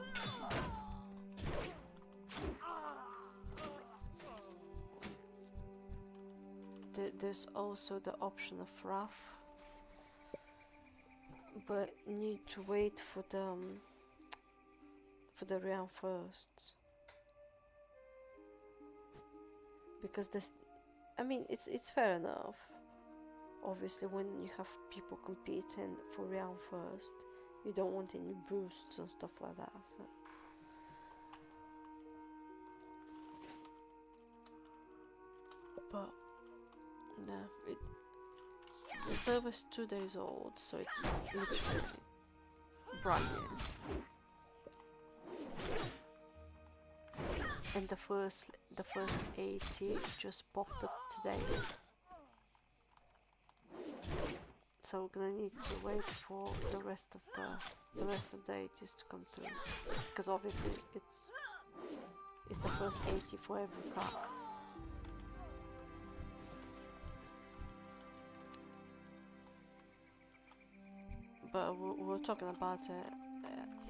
There's also the option of rough, but you need to wait for the round first, because this, I mean, it's fair enough. Obviously, when you have people competing for round first, you don't want any boosts and stuff like that. So. But no, the server's 2 days old, so it's literally brand new. And the first 80 just popped up today. So we're gonna need to wait for the rest of the 80s to come through, because obviously it's the first 80 for every class. But we're talking about it.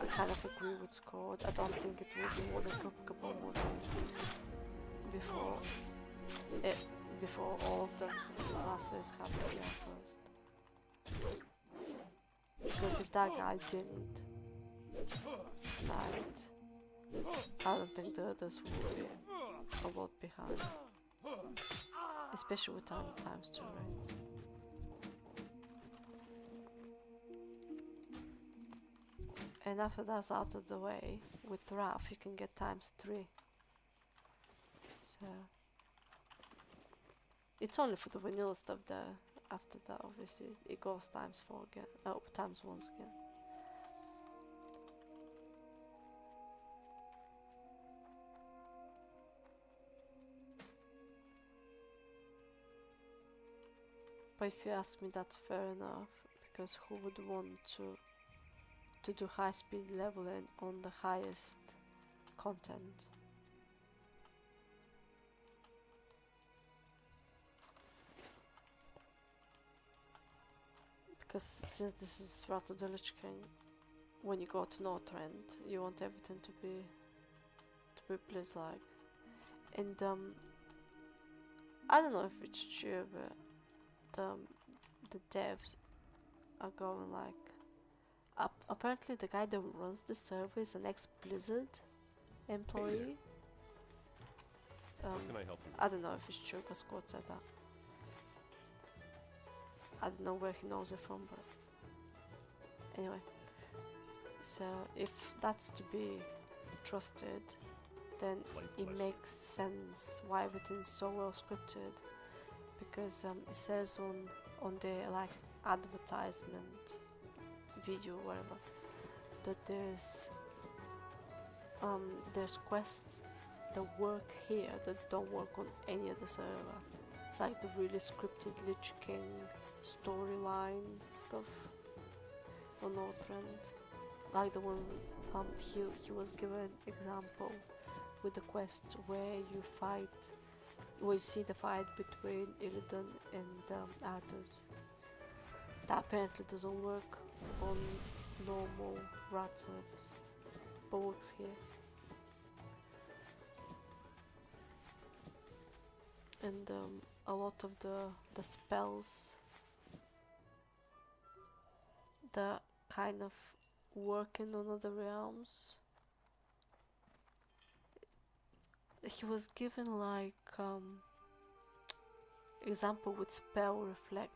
I kind of agree with Scott. I don't think it will be more than a couple more days before all of the classes have to be first. Because if that guy didn't tonight, I don't think the others will be a lot behind, especially with times 2 rates. And after that's out of the way, with RAF you can get times 3. So it's only for the vanilla stuff there. After that, obviously, it goes times 4 again. Oh, times 1 again. But if you ask me, that's fair enough, because who would want to do high speed leveling on the highest content? Because since this is Wrath of the Lich King, when you go to Northrend, you want everything to be Blizz-like. And I don't know if it's true, but the devs are going like, apparently the guy that runs the server is an ex-Blizzard employee. How can I help you? I don't know if it's true, but Scott said that. I don't know where he knows it from, but anyway. So if that's to be trusted, then it makes sense why everything's so well scripted, because it says on the like advertisement video or whatever that there's quests that work here that don't work on any other server. It's like the really scripted Lich King storyline stuff on Northrend, like the one he was given example with the quest where you see the fight between Illidan and Arthas. That apparently doesn't work on normal rat servers, but works here. And a lot of the spells that kind of work in other realms, he was given like example with spell reflect,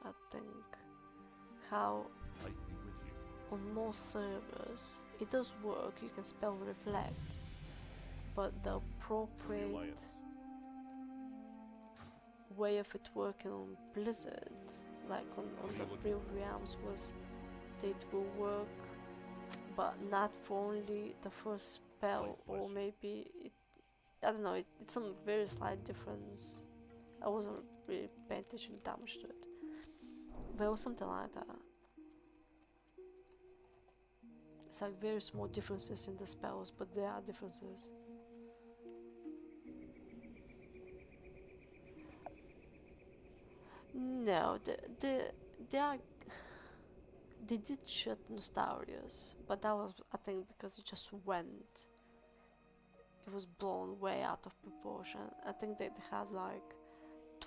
I think, how Might be with you. on most servers it does work, you can spell reflect, but the appropriate Alliance. way of it working on Blizzard, like on the real realms, was that it will work but not for only the first spell, or maybe it, I don't know. It's some very slight difference. I wasn't really paying attention that much to it, but it was something like that. It's like very small differences in the spells, but there are differences. No, they did shut Nostarius, but that was, I think, because it just went. It was blown way out of proportion. I think they had like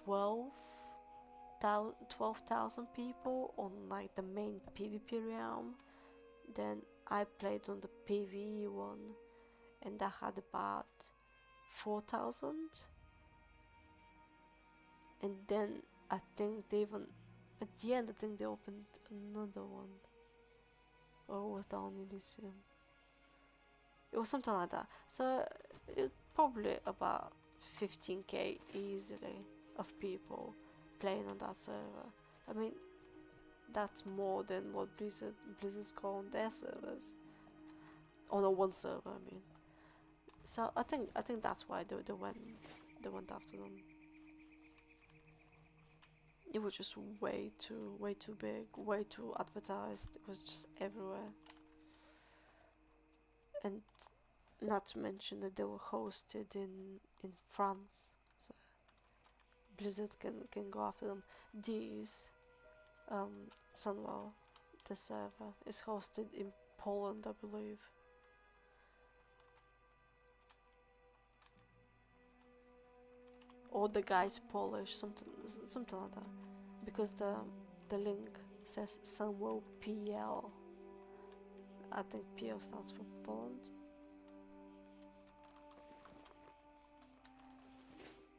12,000 people on like the main PvP realm. Then I played on the PvE one, and that had about 4,000. And then I think they even, at the end, I think they opened another one. Or was that on Elysium? It was something like that. So it probably about 15k easily of people playing on that server. I mean, that's more than what Blizzard's got on their servers. On a one server, I mean. So I think that's why they went after them. It was just way too big, way too advertised. It was just everywhere. And not to mention that they were hosted in France, so Blizzard can go after them. Sunwell, the server, is hosted in Poland, I believe. Or the guy's Polish, something like that, because the link says Sunwell PL. I think PL stands for Poland.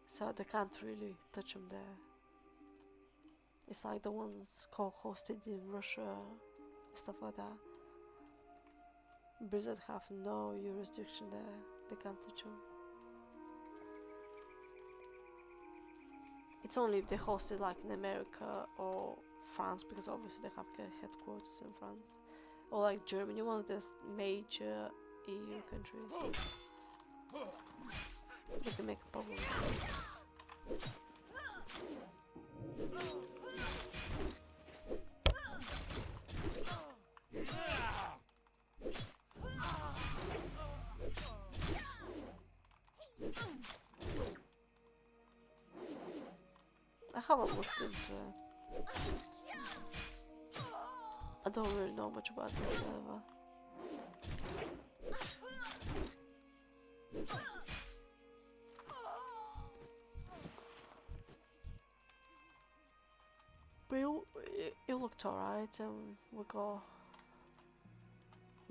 So they can't really touch them there. It's like the ones co-hosted in Russia, stuff like that. Blizzard have no jurisdiction there. They can't touch them. It's only if they host it like in America or France, because obviously they have headquarters in France. Or like Germany, one of the major EU countries. They can make a problem. I haven't looked into it. I don't really know much about this server. But it looked alright, and we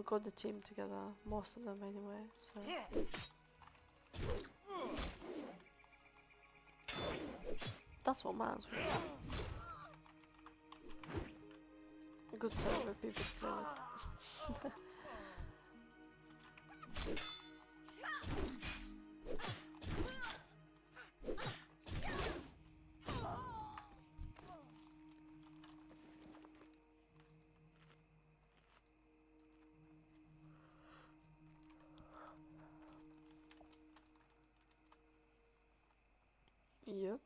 got the team together, most of them anyway, so. That's what matters, really. Good server, people play it. Yep.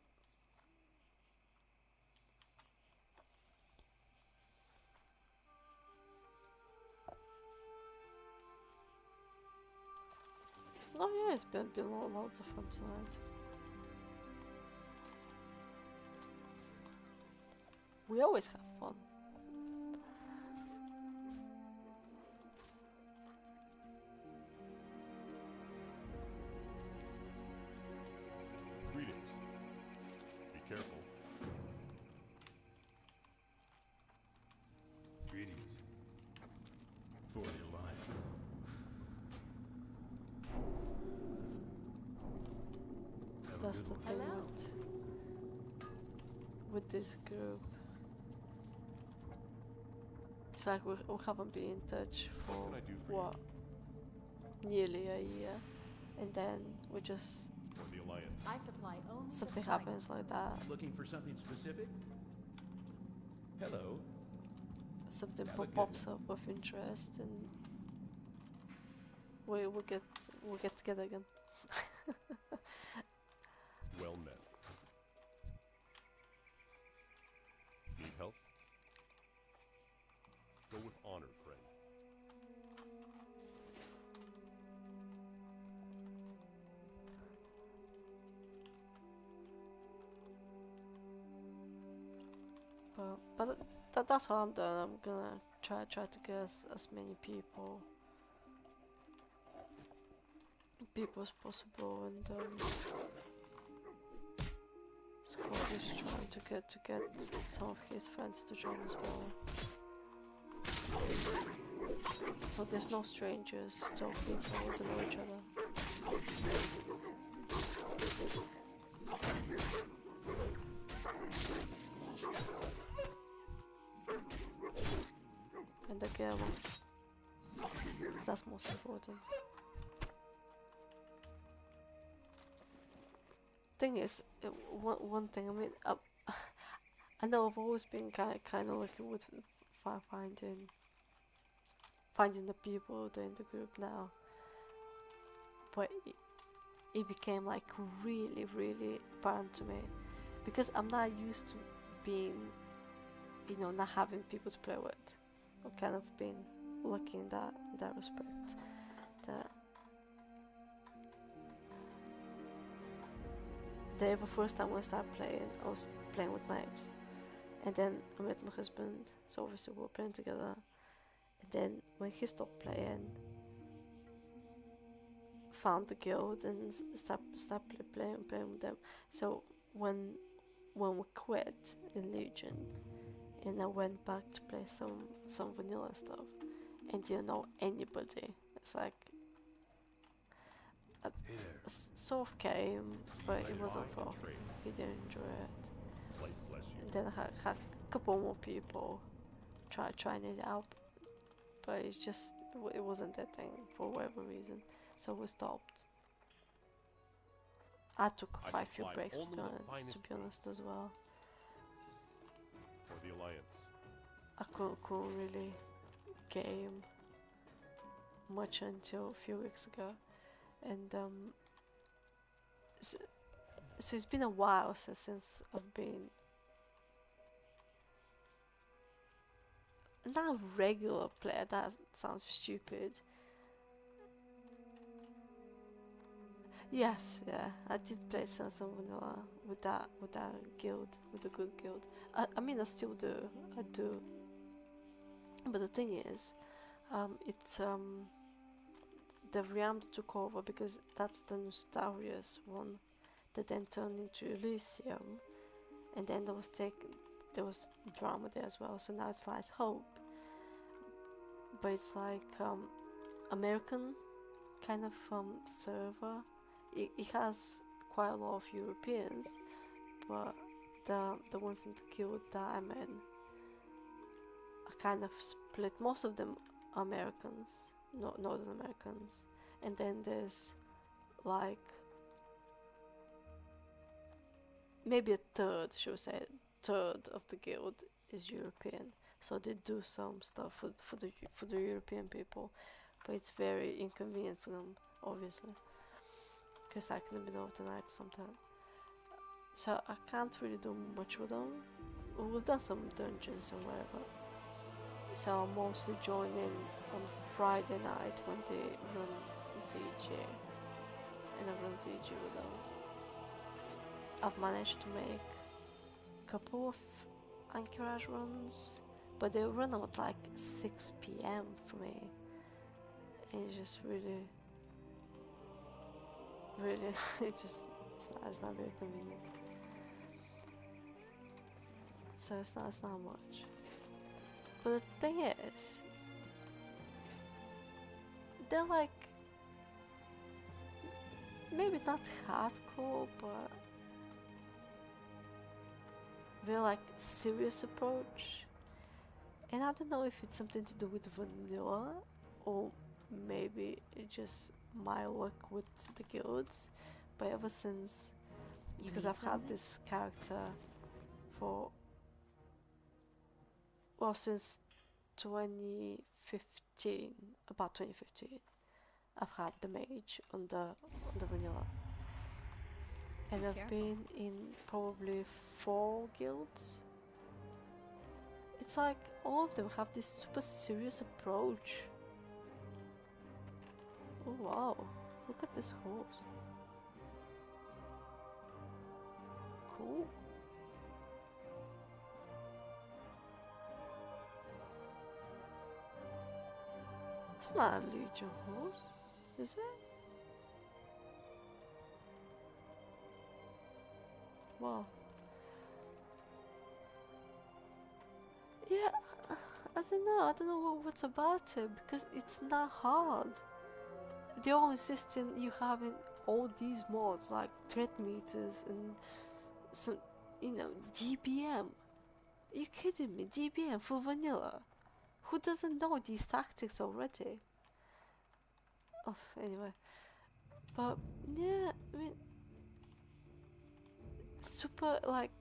Oh yeah, it's been loads of fun tonight. We always have fun. Greetings. Be careful. Greetings. For the Alliance. Have a That's good the one. thing with this group. It's like we haven't been in touch for What can I do for you? what? Nearly a year, and then we just For the Alliance. I supply only something the happens like that. Looking for something specific? Hello. Something Have a good pops up of interest, and we'll get together again. Well met. Need help? Go with honor, friend. But that's what I'm doing. I'm gonna try to get as many people as possible, and Scott is trying to get some of his friends to join as well. So there's no strangers, it's all people who don't know each other. And the girl, because that's most important. Thing is, one thing, I mean, I know I've always been kind of lucky with finding the people in the group now, but it became like really apparent to me, because I'm not used to being, you know, not having people to play with. I've kind of been lucky in that respect. That the ever first time I started playing, I was playing with my ex, and then I met my husband, so obviously we were playing together. And then when he stopped playing, found the guild and stopped playing with them. So when we quit in Legion, and I went back to play some vanilla stuff, and didn't know anybody. It's like Hey there. sort of came, but it wasn't for him. He didn't enjoy it. Light bless you. And then I had a couple more people trying it out, but it wasn't that thing for whatever reason, so we stopped. I took I quite a few supply breaks only the finest to be honest as well. For the Alliance. I couldn't really game much until a few weeks ago, and so it's been a while since I've been not a regular player. That sounds stupid. Yes, yeah, I did play some vanilla with that guild, with the good guild. I mean, I still do. I do. But the thing is, it's the realm that took over, because that's the Nostarius one that then turned into Elysium, and then there was drama there as well. So now it's like Hope, but it's like American kind of server. It has quite a lot of Europeans, but the ones in the guild that I'm in are kind of split. Most of them are Americans, Northern Americans, and then there's like maybe a third, should we say, third of the guild is European. So they do some stuff for the European people, but it's very inconvenient for them, obviously, because I can be middle of the night sometimes. So I can't really do much with them. We've done some dungeons and whatever. So I mostly join in on Friday night when they run ZG, and I run ZG with them. I've managed to make a couple of Anchorage runs, but they run at like 6 PM for me, and it's just really it's not very convenient. So it's not much. But the thing is, they're like maybe not hardcore, but very like serious approach. And I don't know if it's something to do with vanilla, or maybe it's just my luck with the guilds. But ever since, because I've had this character for, well, since 2015, about 2015, I've had the mage on the vanilla, and I've Careful. been in probably 4 guilds. It's like all of them have this super serious approach. Oh wow, look at this horse. Cool. It's not a Legion horse, is it? Wow. Yeah, I don't know what's about it, because it's not hard. They're all insisting you having all these mods like threat meters and some, DBM. Are you kidding me? DBM for vanilla? Who doesn't know these tactics already? Oh, anyway. But yeah, I mean, super like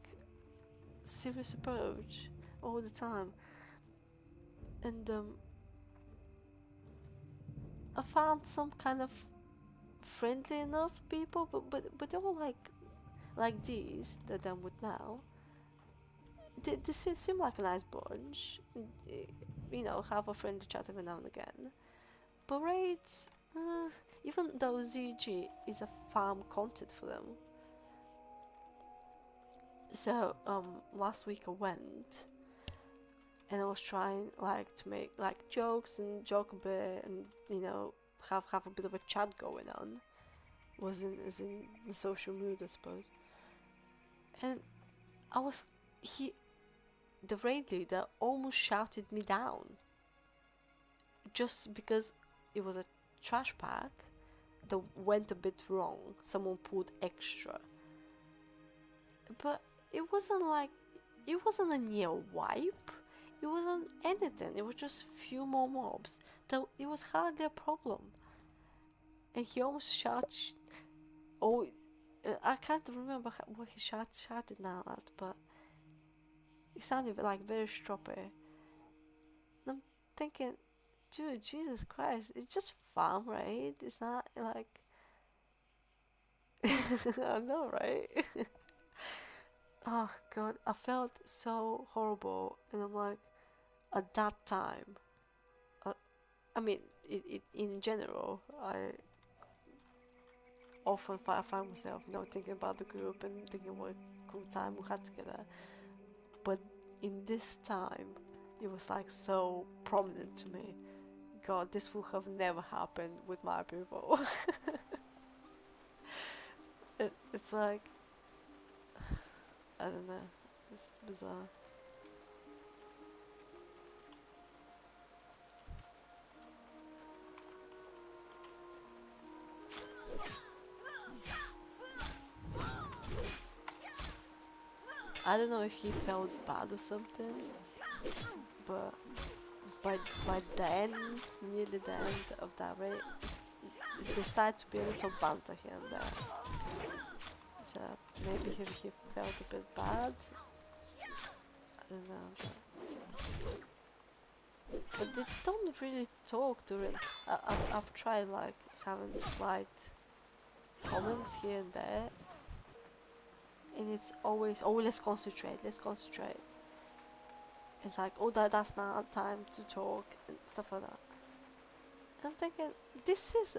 serious approach all the time, and I found some kind of friendly enough people, but they're all like these that I'm with now. They seem like a nice bunch, have a friendly chat every now and again. But raids, even though ZG is a farm content for them. So last week I went, and I was trying to make jokes and joke a bit, and have a bit of a chat going on. Was in the social mood, I suppose. And the raid leader almost shouted me down just because it was a trash pack that went a bit wrong. Someone pulled extra, but it wasn't a near wipe. It wasn't anything. It was just few more mobs. Though it was hardly a problem. And he almost shouted. I can't remember what he shouted now at, but it sounded very stroppy. And I'm thinking, dude, Jesus Christ, it's just farm, right? It's not like I know, right? Oh god, I felt so horrible, and I'm like, at that time, I mean, in general, I often find myself, thinking about the group and thinking what a cool time we had together. But in this time, it was so prominent to me. God, this would have never happened with my people. It's like, I don't know, it's bizarre. I don't know if he felt bad or something, but by the end, nearly the end of that race, there started to be a little banter here and there. So maybe he felt a bit bad. I don't know. But they don't really talk during. I've tried having slight comments here and there, and it's always, oh, let's concentrate. It's like, oh, that's not time to talk and stuff like that. I'm thinking,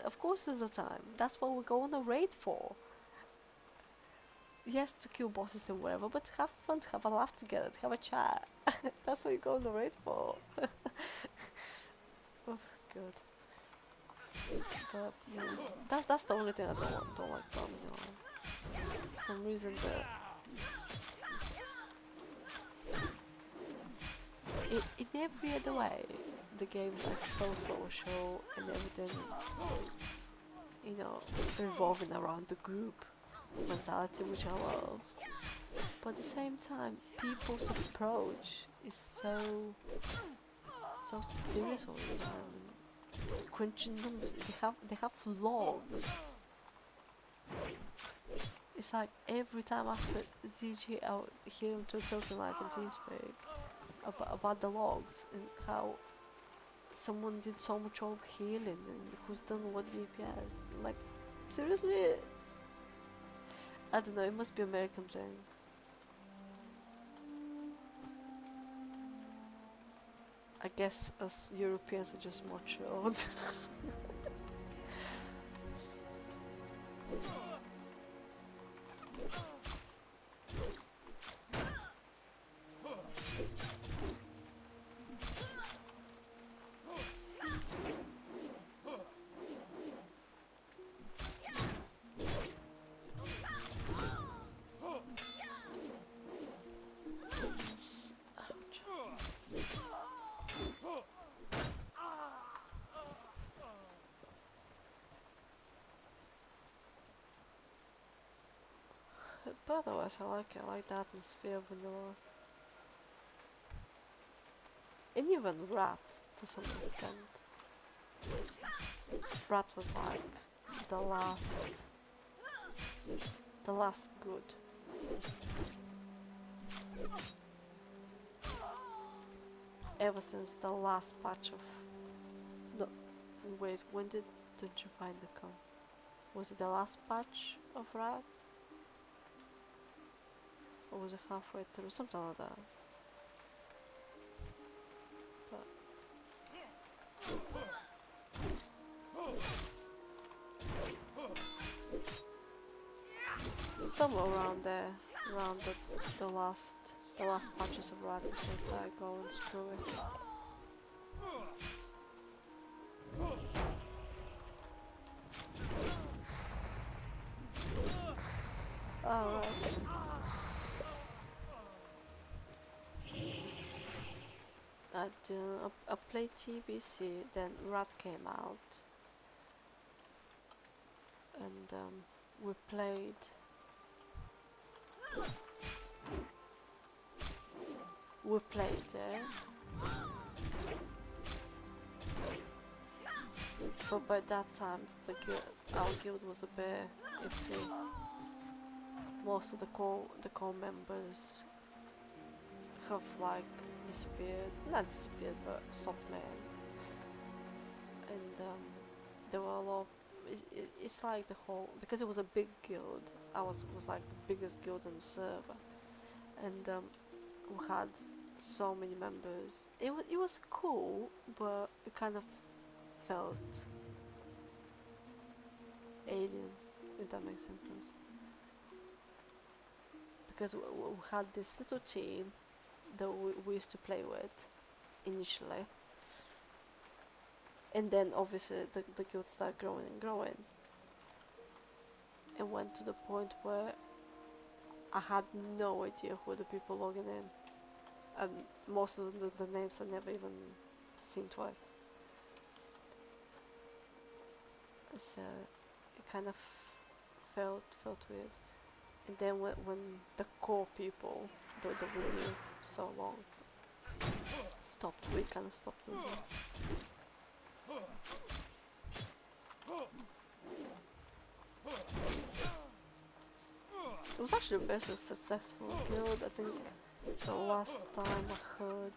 of course is the time. That's what we go on a raid for. Yes, to kill bosses and whatever, but to have fun, to have a laugh together, to have a chat. That's what you go on the raid for. Oh god. But yeah, that's the only thing I don't like about it. For some reason, in every other way, the game is so social and everything is, revolving around the group mentality, which I love. But at the same time, people's approach is so serious all the time. Crunching numbers, they have logs. It's like every time after ZG, I would hear him talking in TeamSpeak about the logs and how someone did so much of healing and who's done what DPS. Like, seriously? I don't know, it must be American thing. I guess us Europeans are just more chilled. But otherwise, I like it. I like the atmosphere of vanilla. And even Rat, to some extent. Rat was like the last good. Ever since the last patch of... No, wait, when did you find the con? Was it the last patch of Rat? Or was it halfway through? Something like that. But somewhere around there, around the last patches of Rat is when I started going screwy. Alright. I played TBC, then Rat came out, and we played. But by that time, our guild was a bit iffy. Most of the core members have like disappeared, not disappeared, but stopped playing. And there were a lot. It's like the whole, because it was a big guild. Was like the biggest guild on the server, and we had so many members. It was cool, but it kind of felt alien, if that makes sense. Because we had this little team that we used to play with initially, and then obviously the guild started growing and growing, and went to the point where I had no idea who the people logging in, and most of the names I never even seen twice. So it kind of felt weird. And then when the core people that we knew so long stopped, we kind of stopped as well. It was actually a very successful guild. I think the last time I heard,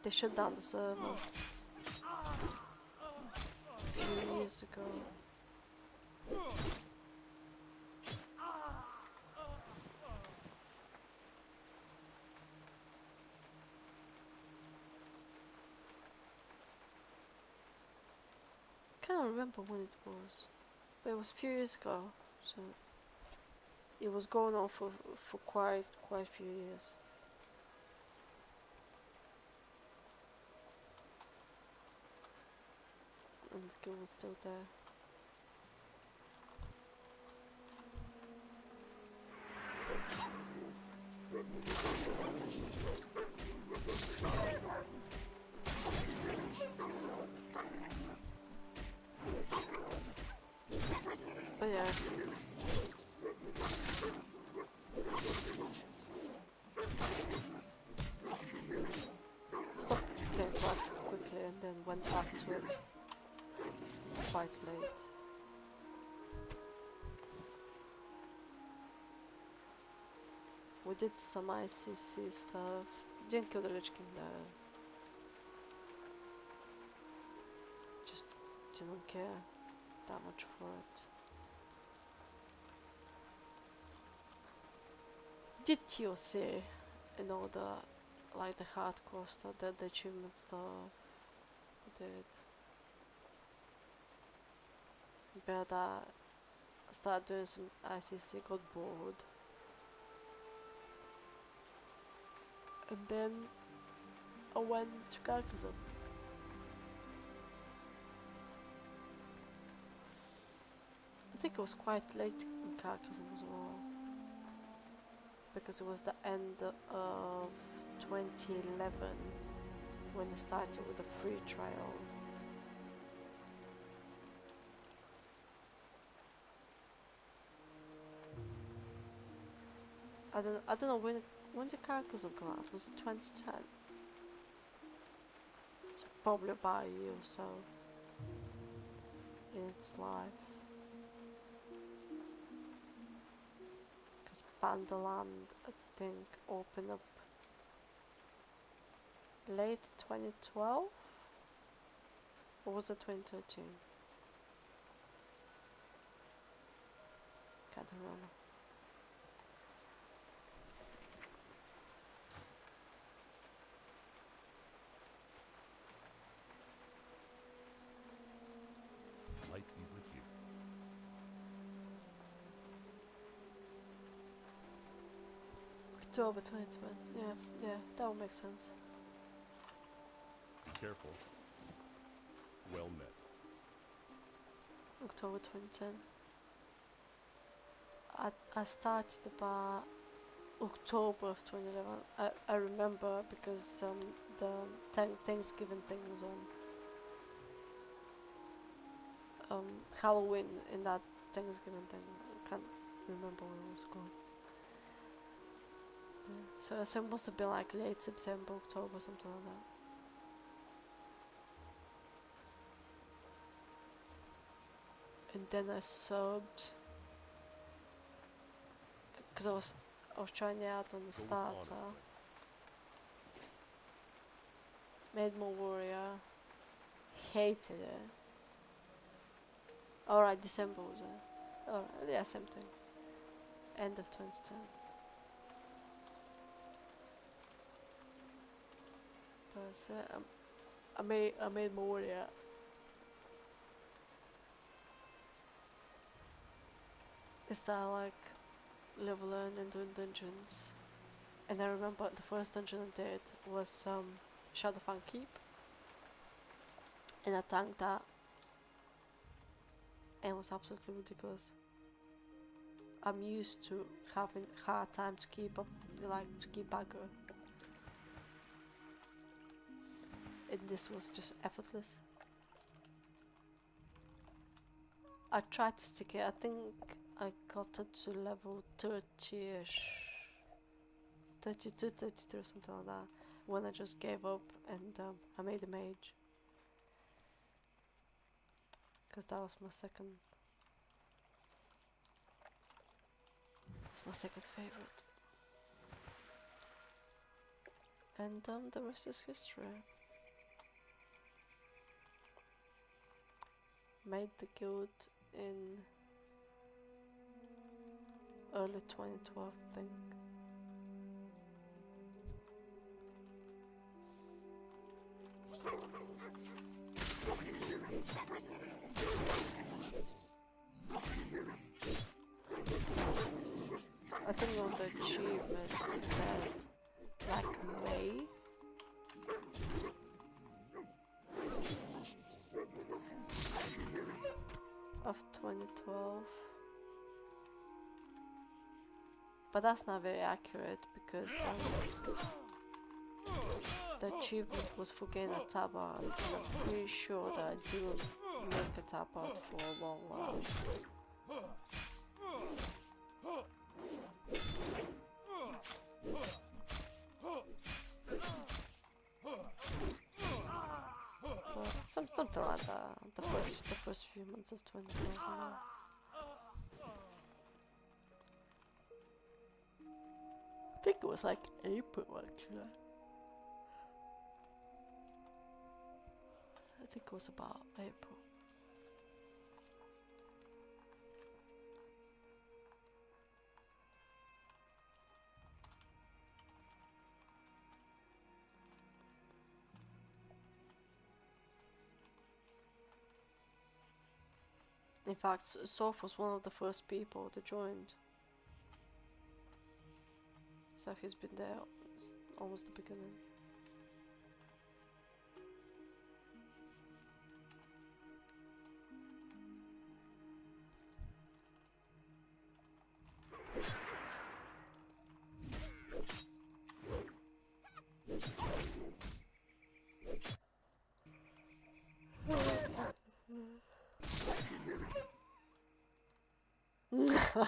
they shut down the server a few years ago. I can't remember when it was, but it was a few years ago, so it was going on for quite a few years. And the guild was still there. But yeah. Stopped playing back quickly and then went back to it quite late. We did some ICC stuff. Didn't kill the Lich King there. didn't care that much for it. Did you see, you know, the like the hardcore stuff, the achievement stuff? I did. But I started doing some ICC, got bored, and then I went to Catechism. I think it was quite late in Catechism as well, because it was the end of 2011 when I started with a free trial. I don't know when the Catechism come out. Was it 2010? So probably about a year or so in its life. Because Pandaland, I think, opened up late 2012? Or was it 2013? Can't remember. Light be with you. October 2020. Yeah, that would make sense. Be careful. Well met. October 2010. I started about October of 2011. I remember because the Thanksgiving thing was on Halloween in that Thanksgiving thing. I can't remember what it was called. Yeah. So it must have been like late September, October, something like that. And then I subbed because I was trying it out on the Go with honor, starter. friend. Made more warrior. Hated it. Alright, December was it? Alright, yeah, same thing. End of 2010. But I made more warrior. I started like leveling and doing dungeons. And I remember the first dungeon I did was Shadowfang Keep. And I tanked that. And it was absolutely ridiculous. I'm used to having hard time to keep up, like to keep aggro. And this was just effortless. I tried to stick it. I think I got it to level 30ish. 32, 33 or something like that. When I just gave up and I made a mage. Because that was my second. It's my second favorite. And the rest is history. Made the guild in early 2012, I think. I think on the achievement it said like May. Of 2012. But that's not very accurate because the achievement was for getting a tabard, and I'm pretty sure that I didn't make a tabard for a long while. But something like that. The first few months of 2012. I think it was like April actually. I think it was about April. In fact, Soph was one of the first people to join. So he's been there almost the beginning.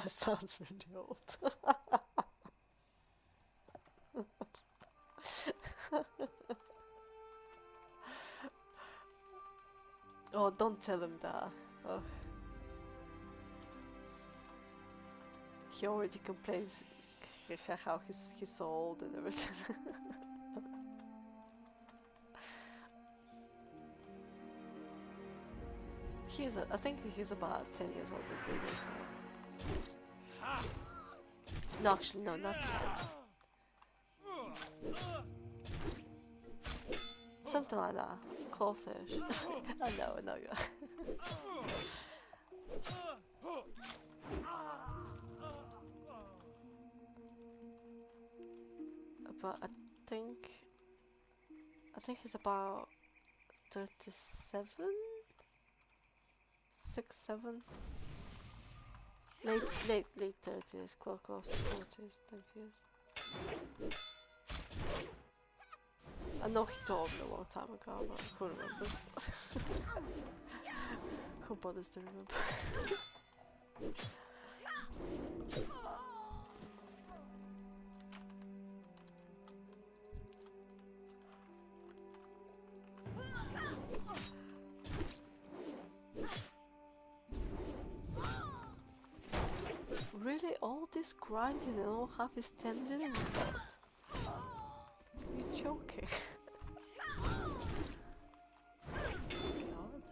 Sounds really old. Oh, don't tell him that. Oh. He already complains how he's old and everything. I think he's about 10 years older than me, so. No, actually, no, not 10. Something like that. Close-ish. I know you are. But I think he's about 37? 6, 7? Late 30s, close to 40s, I think he is. I know he told me a long time ago, but who remembers? Who bothers to remember? Really, all this grinding and all half is 10 million effort? You're joking. God.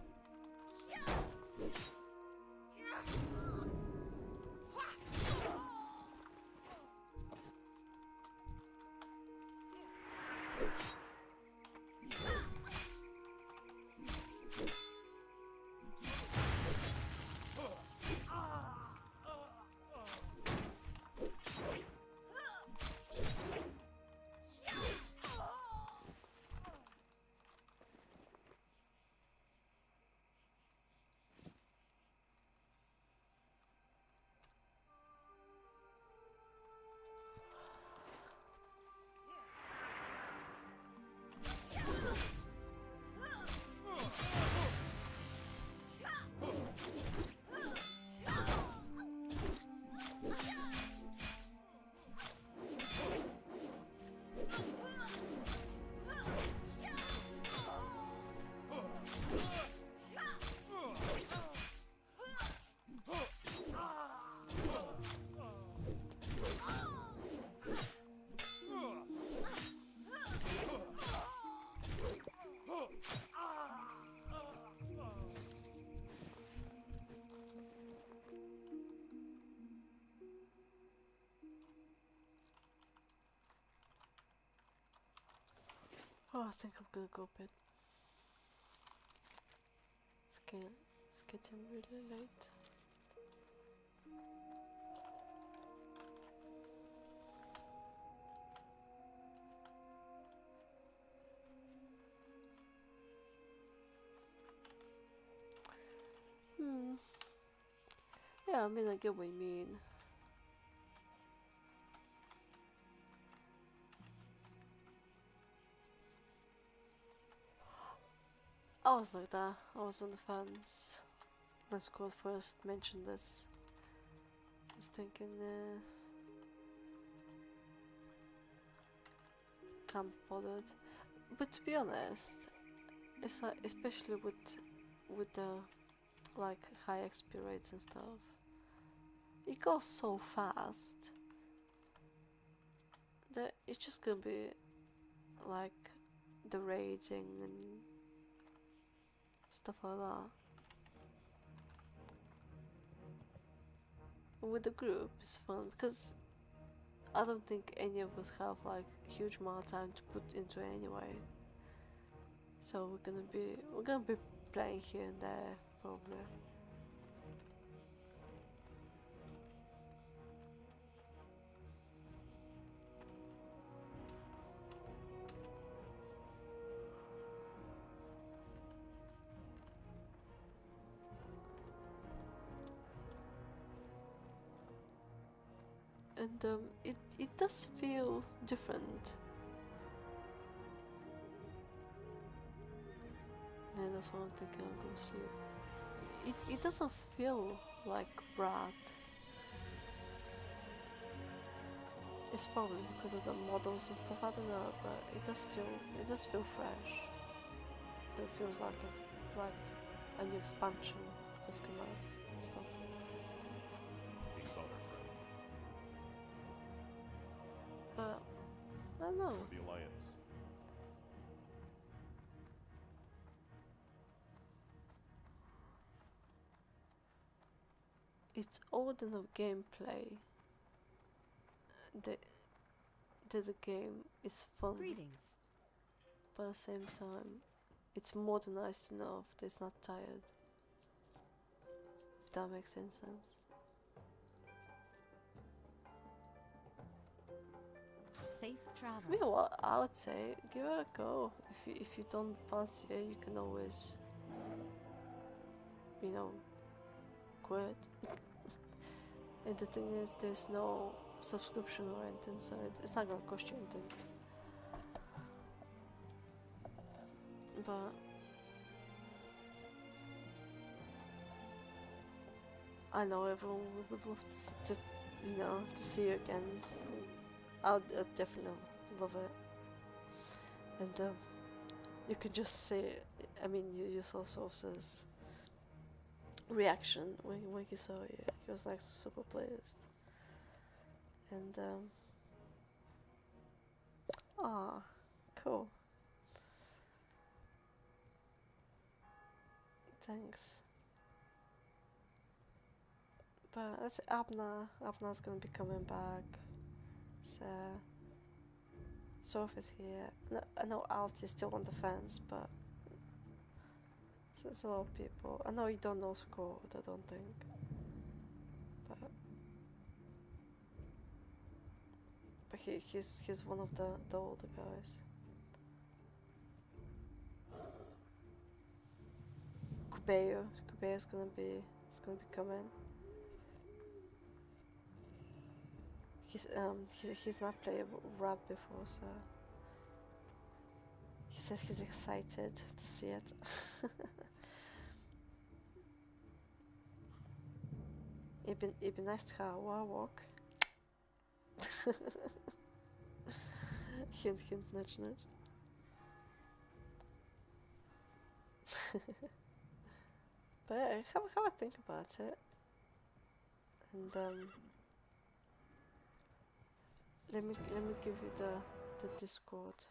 Oh, I think I'm gonna go bed. It's getting really late. Yeah, I mean, I get what you mean. I was like that. I was on the fence when Scott first mentioned this. I was thinking, can't be bothered. But to be honest, it's like, especially with the like high XP rates and stuff, it goes so fast that it's just gonna be like the raging and stuff like that. And with the group, it's fun because I don't think any of us have like huge amount of time to put into it anyway. So we're gonna be playing here and there probably. and it does feel different. Yeah, that's what I'm thinking. I'll go sleep. It doesn't feel like rat. It's probably because of the models and stuff. I don't know, but it does feel fresh. It feels like a new expansion has come out and stuff. Things on our friend. But I don't know. The Alliance. It's old enough gameplay that the game is fun, Greetings. but at the same time, it's modernized enough that it's not tired. If that makes any sense. Safe travels. You know what? I would say give it a go. If you don't fancy it, you can always, you know, quit. And the thing is, there's no subscription or anything, so it's not gonna cost you anything. But I know everyone would love to you know, to see you again. I'd definitely love it. And you can just see. I mean, you saw Source's reaction when he saw you. He was like super pleased. And cool. Thanks. But that's Abna. Abna's gonna be coming back. So Soph is here. No, I know Alt is still on the fence, but there's a lot of people. I know you don't know Scored, I don't think. But he's one of the older guys. Kubeo's gonna be coming. He's not played Rat before, so he says he's excited to see it. It'd be nice to have a walk. Hint, hint, nudge, nudge. But yeah, have a think about it. And let me give you the Discord.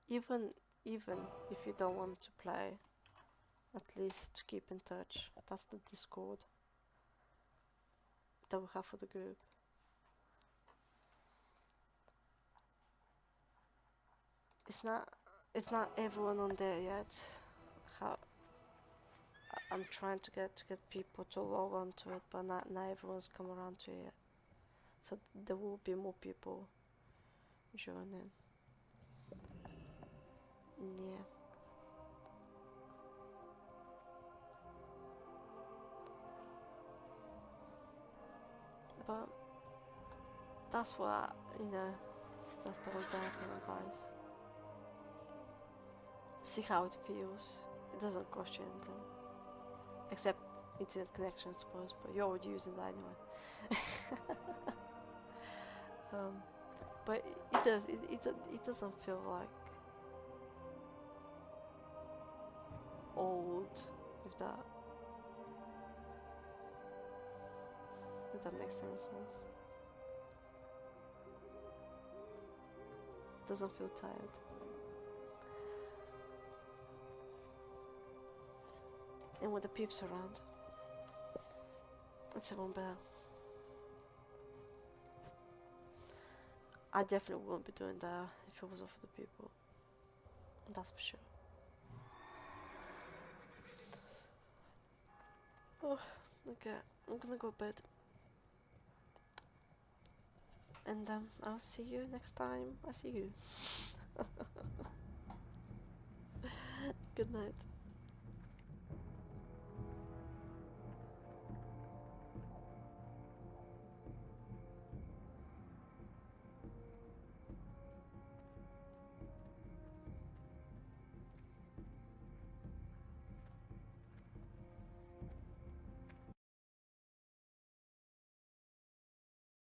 Even if you don't want to play, at least to keep in touch. That's the Discord that we have for the group. It's not everyone on there yet. I'm trying to get people to log on to it, but not everyone's come around to it yet. So there will be more people joining. Yeah. But that's what, you know, that's the whole thing I can advise. See how it feels. It doesn't cost you anything. Except internet connection, I suppose, but you're already using that anyway. But it doesn't feel like old, if that makes any sense. Doesn't feel tired. And with the peeps around, it's even better. I definitely wouldn't be doing that if it wasn't for the people. That's for sure. Oh, okay. I'm gonna go to bed. And I'll see you next time I see you. Good night.